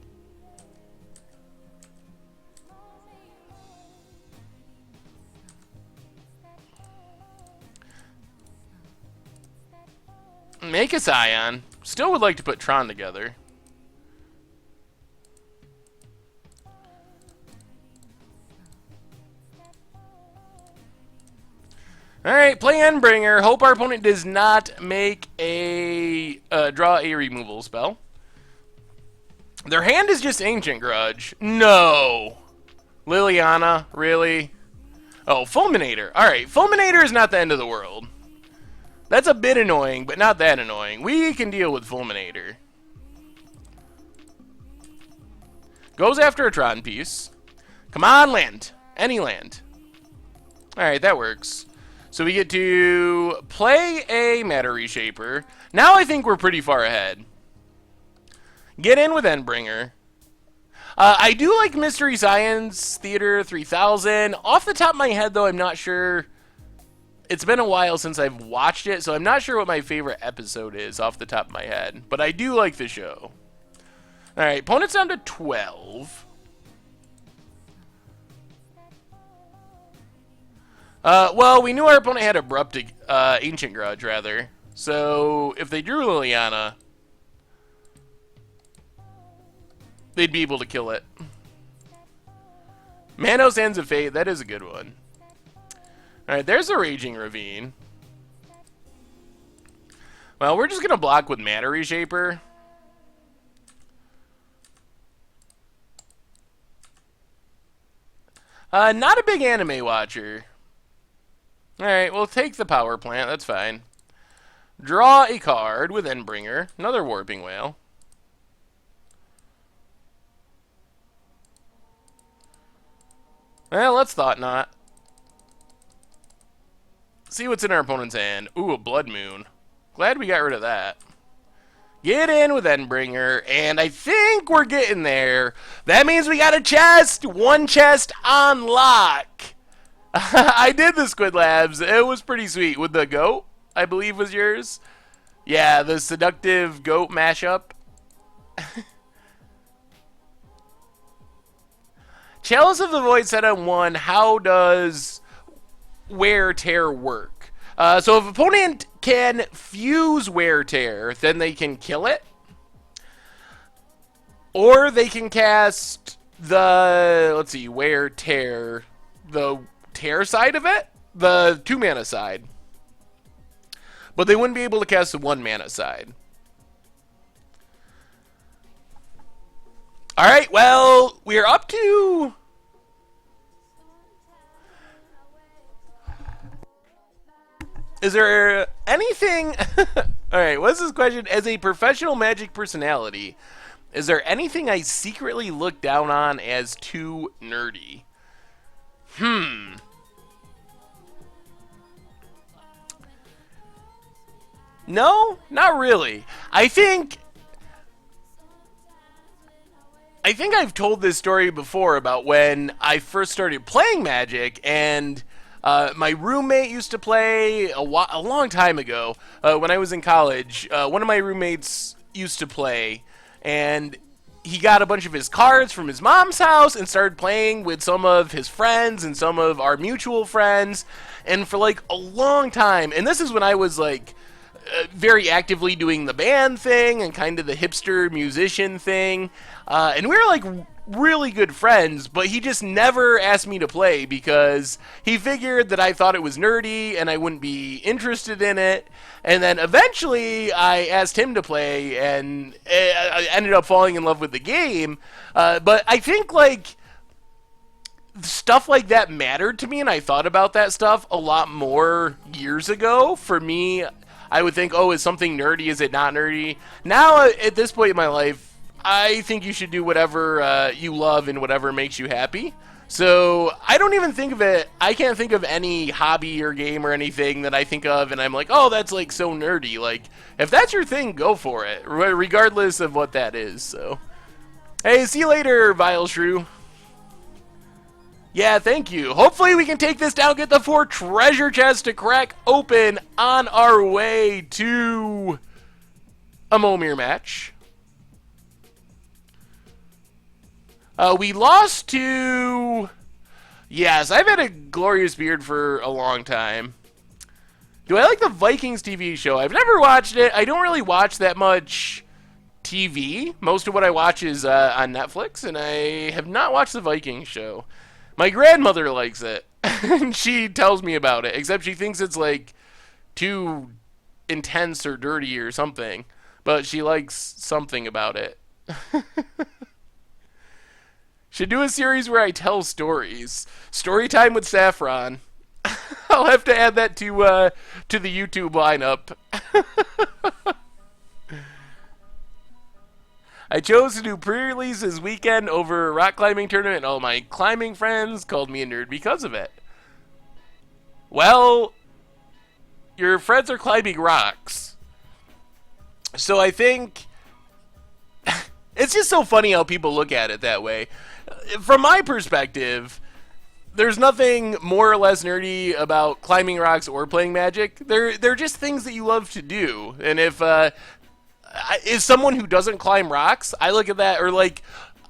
Make a Scion. Still would like to put Tron together. Alright, play Endbringer. Hope our opponent does not make a draw a removal spell. Their hand is just Ancient Grudge. No. Liliana, really? Oh, Fulminator. Alright, Fulminator is not the end of the world. That's a bit annoying, but not that annoying. We can deal with Fulminator. Goes after a Tron piece. Come on, land. Any land. Alright, that works. So we get to play a Matter Reshaper. Now I think we're pretty far ahead. Get in with Endbringer. I do like Mystery Science Theater 3000. Off the top of my head, though, I'm not sure. It's been a while since I've watched it, so I'm not sure what my favorite episode is off the top of my head. But I do like the show. Alright, opponent's down to 12. Well, we knew our opponent had Abrupt, Ancient Grudge, rather. So, if they drew Liliana, they'd be able to kill it. Manos Hands of Fate, that is a good one. Alright, there's a Raging Ravine. Well, we're just going to block with Matter Reshaper. Not a big anime watcher. Alright, we'll take the Power Plant, that's fine. Draw a card with Endbringer. Another Warping Whale. Well, let's Thought Knot. See what's in our opponent's hand. Ooh, a Blood Moon. Glad we got rid of that. Get in with Endbringer, and I think we're getting there. That means we got a chest! One chest on lock! I did the Squid Labs. It was pretty sweet. With the goat, I believe was yours. Yeah, the seductive goat mashup. Chalice of the Void set on 1. How does Wear Tear work? So if opponent can fuse Wear Tear, then they can kill it. Or they can cast the, let's see, Wear Tear, the Tear side of it, the 2-mana side. But they wouldn't be able to cast the 1-mana side. Alright, well, we're up to... Is there anything... Alright, what's this question? As a professional Magic personality, is there anything I secretly look down on as too nerdy? No, not really. I think I've told this story before about when I first started playing Magic, and my roommate used to play a long time ago when I was in college. One of my roommates used to play, and he got a bunch of his cards from his mom's house and started playing with some of his friends and some of our mutual friends, and for like a long time, and this is when I was like very actively doing the band thing and kind of the hipster musician thing, and we were like really good friends, but he just never asked me to play because he figured that I thought it was nerdy and I wouldn't be interested in it. And then eventually I asked him to play, and I ended up falling in love with the game. But I think like stuff like that mattered to me, and I thought about that stuff a lot more years ago. For me, I would think, oh, is something nerdy? Is it not nerdy? Now, at this point in my life, I think you should do whatever you love and whatever makes you happy. So I don't even think of it. I can't think of any hobby or game or anything that I think of and I'm like, oh, that's like so nerdy. Like, if that's your thing, go for it, regardless of what that is. So, hey, see you later, Vile Shrew. Yeah, thank you. Hopefully we can take this down, get the 4 treasure chests to crack open on our way to a Momir match. We lost to... Yes, I've had a glorious beard for a long time. Do I like the Vikings TV show? I've never watched it. I don't really watch that much TV. Most of what I watch is on Netflix, and I have not watched the Vikings show. My grandmother likes it, and she tells me about it, except she thinks it's, like, too intense or dirty or something. But she likes something about it. Should do a series where I tell stories. Story time with Saffron. I'll have to add that to the YouTube lineup. I chose to do pre-release this weekend over a rock climbing tournament, and all my climbing friends called me a nerd because of it. Well, your friends are climbing rocks. So I think... it's just so funny how people look at it that way. From my perspective, there's nothing more or less nerdy about climbing rocks or playing Magic. They're just things that you love to do. And if... is someone who doesn't climb rocks, I look at that, or like,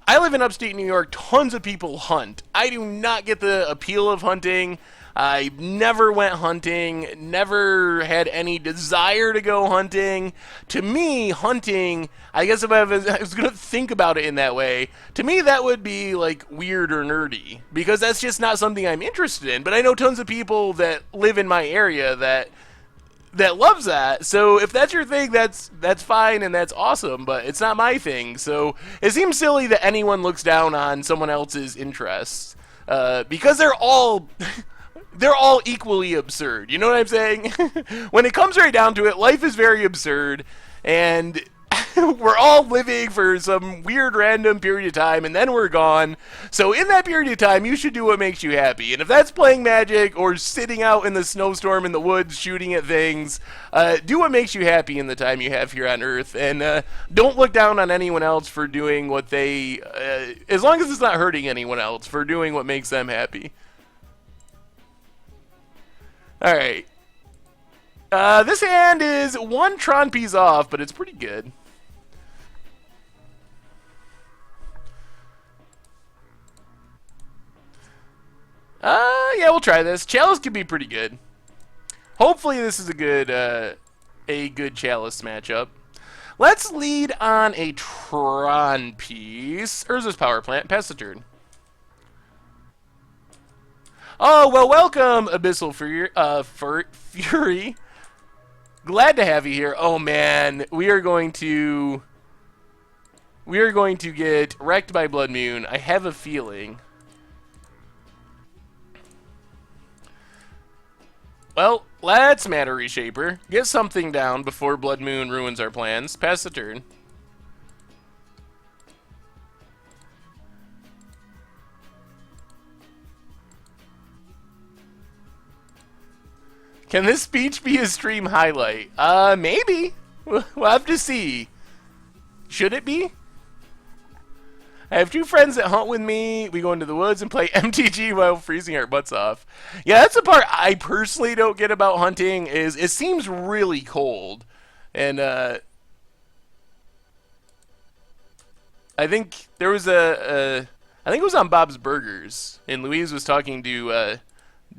I live in upstate New York, tons of people hunt. I do not get the appeal of hunting. I never went hunting, never had any desire to go hunting. To me, hunting, I guess if I was going to think about it in that way, to me that would be like weird or nerdy, because that's just not something I'm interested in. But I know tons of people that live in my area that loves that. So if that's your thing, that's fine and that's awesome, but it's not my thing. So it seems silly that anyone looks down on someone else's interests, because they're all equally absurd. You know what I'm saying? When it comes right down to it, life is very absurd, and we're all living for some weird random period of time, and then we're gone. So in that period of time, you should do what makes you happy. And if that's playing Magic or sitting out in the snowstorm in the woods shooting at things, do what makes you happy in the time you have here on Earth. And don't look down on anyone else for doing what they, as long as it's not hurting anyone else, for doing what makes them happy. Alright. This hand is one Tron piece off, but it's pretty good. Yeah, we'll try this. Chalice could be pretty good. Hopefully this is a good Chalice matchup. Let's lead on a Tron piece. Urza's Power Plant. Pass the turn. Oh, well, welcome, Abyssal Fury. Glad to have you here. Oh, man. We are going to get wrecked by Blood Moon. I have a feeling. Well, let's Matter Reshaper. Get something down before Blood Moon ruins our plans. Pass the turn. Can this speech be a stream highlight? Maybe. We'll have to see. Should it be? I have two friends that hunt with me. We go into the woods and play MTG while freezing our butts off. Yeah, that's the part I personally don't get about hunting, is it seems really cold. And, I think there was I think it was on Bob's Burgers, and Louise was talking to,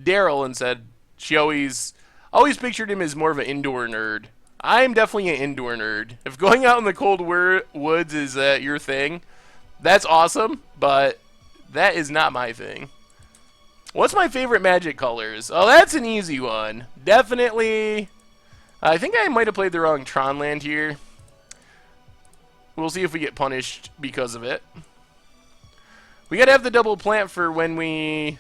Daryl and said she always pictured him as more of an indoor nerd. I'm definitely an indoor nerd. If going out in the cold woods is your thing, that's awesome, but that is not my thing. What's my favorite Magic colors? Oh, that's an easy one. Definitely. I think I might have played the wrong Tron land here. We'll see if we get punished because of it. We gotta have the double plant for when we...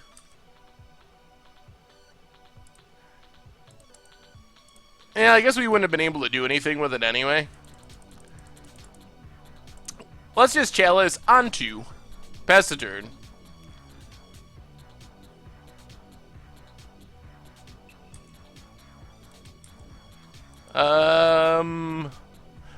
Yeah, I guess we wouldn't have been able to do anything with it anyway. Let's just Chalice onto. Pass the turn.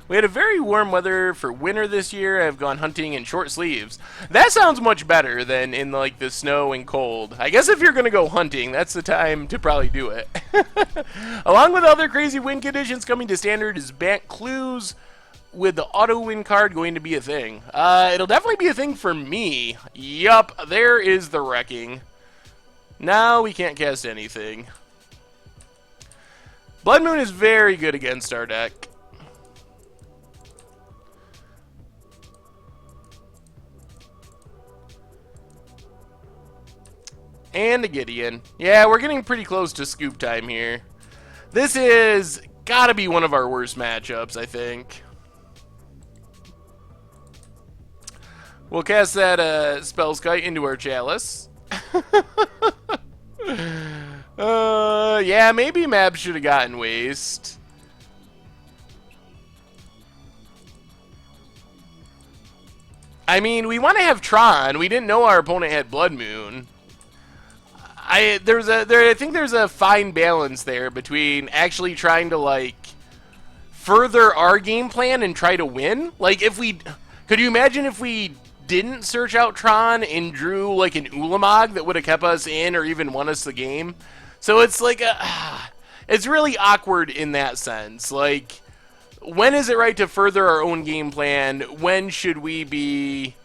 We had a very warm weather for winter this year. I've gone hunting in short sleeves. That sounds much better than in like the snow and cold. I guess if you're gonna go hunting, that's the time to probably do it. Along with other crazy win conditions coming to standard is Bant Clues with the auto win card going to be a thing. It'll definitely be a thing for me. Yup, there is the wrecking. Now we can't cast anything. Blood Moon is very good against our deck. And a Gideon. Yeah, we're getting pretty close to scoop time here. This is gotta be one of our worst matchups, I think. We'll cast that Spellskite into our Chalice. Yeah, maybe Mab should have gotten Waste. I mean, we want to have Tron. We didn't know our opponent had Blood Moon. I think there's a fine balance there between actually trying to like further our game plan and try to win. Like could you imagine if we didn't search out Tron and drew like an Ulamog that would have kept us in or even won us the game? So it's like it's really awkward in that sense. Like, when is it right to further our own game plan? When should we be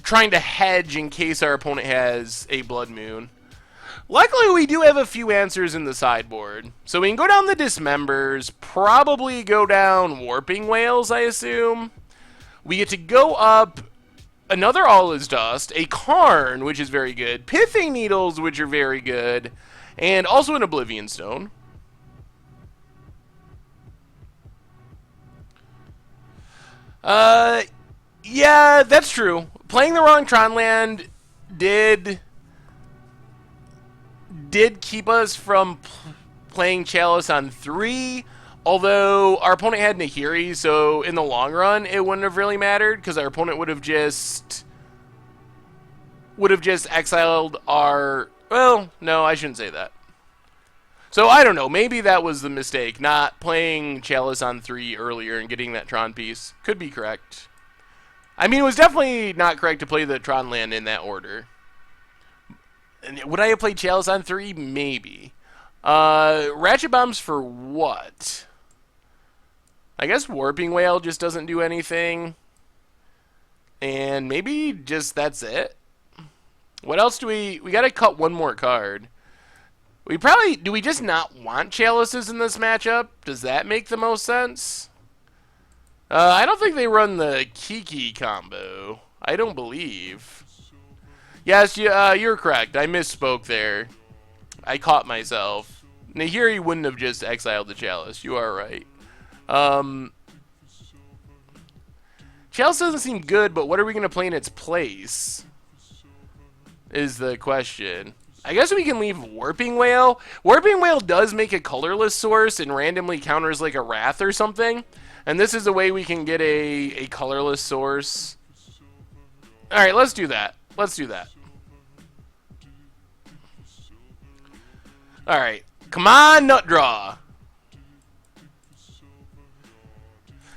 trying to hedge in case our opponent has a Blood Moon? Luckily, we do have a few answers in the sideboard. So we can go down the Dismembers, probably go down Warping Whales, I assume. We get to go up another All Is Dust, a Karn, which is very good, Pithing Needles, which are very good, and also an Oblivion Stone. Yeah, that's true. Playing the wrong Tron land did keep us from playing Chalice on 3, Although our opponent had Nahiri, so in the long run, it wouldn't have really mattered because our opponent would have just exiled our. Well, no, I shouldn't say that. So I don't know. Maybe that was the mistake, not playing Chalice on 3 earlier and getting that Tron piece. Could be correct. I mean, it was definitely not correct to play the Tron land in that order. And would I have played Chalice on 3? Maybe. Ratchet Bombs for what? I guess Warping Whale just doesn't do anything. And maybe just that's it. What else do we gotta cut one more card. Do we just not want Chalices in this matchup? Does that make the most sense? I don't think they run the Kiki combo. I don't believe. Yes, you're correct. I misspoke there. I caught myself. Nahiri wouldn't have just exiled the Chalice. You are right. Chalice doesn't seem good, but what are we going to play in its place? Is the question. I guess we can leave Warping Whale. Warping Whale does make a colorless source and randomly counters like a Wrath or something. And this is a way we can get a colorless source. Alright, let's do that. Let's do that. Alright. Come on, Nut Draw.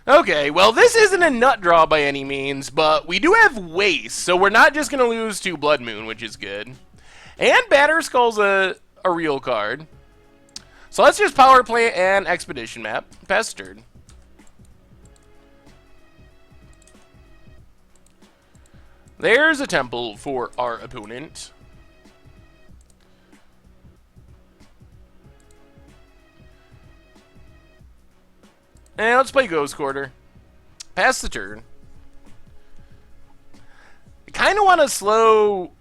Okay, well, this isn't a nut draw by any means, but we do have Waste, so we're not just going to lose to Blood Moon, which is good. And Batterskull's a real card. So let's just Power Plant and Expedition Map. Pass turn. There's a temple for our opponent. And let's play Ghost Quarter. Pass the turn. I kind of want to slow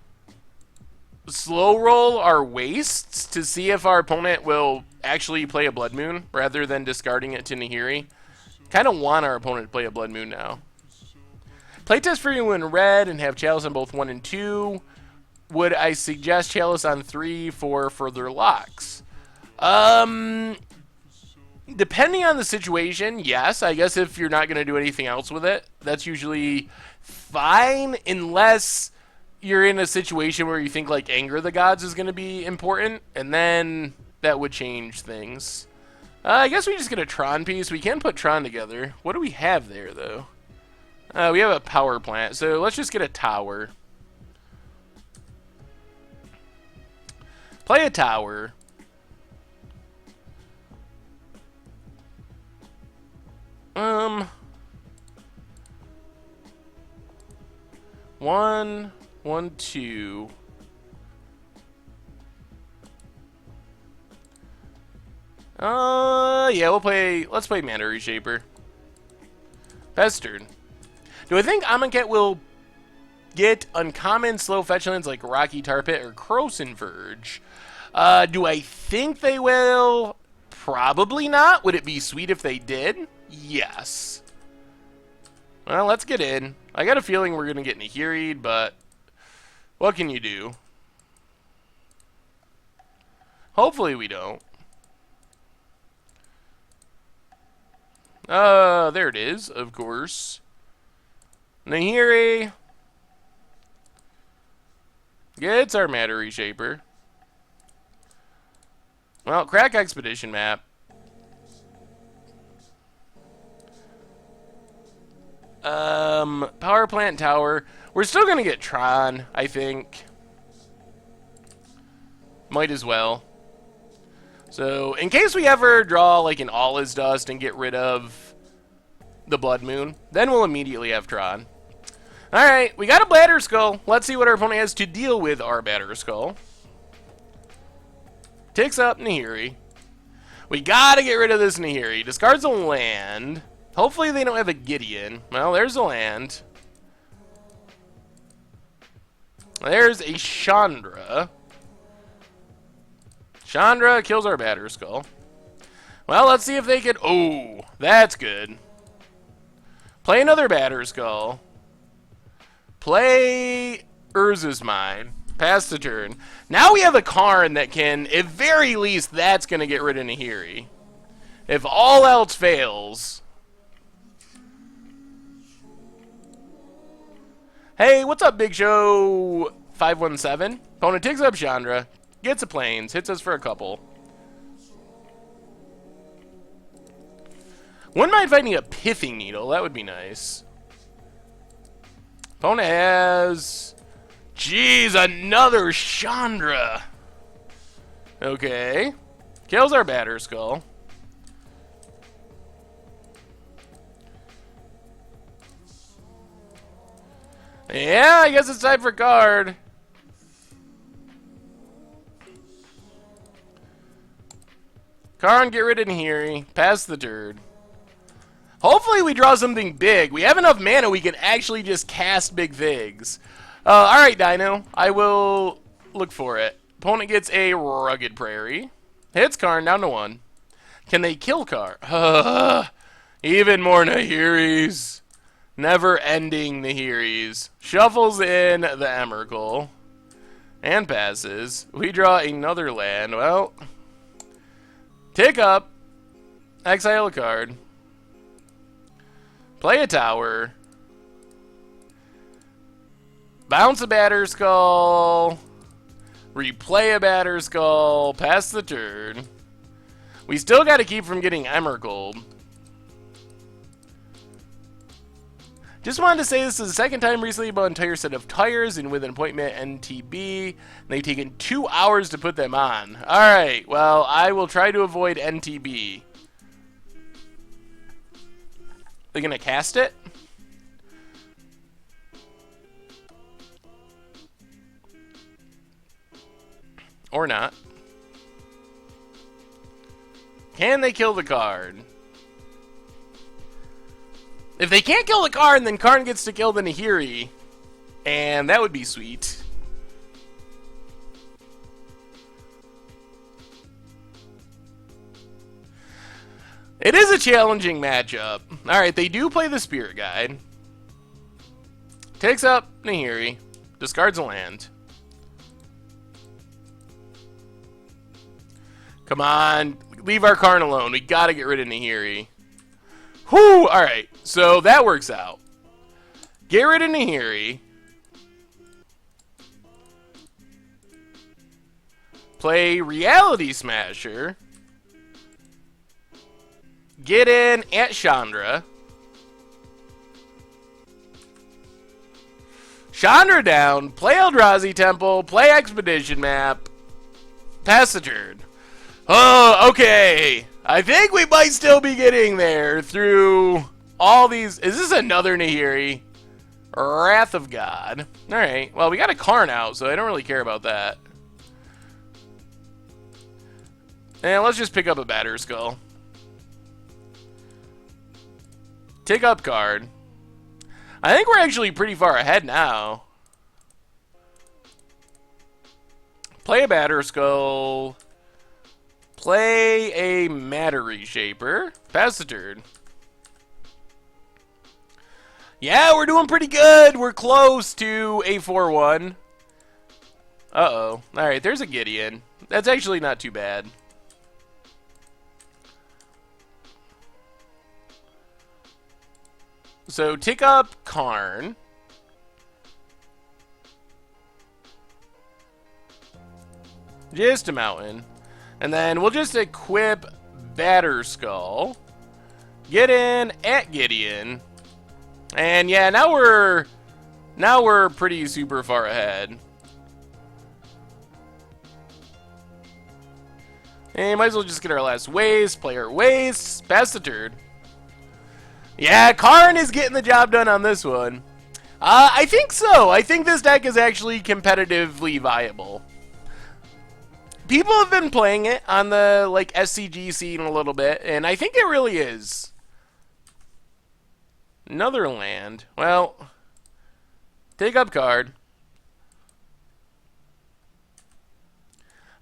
roll our wastes to see if our opponent will actually play a Blood Moon rather than discarding it to Nahiri. Kind of want our opponent to play a Blood Moon now. Playtest for you in red and have Chalice on both 1 and 2. Would I suggest Chalice on 3 for further locks? Depending on the situation, yes. I guess if you're not going to do anything else with it, that's usually fine, unless you're in a situation where you think like Anger the Gods is going to be important, and then that would change things. I guess we just get a Tron piece. We can put Tron together. What do we have there, though? We have a Power Plant, so let's just get a Tower. Play a Tower. One, 2. Yeah, let's play Mana Reshaper. Pass turn. Do I think Amonkhet will get uncommon slow fetch lands like Rocky Tar Pit or Croson Verge? Do I think they will? Probably not. Would it be sweet if they did? Yes. Well, let's get in. I got a feeling we're going to get Nahiri'd, but what can you do? Hopefully we don't. There it is, of course. Nahiri gets our Matter Reshaper. Well, crack Expedition Map. Power Plant Tower. We're still gonna get Tron, I think. Might as well. So, in case we ever draw like an All Is Dust and get rid of the Blood Moon, then we'll immediately have Tron. Alright, we got a Batterskull. Let's see what our opponent has to deal with our Batterskull. Ticks up Nahiri. We gotta get rid of this Nahiri. Discards a land. Hopefully they don't have a Gideon. Well, there's a land. There's a Chandra. Chandra kills our Batterskull. Well, let's see if they could... Oh, that's good. Play another Batterskull. Play Urza's Mine. Pass the turn. Now we have a Karn that can, at very least, that's going to get rid of Nahiri. If all else fails... Hey, what's up, Big Show 517? Opponent takes up Chandra, gets a plains, hits us for a couple. Wouldn't mind finding a Pithing Needle, that would be nice. Opponent has... Jeez, another Chandra! Okay. Kills our Batter Skull. Yeah, I guess it's time for card. Karn, get rid of Nahiri. Pass the turd. Hopefully we draw something big. We have enough mana we can actually just cast big things. Alright, Dino. I will look for it. Opponent gets a Rugged Prairie. Hits Karn down to 1. Can they kill Karn? Even more Nahiris. Never-ending Nahiris. Shuffles in the Emrakul. And passes. We draw another land. Well, tick up. Exile a card. Play a tower. Bounce a Batter Skull. Replay a Batter Skull. Pass the turn. We still got to keep from getting Emrakul. Just wanted to say this is the second time recently I bought an entire set of tires and with an appointment NTB. They've taken 2 hours to put them on. Alright, well, I will try to avoid NTB. They're going to cast it? Or not. Can they kill the card? If they can't kill the Karn, then Karn gets to kill the Nahiri. And that would be sweet. It is a challenging matchup. Alright, they do play the Spirit Guide. Takes up Nahiri. Discards a land. Come on. Leave our Karn alone. We gotta get rid of Nahiri. Whew! Alright, so that works out. Get rid of Nahiri. Play Reality Smasher. Get in at Chandra. Chandra down. Play Eldrazi Temple. Play Expedition Map. Pass the turn. Oh, okay. I think we might still be getting there through all these. Is this another Nahiri? Wrath of God. Alright, well, we got a Karn out, so I don't really care about that. And let's just pick up a Batter Skull. Tick up card. I think we're actually pretty far ahead now. Play a Batter Skull. Play a Matter Reshaper. Pass the turn. Yeah, we're doing pretty good. We're close to a 4-1. Uh-oh. Alright, there's a Gideon. That's actually not too bad. So, tick up Karn. Just a mountain. And then we'll just equip Batter Skull. Get in at Gideon. And yeah, now we're pretty super far ahead. And might as well just get our last waste, play our waste, pass the turn. Yeah, Karn is getting the job done on this one. I think so. I think this deck is actually competitively viable. People have been playing it on the like SCG scene a little bit, and I think it really is. Another land. Well, take up card.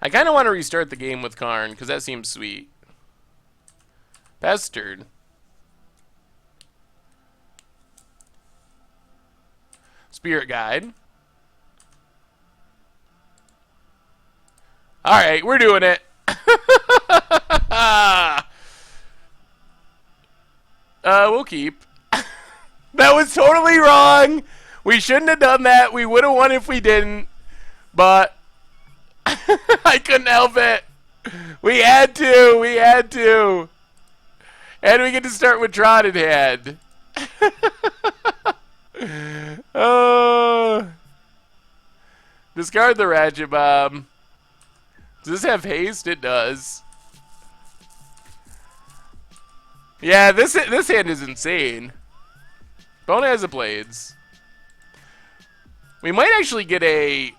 I kind of want to restart the game with Karn, because that seems sweet. Pass turn. Spirit Guide. Alright, we're doing it. We'll keep. That was totally wrong. We shouldn't have done that. We would have won if we didn't. But I couldn't help it. We had to. We had to. And we get to start with Tron in hand. Oh. Discard the Ratchet Bomb. Does this have haste? It does. Yeah, this hand is insane. Bone has the blades. We might actually get a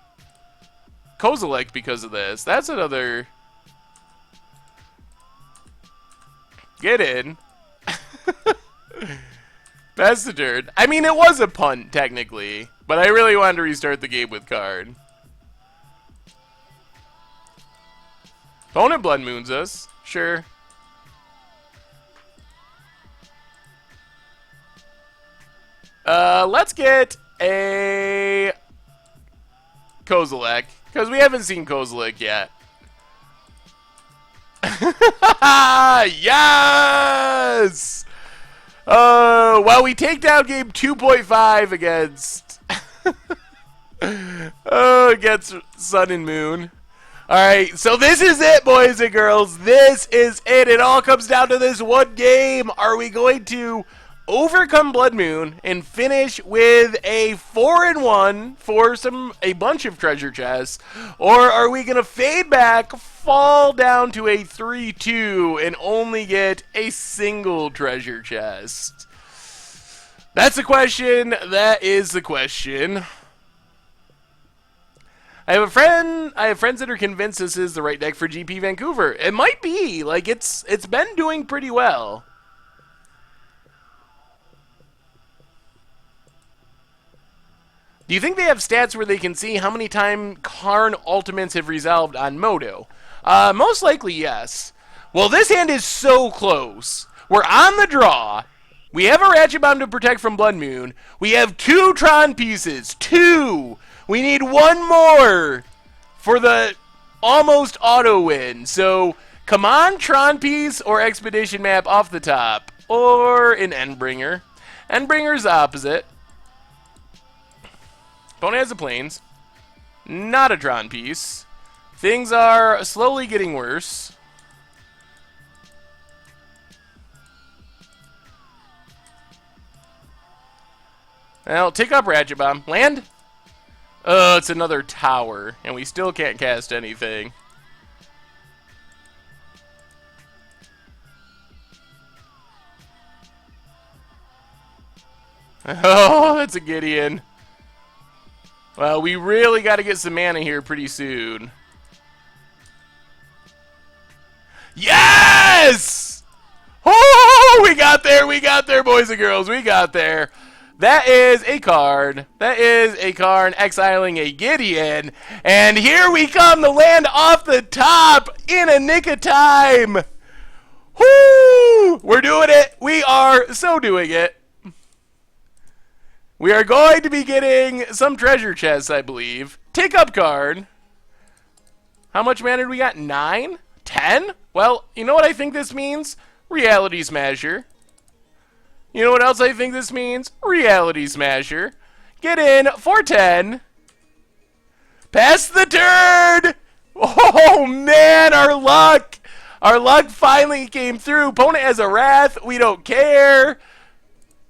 Kozilek because of this. That's another... Get in. That's the turn. I mean, it was a punt, technically. But I really wanted to restart the game with card. Opponent Blood Moons us. Sure. Let's get a Kozilek. Because we haven't seen Kozilek yet. Yes! Well, we take down game 2.5 against... against Sun and Moon. Alright, so this is it, boys and girls. This is it. It all comes down to this one game. Are we going to overcome Blood Moon and finish with a 4-1 for a bunch of treasure chests, or are we going to fade back, fall down to a 3-2, and only get a single treasure chest? That's the question. That is the question. I have friends that are convinced this is the right deck for GP Vancouver. It might be. Like, it's been doing pretty well. Do you think they have stats where they can see how many times Karn ultimates have resolved on Moto? Most likely, yes. Well, this hand is so close. We're on the draw. We have a Ratchet Bomb to protect from Blood Moon. We have 2 Tron pieces. 2! We need 1 more for the almost auto win. So, come on, Tron piece or Expedition map off the top. Or an Endbringer. Endbringer's opposite. Opponent has the planes. Not a Tron piece. Things are slowly getting worse. Well, take up Ratchet Bomb. Land? Oh, it's another tower, and we still can't cast anything. Oh, that's a Gideon. Well, we really got to get some mana here pretty soon. Yes! Oh, we got there, boys and girls, we got there. That is a card. That is a Karn exiling a Gideon. And here we come to land off the top in a nick of time. Woo! We're doing it. We are so doing it. We are going to be getting some treasure chests, I believe. Take up card. How much mana do we got? 9? 10? Well, you know what I think this means? Reality Smasher. You know what else I think this means? Reality Smasher. Get in for 10. Pass the turn! Oh, man, our luck! Our luck finally came through. Opponent has a Wrath. We don't care.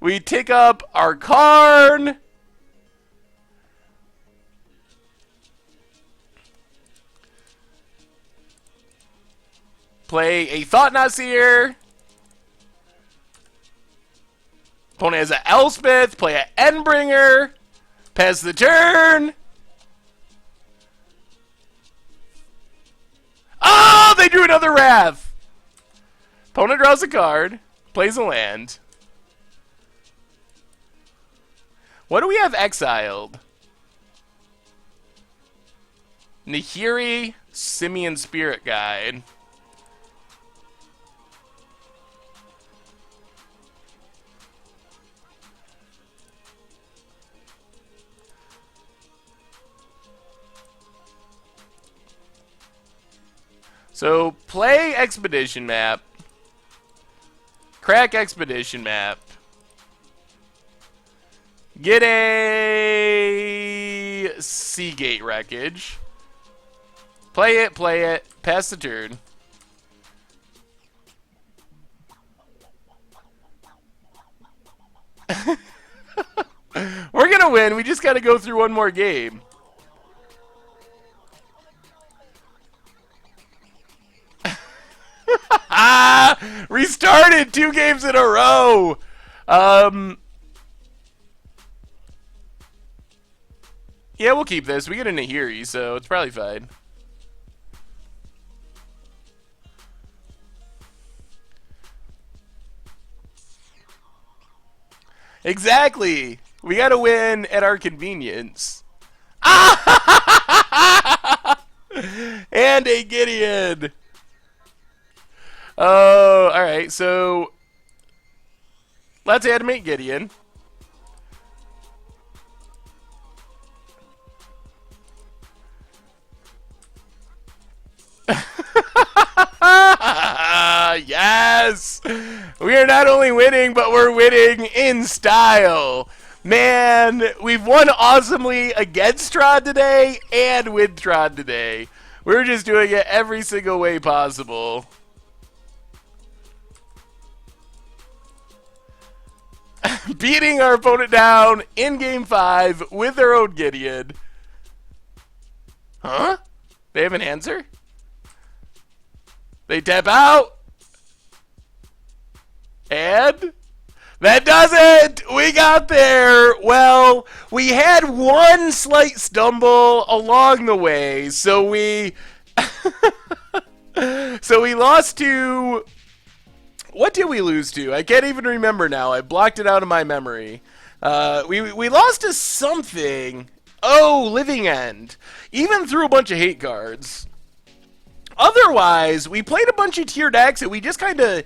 We take up our Karn. Play a Thought Nasir. Opponent has a Elspeth. Play a Endbringer. Pass the turn. Oh, they drew another Wrath. Opponent draws a card. Plays a land. What do we have exiled? Nahiri, Simian Spirit Guide. So, play Expedition map. Crack expedition map. Get a Seagate wreckage. Play it, play it. Pass the turn. We're gonna win. We just gotta go through one more game. Restarted 2 games in a row. Yeah, we'll keep this. We get a Nahiri, so it's probably fine. Exactly. We gotta win at our convenience. And a Gideon. Oh, alright, so let's animate Gideon. Yes! We are not only winning, but we're winning in style. Man, we've won awesomely against Tron today and with Tron today. We're just doing it every single way possible. Beating our opponent down in Game 5 with their own Gideon. Huh? They have an answer? They tap out. And that does it. We got there. Well, we had one slight stumble along the way, so we lost to. What did we lose to? I can't even remember now. I blocked it out of my memory. We lost to something. Oh, Living End. Even through a bunch of hate cards. Otherwise, we played a bunch of tier decks and we just kind of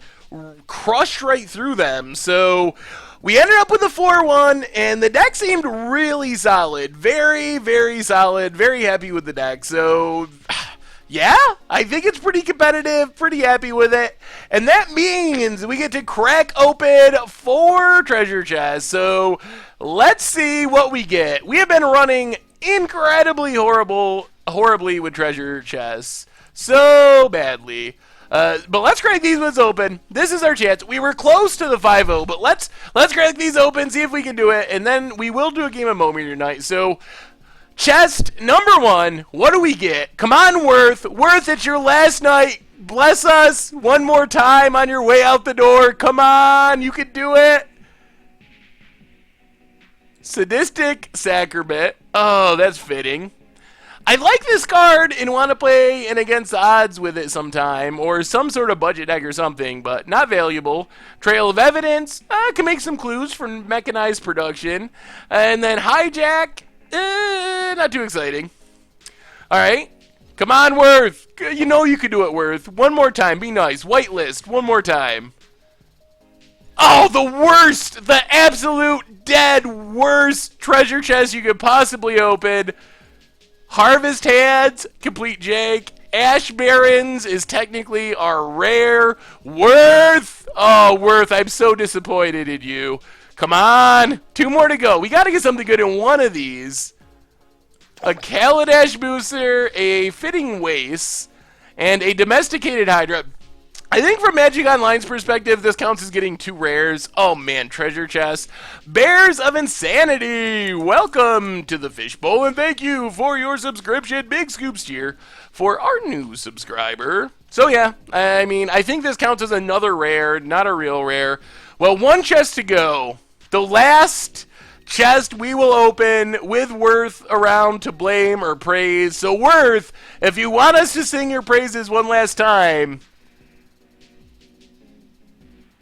crushed right through them. So we ended up with a 4-1, and the deck seemed really solid. Very, very solid. Very happy with the deck. So yeah, I think it's pretty competitive. Pretty happy with it. And that means we get to crack open 4 treasure chests. So let's see what we get. We have been running incredibly horribly with treasure chests. So badly. But let's crack these ones open. This is our chance. We were close to the 5-0, but let's crack these open, see if we can do it, and then we will do a game of Momir tonight. So, chest number 1, what do we get? Come on, Worth. Worth, it's your last night. Bless us one more time on your way out the door. Come on, you can do it. Sadistic Sacrament. Oh, that's fitting. I like this card and want to play an against the odds with it sometime, or some sort of budget deck or something, but not valuable. Trail of Evidence, can make some clues for mechanized production. And then Hijack, not too exciting. Alright, come on, Worth. You know you can do it, Worth. One more time, be nice. Whitelist, one more time. Oh, the worst, the absolute dead worst treasure chest you could possibly open. Harvest Hands, Complete Jake. Ash Barrens is technically our rare. Worth! Oh, Worth, I'm so disappointed in you. Come on. 2 more to go. We got to get something good in one of these. A Kaladesh Booster, a Fitting Waste, and a Domesticated Hydra. I think from Magic Online's perspective, this counts as getting 2 rares. Oh man, treasure chest. Bears of Insanity! Welcome to the Fishbowl, and thank you for your subscription. Big scoops here for our new subscriber. So yeah, I mean, I think this counts as another rare, not a real rare. Well, 1 chest to go. The last chest we will open with Worth around to blame or praise. So Worth, if you want us to sing your praises one last time,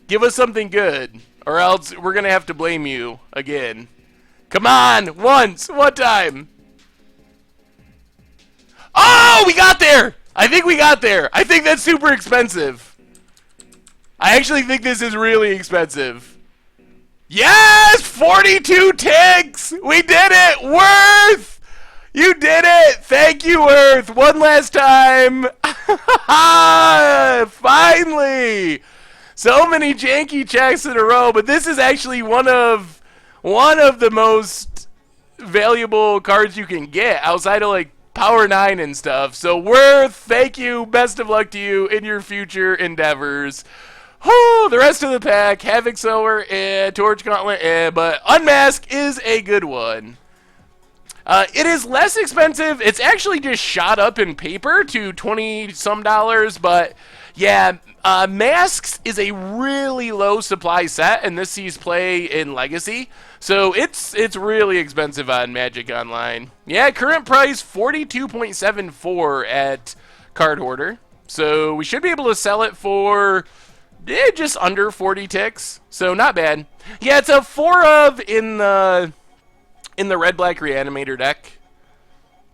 give us something good, or else we're going to have to blame you again. Come on, one time. Oh, we got there. I think we got there. I think that's super expensive. I actually think this is really expensive. Yes, 42 ticks. We did it. Worth, you did it. Thank you, Worth. One last time. Finally. So many janky checks in a row, but this is actually one of the most valuable cards you can get outside of like Power 9 and stuff. So Worth, thank you. Best of luck to you in your future endeavors. Oh, the rest of the pack, Havoc Sower, Torch Gauntlet, but Unmask is a good one. It is less expensive. It's actually just shot up in paper to $20-some, but yeah, Masks is a really low supply set, and this sees play in Legacy, so it's really expensive on Magic Online. Yeah, current price $42.74 at Card Hoarder, so we should be able to sell it for just under 40 ticks, so not bad. Yeah, it's a 4 of in the red-black reanimator deck.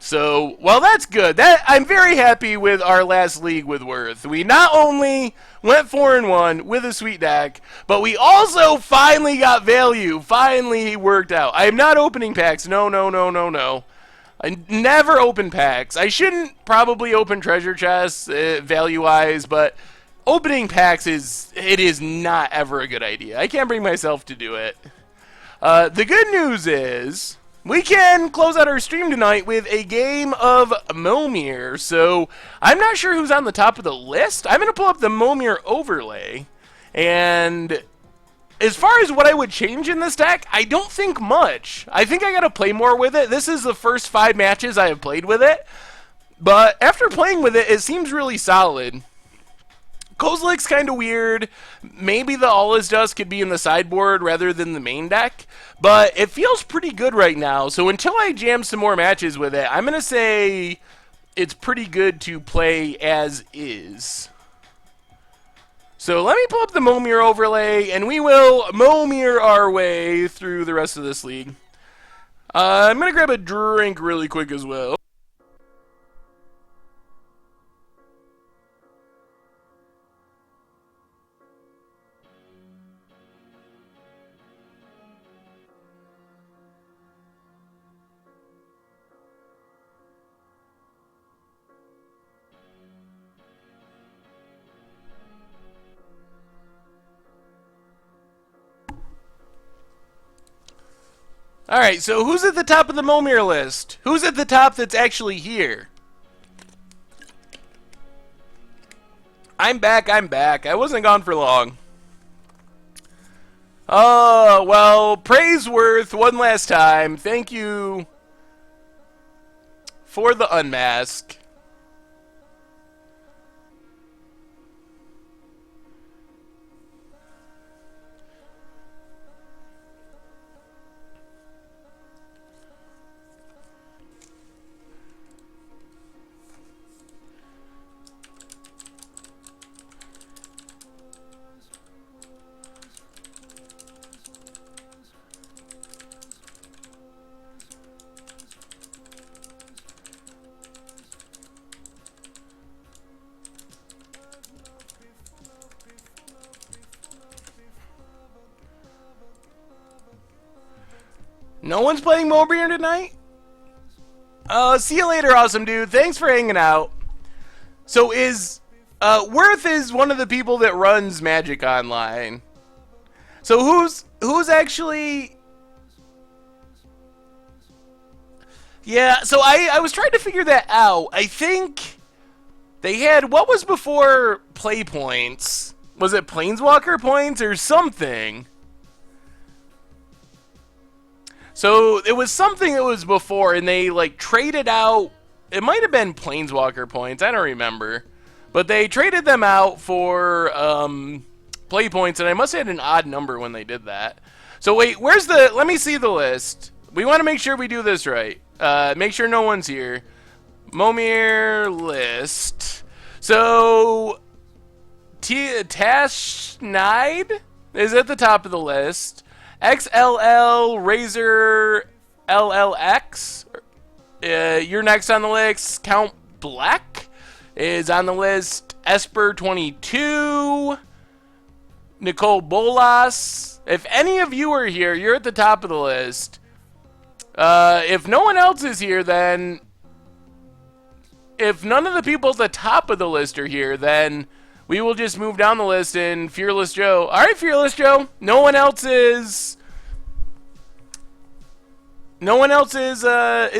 So, well, that's good. I'm very happy with our last league with Worth. We not only went 4-1 with a sweet deck, but we also finally got value. Finally worked out. I am not opening packs. No. I never open packs. I shouldn't probably open treasure chests value-wise, but opening packs is not ever a good idea. I can't bring myself to do it. The good news is we can close out our stream tonight with a game of Momir. So I'm not sure who's on the top of the list. I'm going to pull up the Momir overlay. And as far as what I would change in this deck, I don't think much. I think I got to play more with it. This is the first 5 matches I have played with it. But after playing with it, it seems really solid. Kozilek's kind of weird. Maybe the All Is Dust could be in the sideboard rather than the main deck. But it feels pretty good right now. So until I jam some more matches with it, I'm going to say it's pretty good to play as is. So let me pull up the Momir overlay, and we will Momir our way through the rest of this league. I'm going to grab a drink really quick as well. Alright, so who's at the top of the Momir list? Who's at the top that's actually here? I'm back. I wasn't gone for long. Oh, well, Praiseworth one last time. Thank you for the unmask. No one's playing Momir tonight? See you later, awesome dude. Thanks for hanging out. So is Worth is one of the people that runs Magic Online. So who's actually? Yeah, so I was trying to figure that out. I think they had, what was before play points? Was it Planeswalker points or something? So it was something that was before, and they like traded out. It might have been Planeswalker points. I don't remember, but they traded them out for play points, and I must have had an odd number when they did that. So wait, where's the? Let me see the list. We want to make sure we do this right. Make sure no one's here. Momir list. So Tashnide is at the top of the list. XLL Razor LLX. You're next on the list. Count Black is on the list. Esper 22. Nicole Bolas. If any of you are here, you're at the top of the list. If no one else is here, then if none of the people at the top of the list are here, then we will just move down the list and Fearless Joe. All right, Fearless Joe. No one else is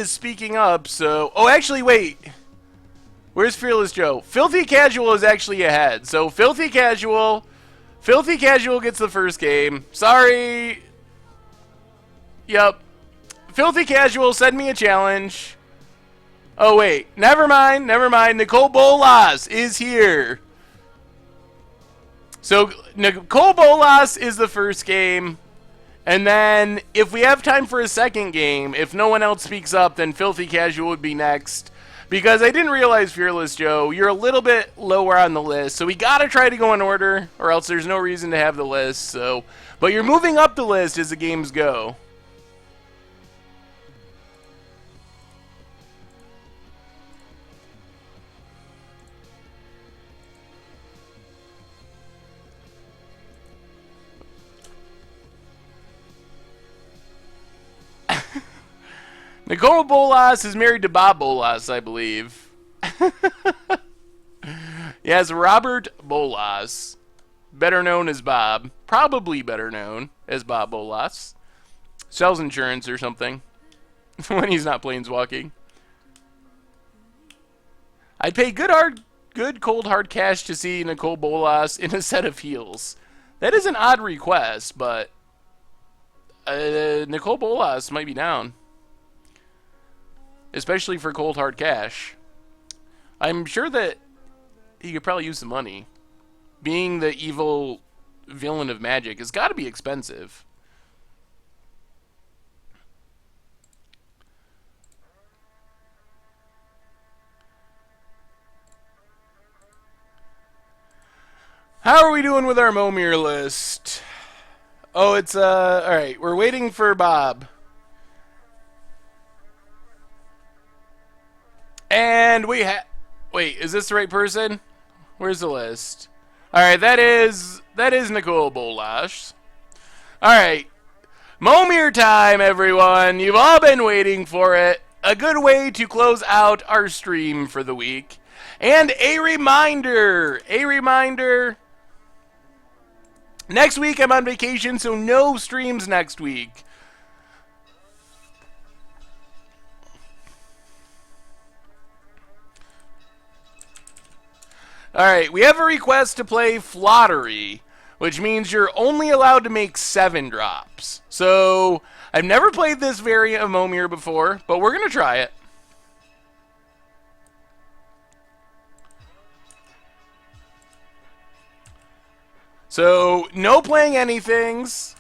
speaking up. So, oh, actually, wait. Where's Fearless Joe? Filthy Casual is actually ahead. So Filthy Casual gets the first game. Sorry. Yep. Filthy Casual, send me a challenge. Oh, wait. Never mind. Nicole Bolas is here. So Nicole Bolas is the first game. And then if we have time for a second game, if no one else speaks up, then Filthy Casual would be next. Because I didn't realize, Fearless Joe, you're a little bit lower on the list. So we got to try to go in order, or else there's no reason to have the list. So, but you're moving up the list as the games go. Nicole Bolas is married to Bob Bolas, I believe. Yes, Robert Bolas. Better known as Bob. Probably better known as Bob Bolas. Sells insurance or something. When he's not planeswalking. I'd pay good cold hard cash to see Nicole Bolas in a set of heels. That is an odd request, but Nicole Bolas might be down. Especially for cold hard cash. I'm sure that he could probably use the money. Being the evil villain of Magic has got to be expensive. How are we doing with our Momir list? Oh, it's alright, we're waiting for Bob. And we wait, is this the right person? Where's the list? Alright, that is Nicole Bolas. Alright. Momir time, everyone. You've all been waiting for it. A good way to close out our stream for the week. And a reminder. Next week I'm on vacation, so no streams next week. Alright, we have a request to play Flottery, which means you're only allowed to make 7 drops. So, I've never played this variant of Momir before, but we're going to try it. So, no playing anythings.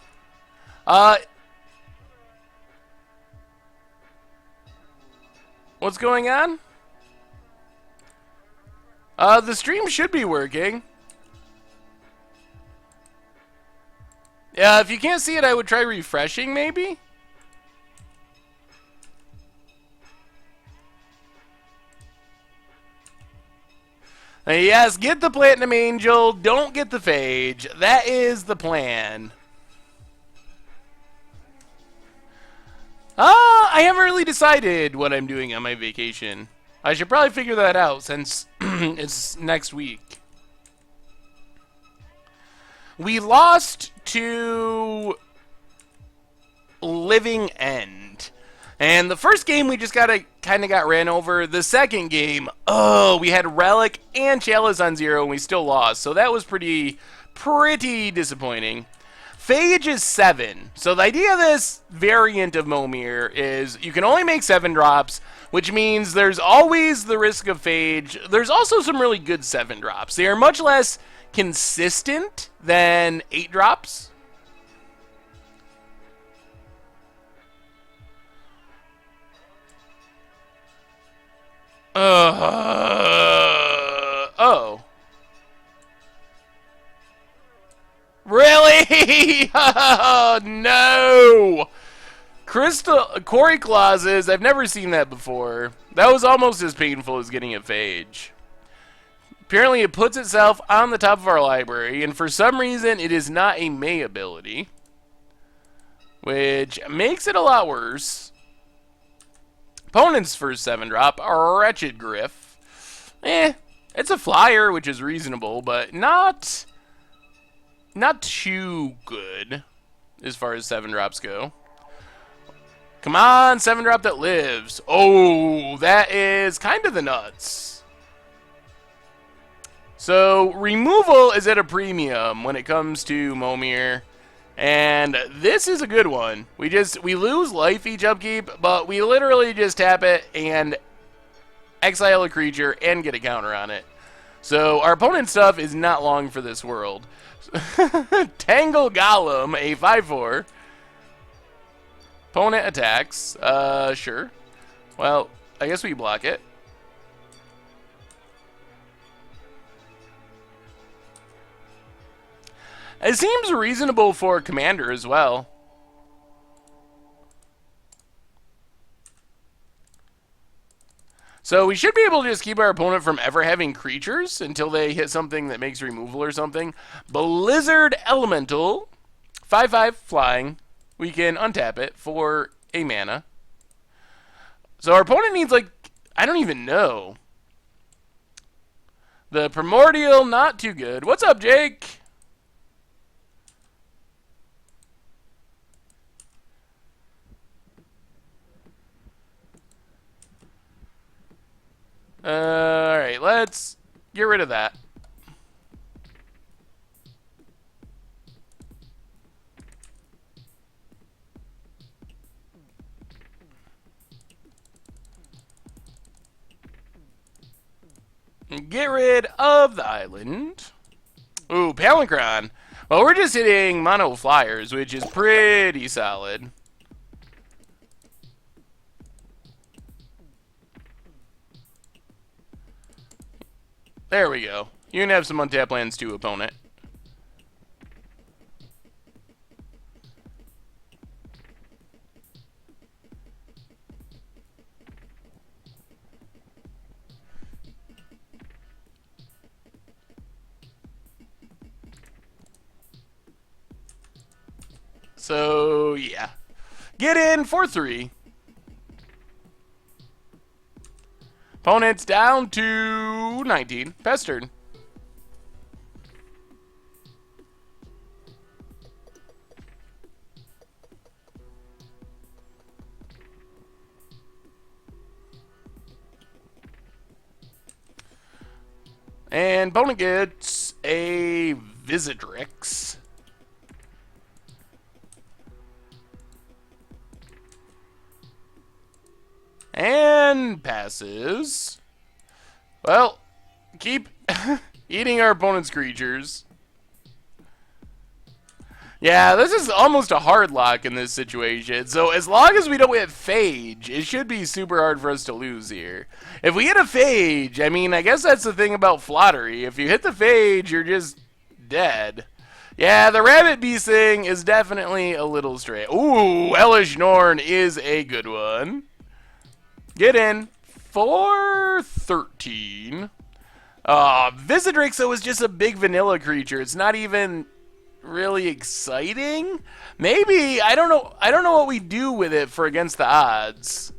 What's going on? The stream should be working. Yeah, if you can't see it, I would try refreshing, maybe? Yes, get the Platinum Angel, don't get the Phage. That is the plan. I haven't really decided what I'm doing on my vacation. I should probably figure that out since it's next week. We lost to Living End. And the first game we just kind of got ran over. The second game, we had Relic and Chalice on 0 and we still lost. So that was pretty disappointing. Phage is 7. So the idea of this variant of Momir is you can only make 7 drops, which means there's always the risk of Phage. There's also some really good 7 drops. They are much less consistent than 8 drops. Oh. Really? Oh, no. Crystal Quarry Clauses, I've never seen that before. That was almost as painful as getting a Phage. Apparently it puts itself on the top of our library, and for some reason it is not a May ability, which makes it a lot worse. Opponent's first 7-drop, Wretched Griff. It's a flyer, which is reasonable, but not too good as far as 7-drops go. Come on, 7-drop that lives. Oh, that is kind of the nuts. So, removal is at a premium when it comes to Momir. And this is a good one. We lose life each upkeep, but we literally just tap it and exile a creature and get a counter on it. So, our opponent's stuff is not long for this world. Tangle Golem, a 5/4. Opponent attacks. Sure. Well, I guess we block it. It seems reasonable for Commander as well. So we should be able to just keep our opponent from ever having creatures until they hit something that makes removal or something. Blizzard Elemental. 5/5 flying. We can untap it for a mana. So our opponent needs, like, I don't even know. The Primordial, not too good. What's up, Jake? Alright, let's get rid of that. Get rid of the island. Ooh, Palinchron. Well, we're just hitting mono flyers, which is pretty solid. There we go. You can have some untap lands too, opponent. So, yeah. Get in for 3. Opponent's down to 19. Pestered. And opponent gets a Visitrix. And passes. Well, keep eating our opponent's creatures. Yeah, this is almost a hard lock in this situation. So as long as we don't hit Phage, it should be super hard for us to lose here. If we hit a Phage, I mean, I guess that's the thing about Flottery. If you hit the Phage, you're just dead. Yeah, the Rabbit Beast thing is definitely a little stray. Ooh, Elish Norn is a good one. Get in for 13. Visitrix, though, is just a big vanilla creature. It's not even really exciting. Maybe, I don't know what we do with it for against the odds.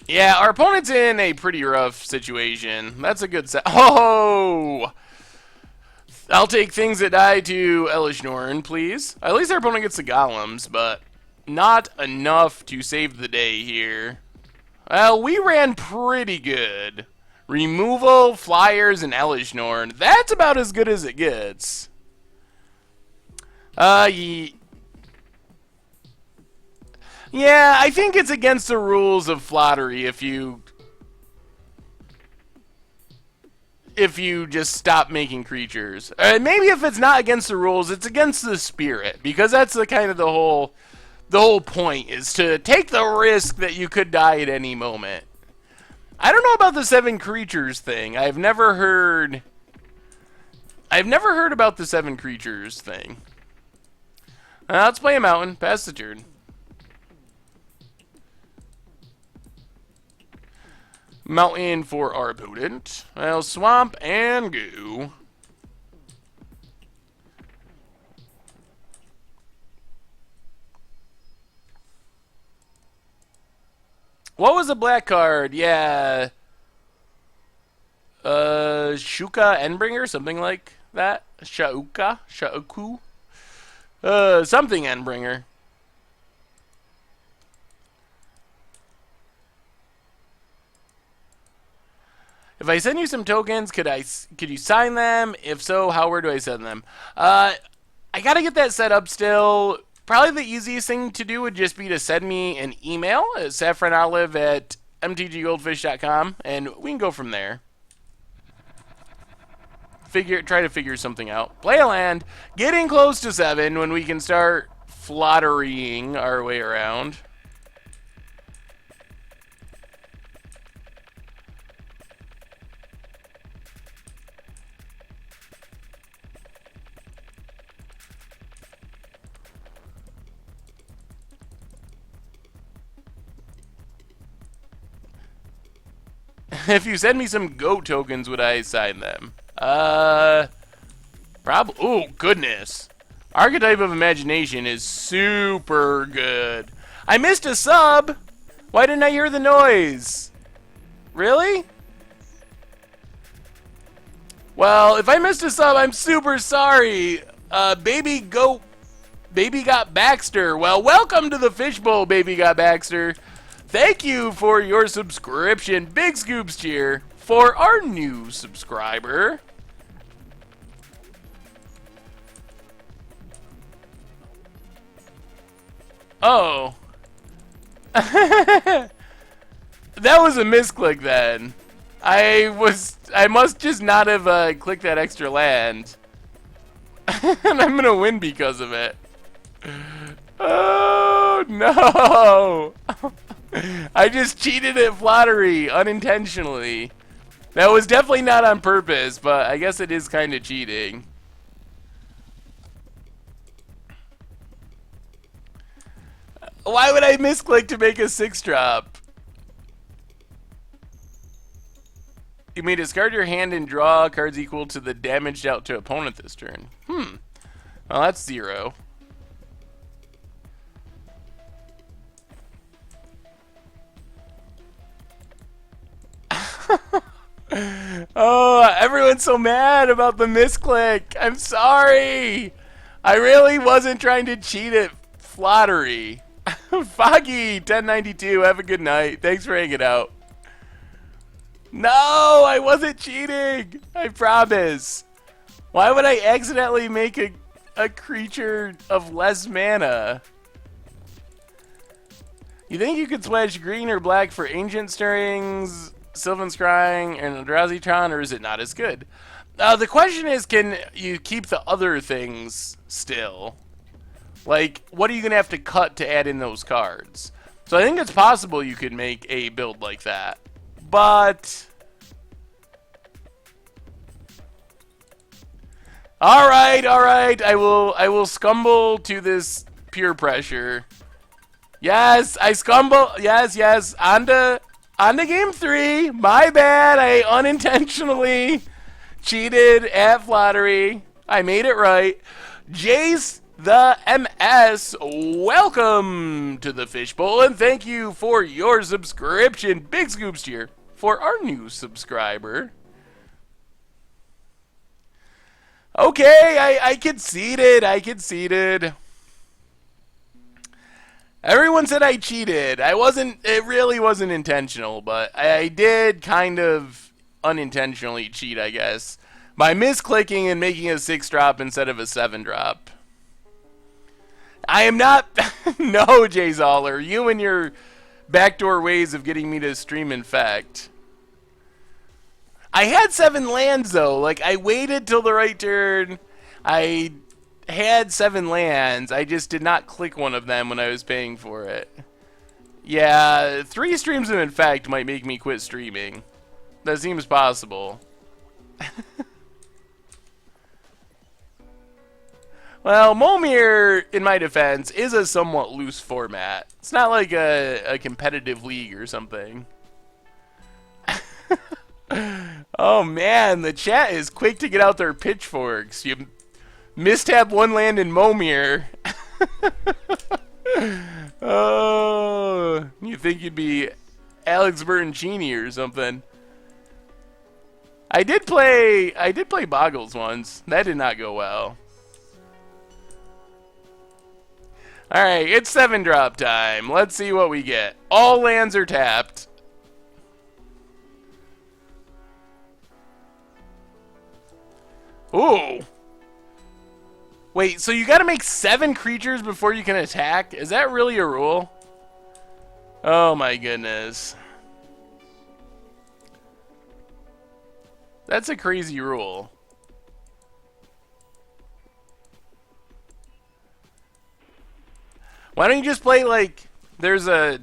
Yeah, our opponent's in a pretty rough situation. That's a good set. Oh! I'll take things that die to Elish Norn, please. At least our opponent gets the golems, but not enough to save the day here. Well, we ran pretty good. Removal, flyers, and Elish Norn. That's about as good as it gets. Yeah, I think it's against the rules of Flottery if you just stop making creatures. Maybe if it's not against the rules, it's against the spirit, because that's the kind of the whole point is to take the risk that you could die at any moment. I don't know about the 7 creatures thing. I've never heard about the 7 creatures thing. Let's play a mountain. Pass the turn. Mountain for our opponent. Well, swamp and goo. What was a black card? Yeah. Shuka Endbringer, something like that. Shauku. Something Endbringer. If I send you some tokens, could you sign them? If so, where do I send them? I gotta get that set up still. Probably the easiest thing to do would just be to send me an email at saffronolive@mtggoldfish.com, and we can go from there. Try to figure something out. Play a land, getting close to 7 when we can start flottering our way around. If you send me some goat tokens, would I sign them? Probably. Oh, goodness. Archetype of Imagination is super good. I missed a sub. Why didn't I hear the noise? Really? Well, if I missed a sub, I'm super sorry. Baby Got Baxter. Well, welcome to the Fishbowl, Baby Got Baxter. Thank you for your subscription. Big Scoops cheer for our new subscriber. Oh. That was a misclick then. I must just not have clicked that extra land. And I'm gonna win because of it. Oh no! I just cheated at flattery unintentionally. That was definitely not on purpose, but I guess it is kind of cheating. Why would I misclick to make a 6-drop? You may discard your hand and draw cards equal to the damage dealt to opponent this turn. Well, that's 0. Oh, everyone's so mad about the misclick. I'm sorry. I really wasn't trying to cheat at flattery. Foggy 1092, have a good night. Thanks for hanging out. No, I wasn't cheating. I promise. Why would I accidentally make a creature of less mana? You think you could splash green or black for Ancient Stirrings, Sylvan Scrying, and Eldrazi Tron, or is it not as good? The question is, can you keep the other things still? Like, what are you going to have to cut to add in those cards? So I think it's possible you could make a build like that. But all right. I will scumble to this peer pressure. Yes, I scumble. Yes. On to game 3. My bad. I unintentionally cheated at flattery. I made it right. Jace the MS, welcome to the Fishbowl, and thank you for your subscription. Big Scoops here for our new subscriber. Okay, I conceded. Everyone said I cheated. It really wasn't intentional, but I did kind of unintentionally cheat, I guess, by misclicking and making a 6-drop instead of a 7-drop. I am not. No, Jay Zoller. You and your backdoor ways of getting me to stream Infect. I had 7 lands, though. Like, I waited till the right turn. I had 7 lands. I just did not click one of them when I was paying for it. Yeah, 3 streams of Infect might make me quit streaming. That seems possible. Well, Momir, in my defense, is a somewhat loose format. It's not like a competitive league or something. Oh man, the chat is quick to get out their pitchforks. You mistap one land in Momir. Oh, you think you'd be Alex Bertoncini or something. I did play Boggles once. That did not go well. Alright, it's 7-drop time. Let's see what we get. All lands are tapped. Ooh. Wait, so you gotta make 7 creatures before you can attack? Is that really a rule? Oh my goodness. That's a crazy rule. Why don't you just play, like, there's a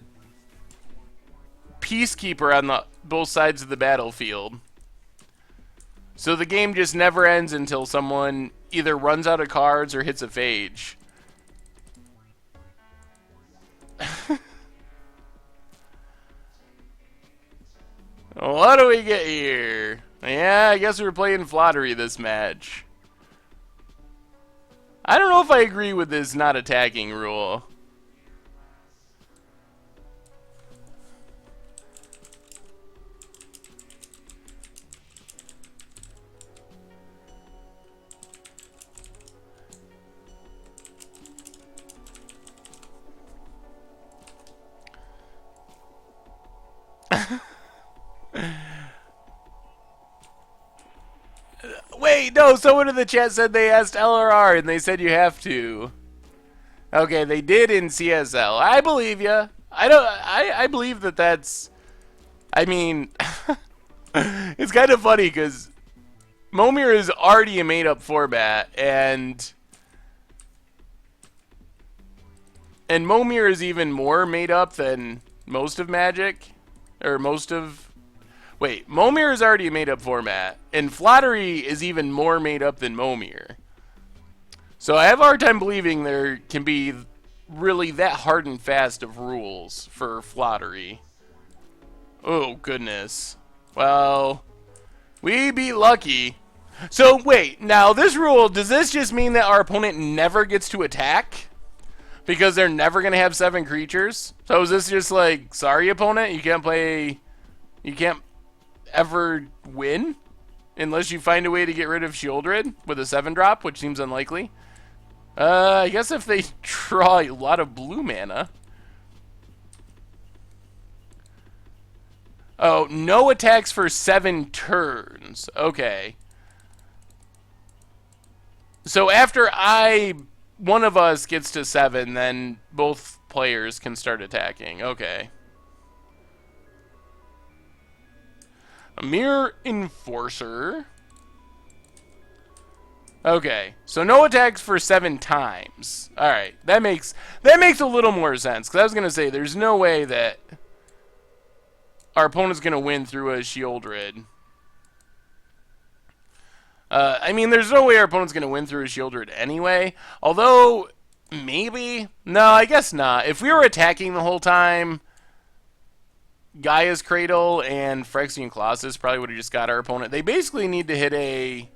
Peacekeeper on both sides of the battlefield. So the game just never ends until someone either runs out of cards or hits a phage. What do we get here? Yeah, I guess we're playing Flottery this match. I don't know if I agree with this not attacking rule. Wait, no, someone in the chat said they asked LRR and they said you have to. Okay, they did in CSL. I believe you. I believe that's... I mean, it's kind of funny because Momir is already a made-up format, and Momir is even more made up than most of Magic, or most of... Wait, Momir is already a made-up format, and Flottery is even more made up than Momir. So I have a hard time believing there can be really that hard and fast of rules for Flottery. Oh, goodness. Well, we beat Lucky. So, wait, now this rule, does this just mean that our opponent never gets to attack? Because they're never going to have 7 creatures? So is this just like, sorry opponent, you can't ever win? Unless you find a way to get rid of Shieldred with a 7-drop, which seems unlikely. I guess if they draw a lot of blue mana. Oh, no attacks for 7 turns. Okay. So after one of us gets to 7, then both players can start attacking. Okay. A Mirror Enforcer. Okay, so no attacks for 7 times. All right, that makes a little more sense. Because I was gonna say there's no way that our opponent's gonna win through a Shieldred. I mean, there's no way our opponent's gonna win through a Shieldred anyway. Although maybe, no, I guess not. If we were attacking the whole time, Gaia's Cradle and Phyrexian Colossus probably would have just got our opponent. They basically need to hit a...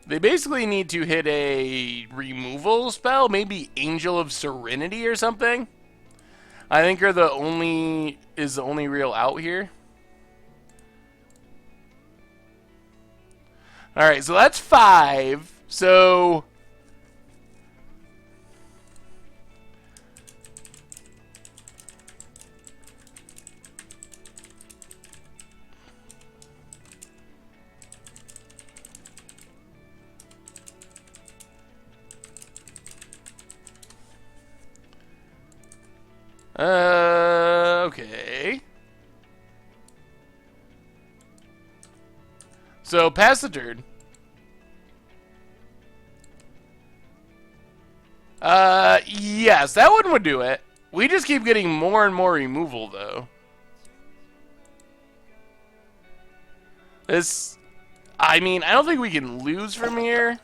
They basically need to hit a removal spell, maybe Angel of Serenity or something. I think is the only real out here. All right, so that's 5. So okay. So, pass the turn. Yes, that one would do it. We just keep getting more and more removal, though. I mean, I don't think we can lose from here.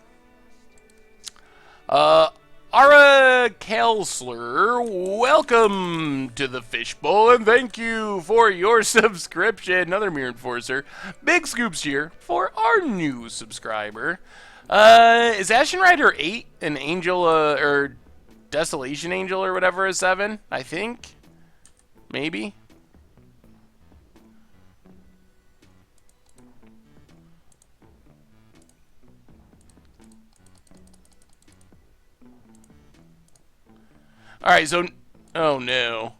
Ara Kelsler, welcome to the Fishbowl, and thank you for your subscription. Another Mirror Enforcer. Big scoops here for our new subscriber. Is Ashen Rider 8 an Angel, or Desolation Angel or whatever is 7, I think. Maybe. Alright, so... Oh, no.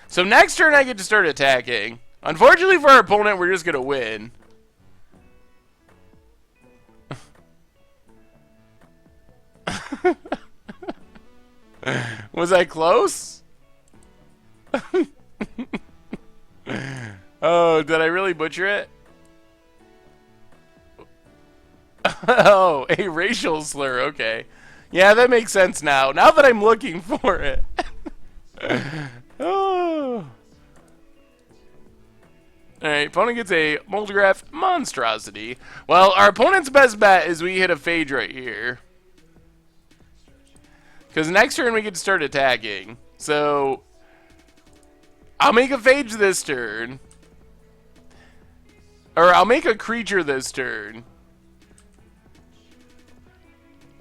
So next turn I get to start attacking. Unfortunately for our opponent, we're just going to win. Was I close? Oh, did I really butcher it? Oh, a racial slur, okay. Yeah, that makes sense now. Now that I'm looking for it. Oh. Alright, opponent gets a Moldraff Monstrosity. Well, our opponent's best bet is we hit a Phage right here. Because next turn we get to start attacking. So, I'll make a Phage this turn. Or I'll make a creature this turn.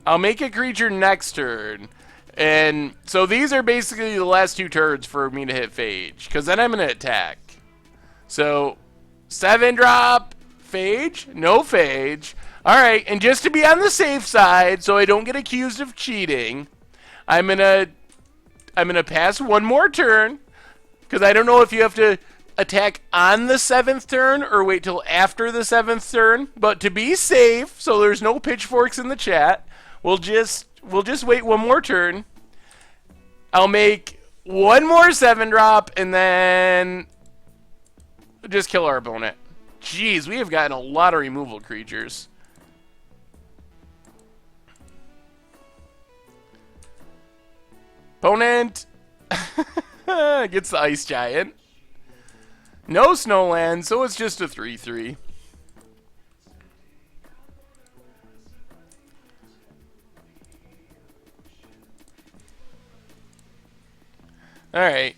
I'll make a creature next turn. And so these are basically the last 2 turns for me to hit Phage. Because then I'm going to attack. So, 7-drop, Phage, no Phage. Alright, and just to be on the safe side, so I don't get accused of cheating, I'm gonna pass one more turn. Because I don't know if you have to attack on the 7th turn or wait till after the 7th turn. But to be safe, so there's no pitchforks in the chat, we'll just wait one more turn. I'll make one more 7-drop and then just kill our opponent. Jeez, we have gotten a lot of removal creatures. Opponent gets the Ice Giant. No Snowland, so it's just a 3/3. Alright.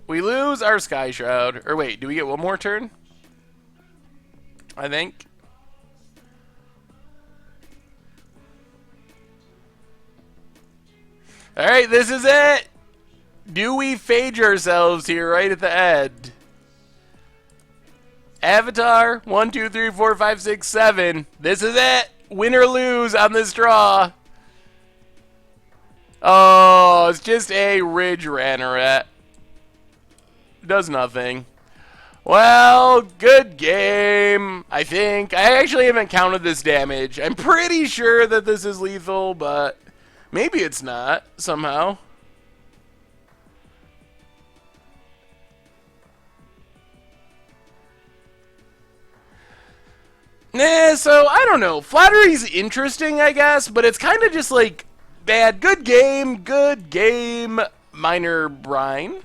We lose our Sky Shroud. Or wait, do we get one more turn? I think. Alright, this is it! Do we Phage ourselves here right at the end? Avatar, 1, 2, 3, 4, 5, 6, 7. This is it! Win or lose on this draw. Oh, it's just a Ridge Ranneret. Does nothing. Well, good game, I think. I actually haven't counted this damage. I'm pretty sure that this is lethal, but maybe it's not, somehow. So, I don't know. Flattery's interesting, I guess, but it's kind of just like bad. Good game, Minor Brine.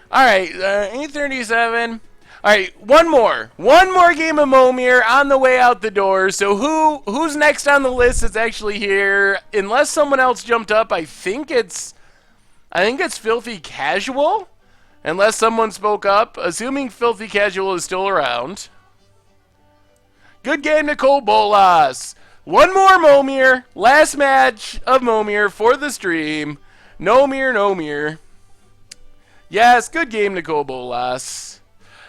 Alright, 8:37. Alright, one more game of Momir on the way out the door. So who's next on the list that's actually here? Unless someone else jumped up, I think it's Filthy Casual. Unless someone spoke up, assuming Filthy Casual is still around. Good game, Nicole Bolas. One more Momir. Last match of Momir for the stream. No Mir. Yes, good game, Nicole Bolas.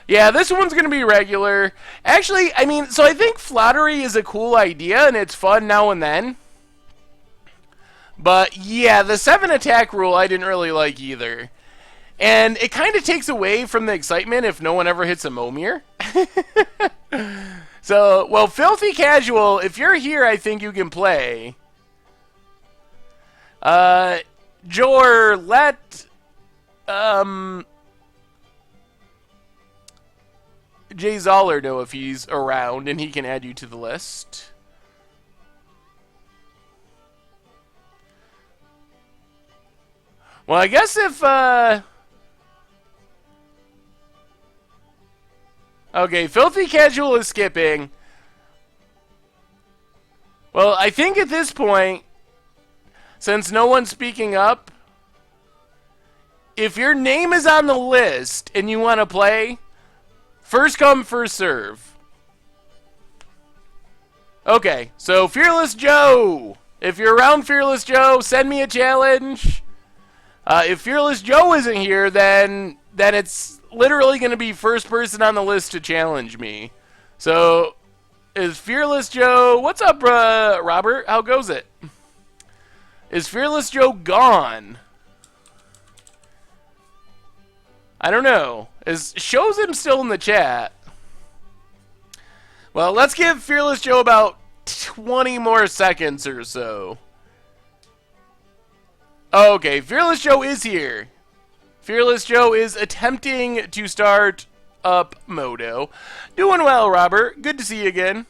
Yeah, this one's going to be regular. Actually, I mean, so I think Flattery is a cool idea, and it's fun now and then. But, yeah, the 7 attack rule I didn't really like either. And it kind of takes away from the excitement if no one ever hits a Momir. So, well, Filthy Casual, if you're here, I think you can play. Jor, let... Jay Zoller know if he's around and he can add you to the list. Well, I guess if, okay, Filthy Casual is skipping. Well, I think at this point, since no one's speaking up, if your name is on the list and you want to play, first come, first serve. Okay, so Fearless Joe, If you're around Fearless Joe, send me a challenge. If Fearless Joe isn't here, then it's literally going to be first person on the list to challenge me. So, is Fearless Joe... What's up, Robert? How goes it? Is Fearless Joe gone? I don't know. Shows him still in the chat. Well, let's give Fearless Joe about 20 more seconds or so. Okay, Fearless Joe is here. Fearless Joe is attempting to start up Modo. Doing well, Robert. Good to see you again.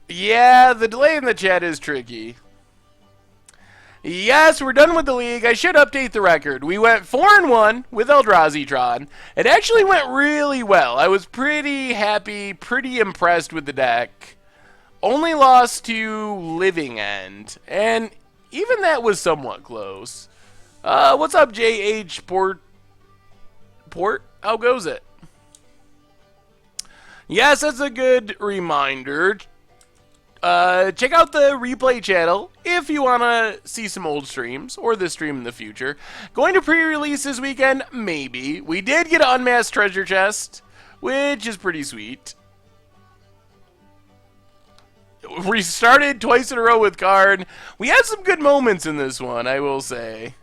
Yeah, the delay in the chat is tricky. Yes, we're done with the league. I should update the record. We went 4-1 with Eldrazi Tron. It actually went really well. I was pretty happy, pretty impressed with the deck. Only lost to Living End, and even that was somewhat close. What's up, JH Port? How goes it? Yes, that's a good reminder. Check out the replay channel if you want to see some old streams or this stream in the future. Going to pre-release this weekend? Maybe. We did get an unmasked treasure chest, which is pretty sweet. We started twice in a row with Karn. We had some good moments in this one, I will say.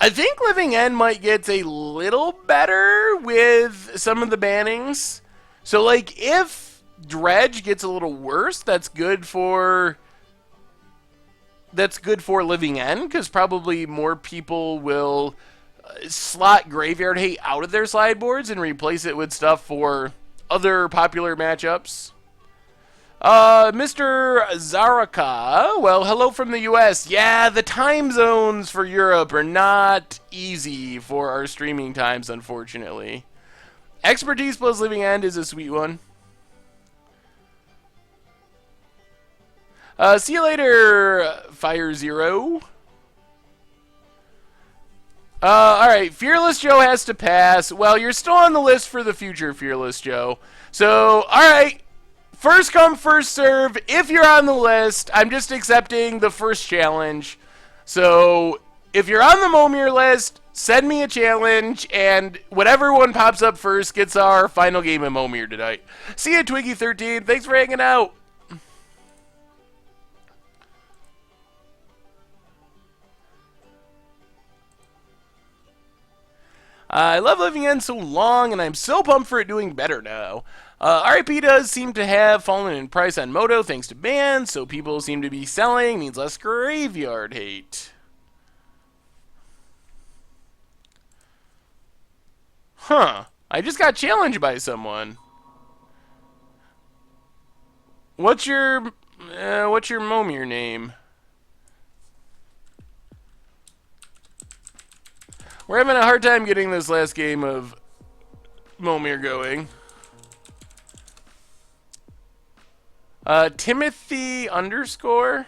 I think Living End might get a little better with some of the bannings. So, like, if Dredge gets a little worse, that's good for Living End, because probably more people will slot Graveyard Hate out of their sideboards and replace it with stuff for other popular matchups. Mr. Zaraka, well, hello from the US. Yeah, the time zones for Europe are not easy for our streaming times, unfortunately. Expertise plus Living End is a sweet one. See you later, Fire Zero. Alright, Fearless Joe has to pass. Well, you're still on the list for the future, Fearless Joe. So, alright. First come, first serve. If you're on the list, I'm just accepting the first challenge. So, if you're on the Momir list, send me a challenge, and whatever one pops up first gets our final game of Momir tonight. See you, Twiggy13. Thanks for hanging out. I love Living End so long, and I'm so pumped for it doing better now. RIP does seem to have fallen in price on Modo thanks to bans, so people seem to be selling, means less Graveyard Hate. Huh. I just got challenged by someone. What's your Momir name? We're having a hard time getting this last game of Momir going. Timothy _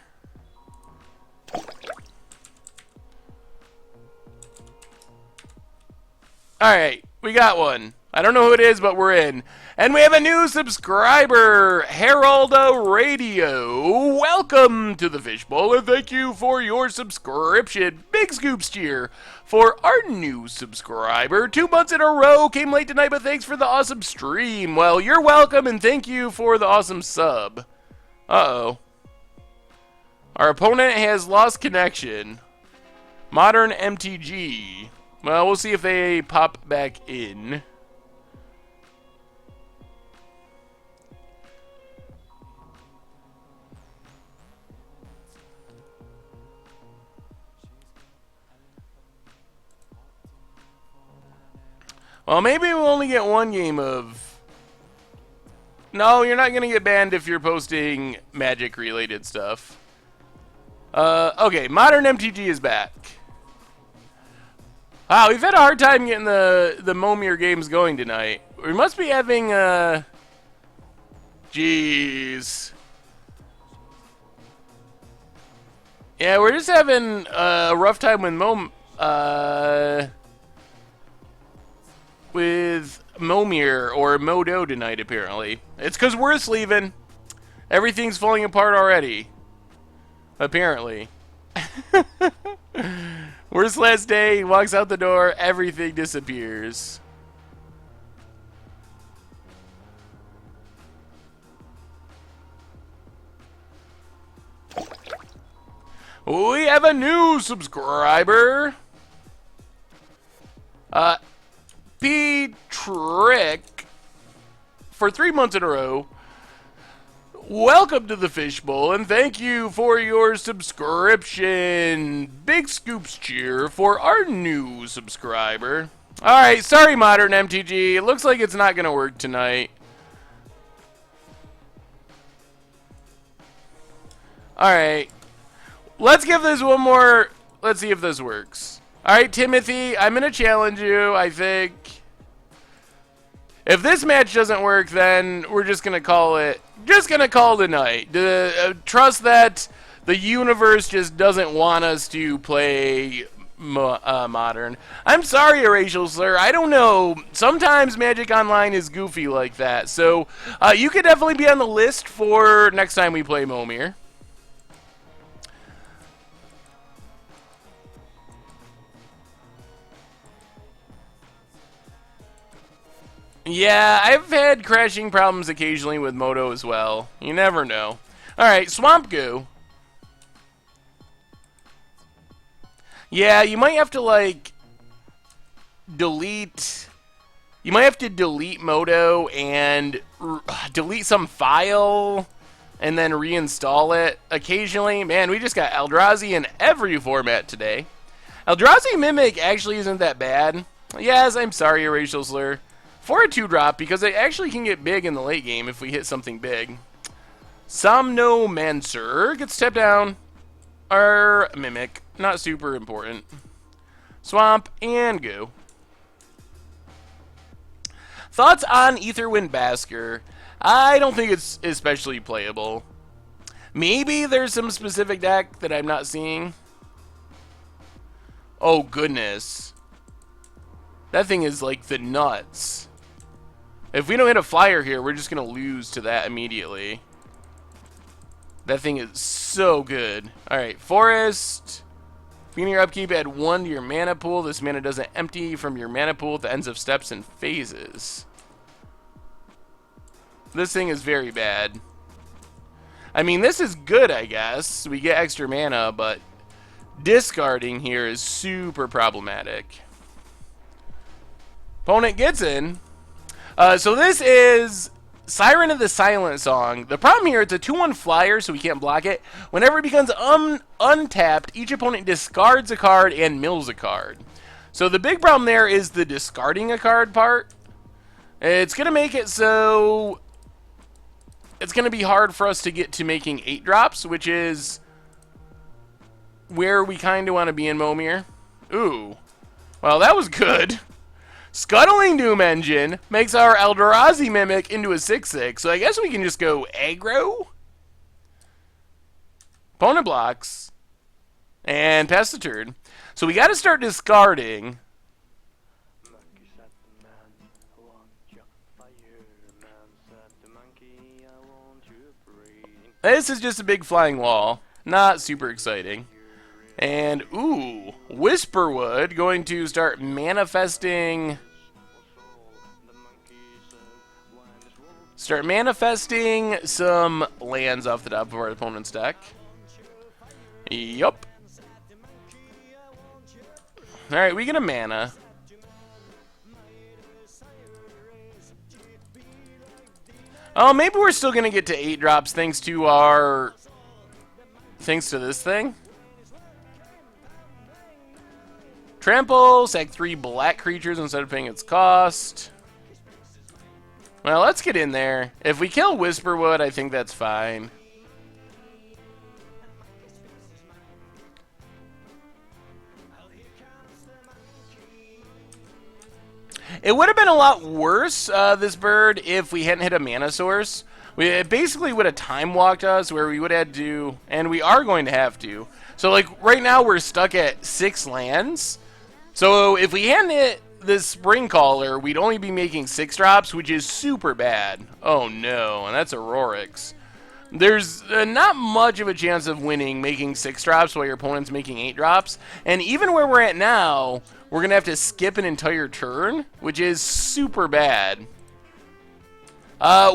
Alright, we got one. I don't know who it is, but we're in. And we have a new subscriber, Heraldo Radio. Welcome to the Fishbowl, and thank you for your subscription. Big scoops cheer for our new subscriber. 2 months in a row, came late tonight, but thanks for the awesome stream. Well, you're welcome, and thank you for the awesome sub. Uh-oh. Our opponent has lost connection. Modern MTG. Well, we'll see if they pop back in. Well, maybe we'll only get one game of... No, you're not going to get banned if you're posting Magic-related stuff. Okay, Modern MTG is back. Wow, we've had a hard time getting the Momir games going tonight. We must be having Jeez. Yeah, we're just having a rough time with Momir or Modo tonight, apparently. It's because we're leaving. Everything's falling apart already. Apparently. Worst last day, he walks out the door, everything disappears. We have a new subscriber. P-Trick, for 3 months in a row. Welcome to the Fishbowl, and thank you for your subscription. Big scoops cheer for our new subscriber. Alright, sorry Modern MTG. It looks like it's not going to work tonight. Alright. Let's give this one more. Let's see if this works. Alright, Timothy, I'm going to challenge you, I think. If this match doesn't work, then we're just going to call it. Just going to call it a night. Trust that the universe just doesn't want us to play Modern. I'm sorry, Racial Slur. I don't know. Sometimes Magic Online is goofy like that. So, you could definitely be on the list for next time we play Momir. Yeah, I've had crashing problems occasionally with Moto as well. You never know. Alright, Swamp Goo. Yeah, you might have to, like, delete... You might have to delete Moto and delete some file and then reinstall it. Occasionally, man, we just got Eldrazi in every format today. Eldrazi Mimic actually isn't that bad. Yes, I'm sorry, Racial Slur. For a 2-drop, because it actually can get big in the late game if we hit something big. Somnomancer gets stepped down. Our Mimic, not super important. Swamp and Goo. Thoughts on Aetherwind Basker? I don't think it's especially playable. Maybe there's some specific deck that I'm not seeing. Oh, goodness. That thing is like the nuts. If we don't hit a flyer here, we're just going to lose to that immediately. That thing is so good. Alright, Forest. Beginning your upkeep, add 1 to your mana pool. This mana doesn't empty from your mana pool at the ends of steps and phases. This thing is very bad. I mean, this is good, I guess. We get extra mana, but discarding here is super problematic. Opponent gets in. So this is Siren of the Silent Song. The problem here, it's a 2/1 flyer, so we can't block it. Whenever it becomes untapped, each opponent discards a card and mills a card. So the big problem there is the discarding a card part. It's going to make it so it's going to be hard for us to get to making 8 drops, which is where we kind of want to be in Momir. Ooh. Well, that was good. Scuttling Doom Engine makes our Eldrazi Mimic into a 6/6, so I guess we can just go aggro. Opponent blocks. And pass the turn. So we got to start discarding. This is just a big flying wall. Not super exciting. And, ooh, Whisperwood going to start manifesting. Start manifesting some lands off the top of our opponent's deck. Yup. Alright, we get a mana. Oh, maybe we're still going to get to 8 drops thanks to our... Thanks to this thing. Trample, sack 3 black creatures instead of paying its cost. Well, let's get in there. If we kill Whisperwood, I think that's fine. It would have been a lot worse, this bird, if we hadn't hit a mana source. It basically would have time walked us where we would have to, and we are going to have to. So, like, right now we're stuck at 6 lands. So, if we hadn't hit this Spring Caller, we'd only be making 6 drops, which is super bad. Oh, no, and that's a Rorix. There's not much of a chance of winning making 6 drops while your opponent's making 8 drops. And even where we're at now, we're going to have to skip an entire turn, which is super bad.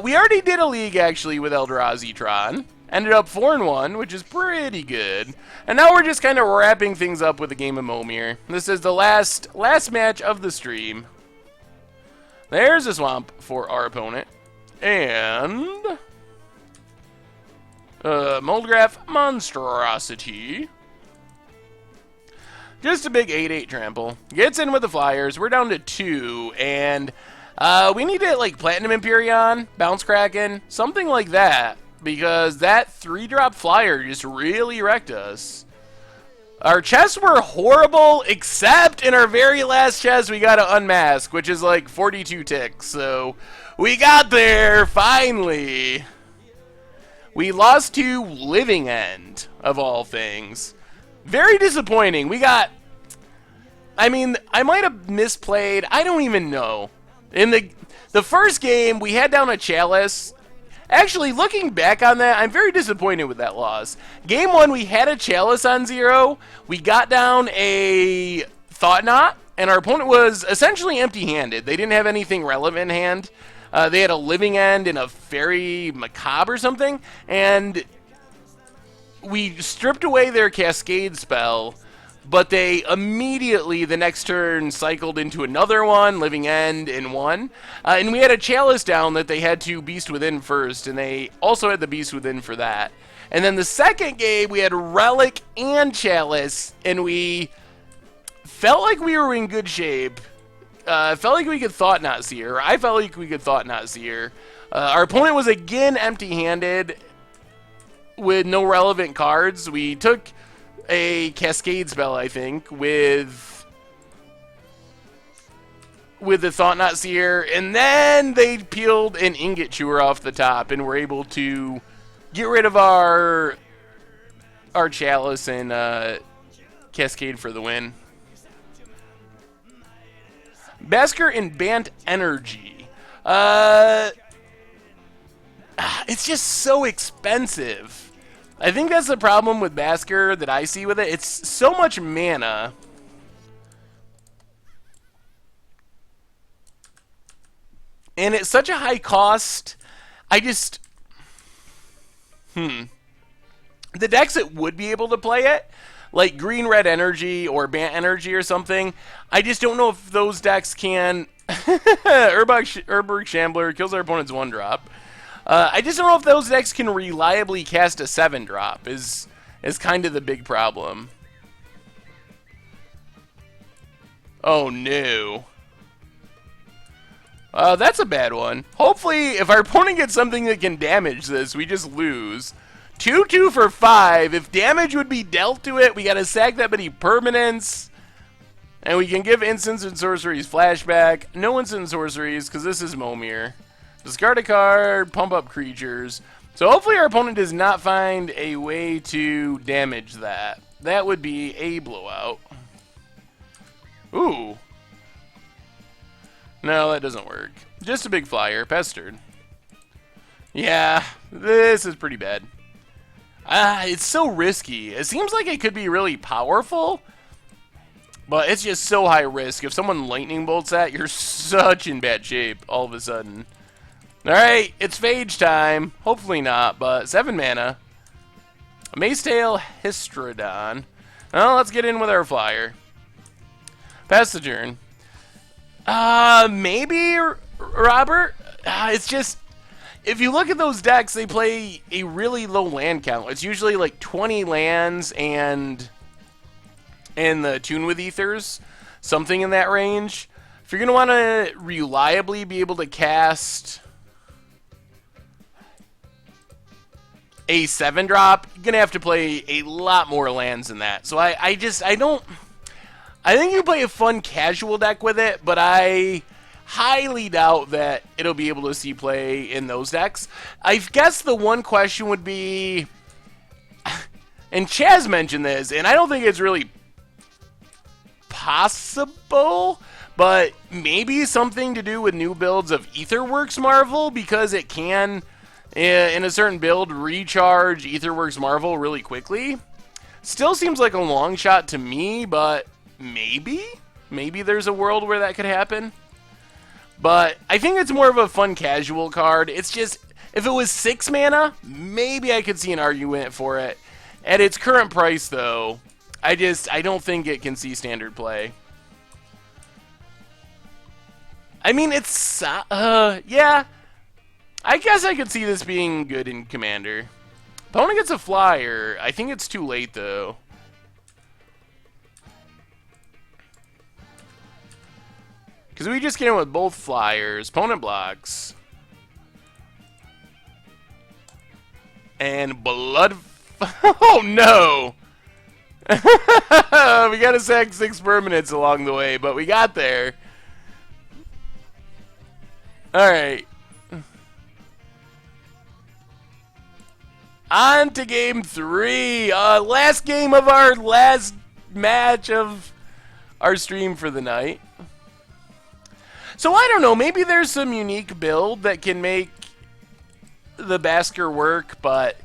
We already did a league, actually, with Eldrazi Tron. Ended up 4-1, which is pretty good. And now we're just kind of wrapping things up with a game of Momir. This is the last match of the stream. There's a swamp for our opponent. And Moldgraph Monstrosity. Just a big 8/8 trample. Gets in with the flyers. We're down to 2, and we need to hit like Platinum Empyrean, Bounce Kraken, something like that, because that 3-drop flyer just really wrecked us. Our chests were horrible, except in our very last chest we got to unmask, which is like 42 ticks. So we got there finally. We lost to Living End, of all things. Very disappointing. We got, I mean, I might have misplayed. I don't even know. In the first game, we had down a Chalice. Actually, looking back on that, I'm very disappointed with that loss. Game 1, we had a Chalice on 0. We got down a Thought Knot, and our opponent was essentially empty-handed. They didn't have anything relevant in hand. They had a Living End and a Fairy Macabre or something, and we stripped away their Cascade spell, but they immediately, the next turn, cycled into another one, Living End, and won. And we had a Chalice down that they had to Beast Within first, and they also had the Beast Within for that. And then the second game, we had Relic and Chalice, and we felt like we were in good shape. Felt like we could Thought Knot Seer. I felt like we could Thought Knot Seer. Our opponent was again empty-handed with no relevant cards. We took a Cascade spell, I think, with the Thought Knot Seer, and then they peeled an Ingot Chewer off the top, and were able to get rid of our Chalice and Cascade for the win. Basker and Bant Energy. It's just so expensive. I think that's the problem with Basker that I see with it. It's so much mana. And it's such a high cost. I just... The decks that would be able to play it, like Green-Red Energy or Bant Energy or something, I just don't know if those decks can... Urborg Shambler kills our opponent's 1-drop. I just don't know if those decks can reliably cast a 7-drop, is kind of the big problem. Oh, no. That's a bad one. Hopefully, if our opponent gets something that can damage this, we just lose. 2/2 for 5. If damage would be dealt to it, we gotta sack that many permanents. And we can give instants and sorceries flashback. No instant and sorceries, because this is Momir. Discard a card, pump up creatures. So hopefully our opponent does not find a way to damage that. That would be a blowout. Ooh. No, that doesn't work. Just a big flyer. Pestered. Yeah, this is pretty bad. It's so risky. It seems like it could be really powerful, but it's just so high risk. If someone lightning bolts that, you're such in bad shape all of a sudden. Alright, it's Phage time. Hopefully not, but 7 mana. Macetail Histrodon. Well, let's get in with our flyer. Pass the turn. Maybe, Robert? It's just, if you look at those decks, they play a really low land count. It's usually like 20 lands and the Tune with Ethers. Something in that range. If you're going to want to reliably be able to cast a 7-drop, you're going to have to play a lot more lands than that. So I think you play a fun casual deck with it, but I highly doubt that it'll be able to see play in those decks. I guess the one question would be, and Chaz mentioned this, and I don't think it's really possible, but maybe something to do with new builds of Aetherworks Marvel, because it can, in a certain build, recharge Aetherworks Marvel really quickly. Still seems like a long shot to me, but maybe there's a world where that could happen. But I think it's more of a fun casual card. It's just, if it was 6 mana, maybe I could see an argument for it. At its current price, though, I don't think it can see standard play. I mean, it's, yeah. I guess I could see this being good in Commander. Opponent gets a flyer. I think it's too late, though. Because we just get in with both flyers. Opponent blocks. And blood... Oh, no! We gotta sack 6 permanents along the way, but we got there. Alright. On to game 3. Last game of our last match of our stream for the night. So I don't know, maybe there's some unique build that can make the Basker work, but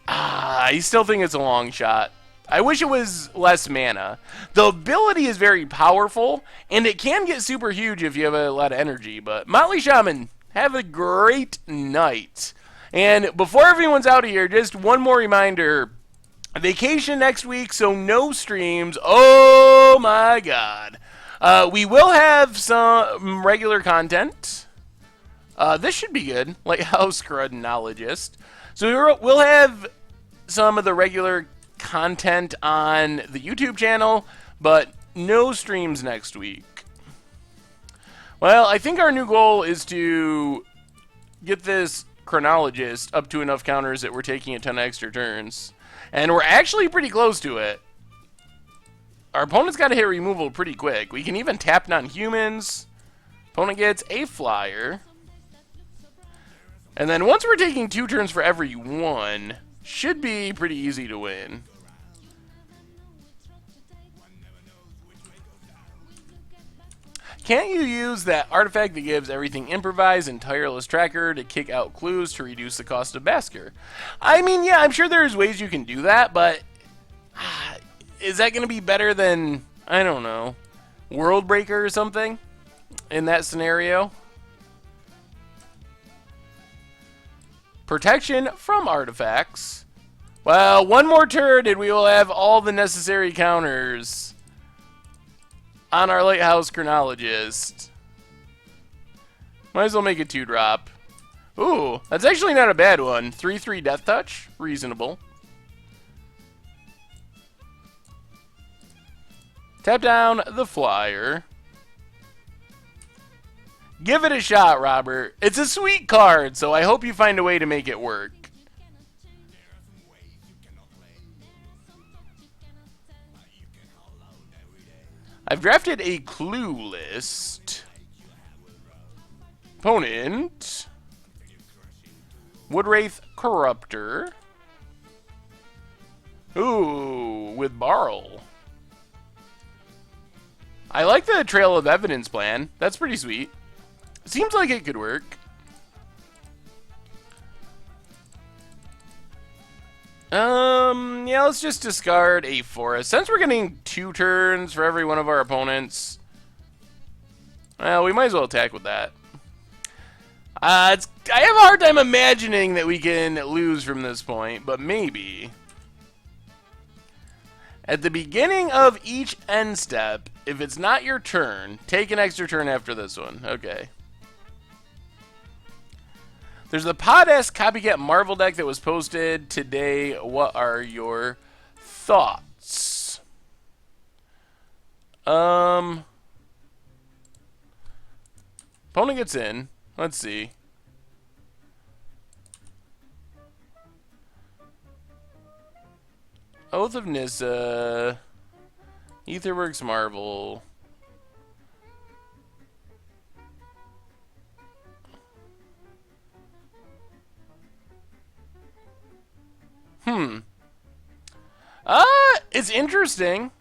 I still think it's a long shot. I wish it was less mana. The ability is very powerful, and it can get super huge if you have a lot of energy. But Motley Shaman, have a great night. And before everyone's out of here, just one more reminder. Vacation next week, so no streams. Oh my god. We will have some regular content. This should be good. Lighthouse Chronologist. So we'll have some of the regular content on the YouTube channel, but no streams next week. Well, I think our new goal is to get this Chronologist up to enough counters that we're taking a ton of extra turns. And we're actually pretty close to it. Our opponent's got to hit removal pretty quick. We can even tap non-humans. Opponent gets a flyer. And then once we're taking 2 turns for every 1, should be pretty easy to win. Can't you use that artifact that gives everything improvise and tireless tracker to kick out clues to reduce the cost of Basker? I mean, yeah, I'm sure there's ways you can do that, but is that going to be better than, I don't know, World Breaker or something in that scenario? Protection from artifacts. Well, one more turn and we will have all the necessary counters on our Lighthouse Chronologist. Might as well make a 2-drop. Ooh, that's actually not a bad one. 3/3 Death Touch. Reasonable. Tap down the flyer. Give it a shot, Robert. It's a sweet card, so I hope you find a way to make it work. I've drafted a clue list. Opponent. Woodwraith Corruptor. Ooh, with Barl. I like the Trail of Evidence plan. That's pretty sweet. Seems like it could work. Yeah, let's just discard a forest. Since we're getting 2 turns for every one of our opponents, well, we might as well attack with that. I have a hard time imagining that we can lose from this point, but maybe. At the beginning of each end step, if it's not your turn, take an extra turn after this one. Okay. There's the Pod-esque Copycat Marvel deck that was posted today. What are your thoughts? Opponent gets in. Let's see. Oath of Nissa. Aetherworks Marvel. It's interesting.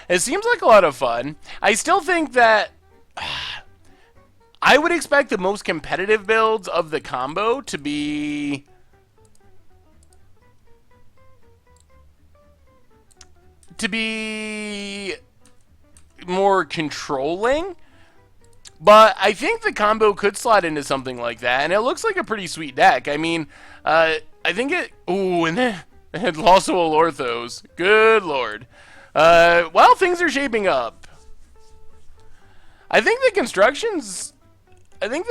It seems like a lot of fun. I still think that I would expect the most competitive builds of the combo to be more controlling. But I think the combo could slot into something like that, and it looks like a pretty sweet deck. I mean, I think it... Ooh, and then it had also Orthos. Good lord. Well, things are shaping up. I think the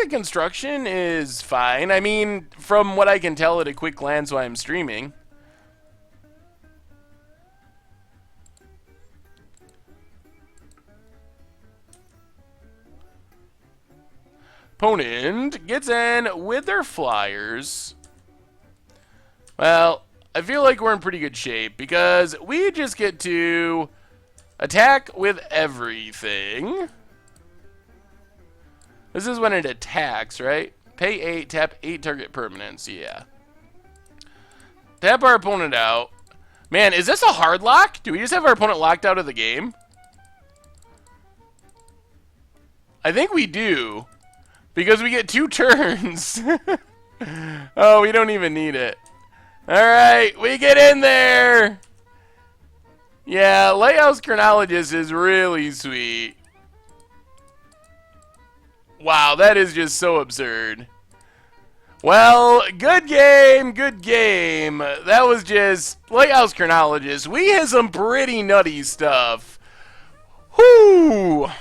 construction is fine. I mean, from what I can tell at a quick glance while I'm streaming. Opponent gets in with their flyers. Well, I feel like we're in pretty good shape because we just get to attack with everything. This is when it attacks, right? Pay 8, tap 8 target permanents, yeah. Tap our opponent out. Man, is this a hard lock? Do we just have our opponent locked out of the game? I think we do. Because we get 2 turns. Oh, we don't even need it. Alright, we get in there. Yeah, Lighthouse Chronologist is really sweet. Wow, that is just so absurd. Well, good game, good game. That was just Lighthouse Chronologist. We had some pretty nutty stuff. Whoo!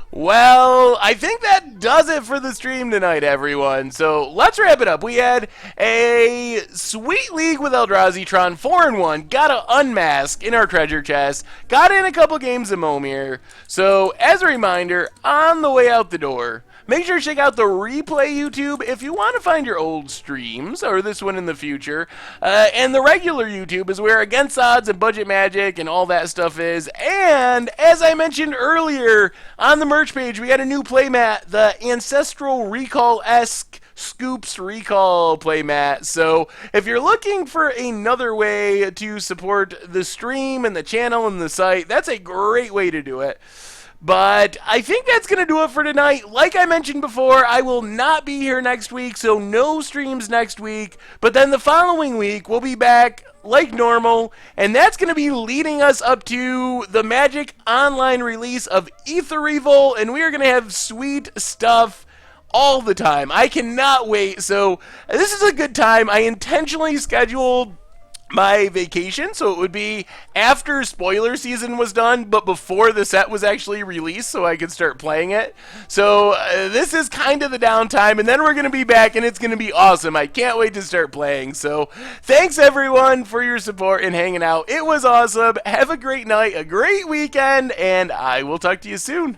Well, I think that does it for the stream tonight, everyone. So let's wrap it up. We had a sweet league with Eldrazi, Tron 4-1. Got to unmask in our treasure chest. Got in a couple games of Momir. So as a reminder, on the way out the door, make sure to check out the replay YouTube if you want to find your old streams, or this one in the future. And the regular YouTube is where Against Odds and Budget Magic and all that stuff is. And as I mentioned earlier, on the merch page, we got a new playmat, the Ancestral Recall-esque Scoops Recall playmat. So if you're looking for another way to support the stream and the channel and the site, that's a great way to do it. But I think that's going to do it for tonight. Like I mentioned before, I will not be here next week, so no streams next week. But then the following week, we'll be back like normal, and that's going to be leading us up to the Magic Online release of Ether Evil, and we are going to have sweet stuff all the time. I cannot wait. So this is a good time. I intentionally scheduled my vacation, so it would be after spoiler season was done, but before the set was actually released, so I could start playing it. So this is kind of the downtime, and then we're going to be back, and it's going to be awesome. I can't wait to start playing. So thanks, everyone, for your support and hanging out. It was awesome. Have a great night, a great weekend, and I will talk to you soon.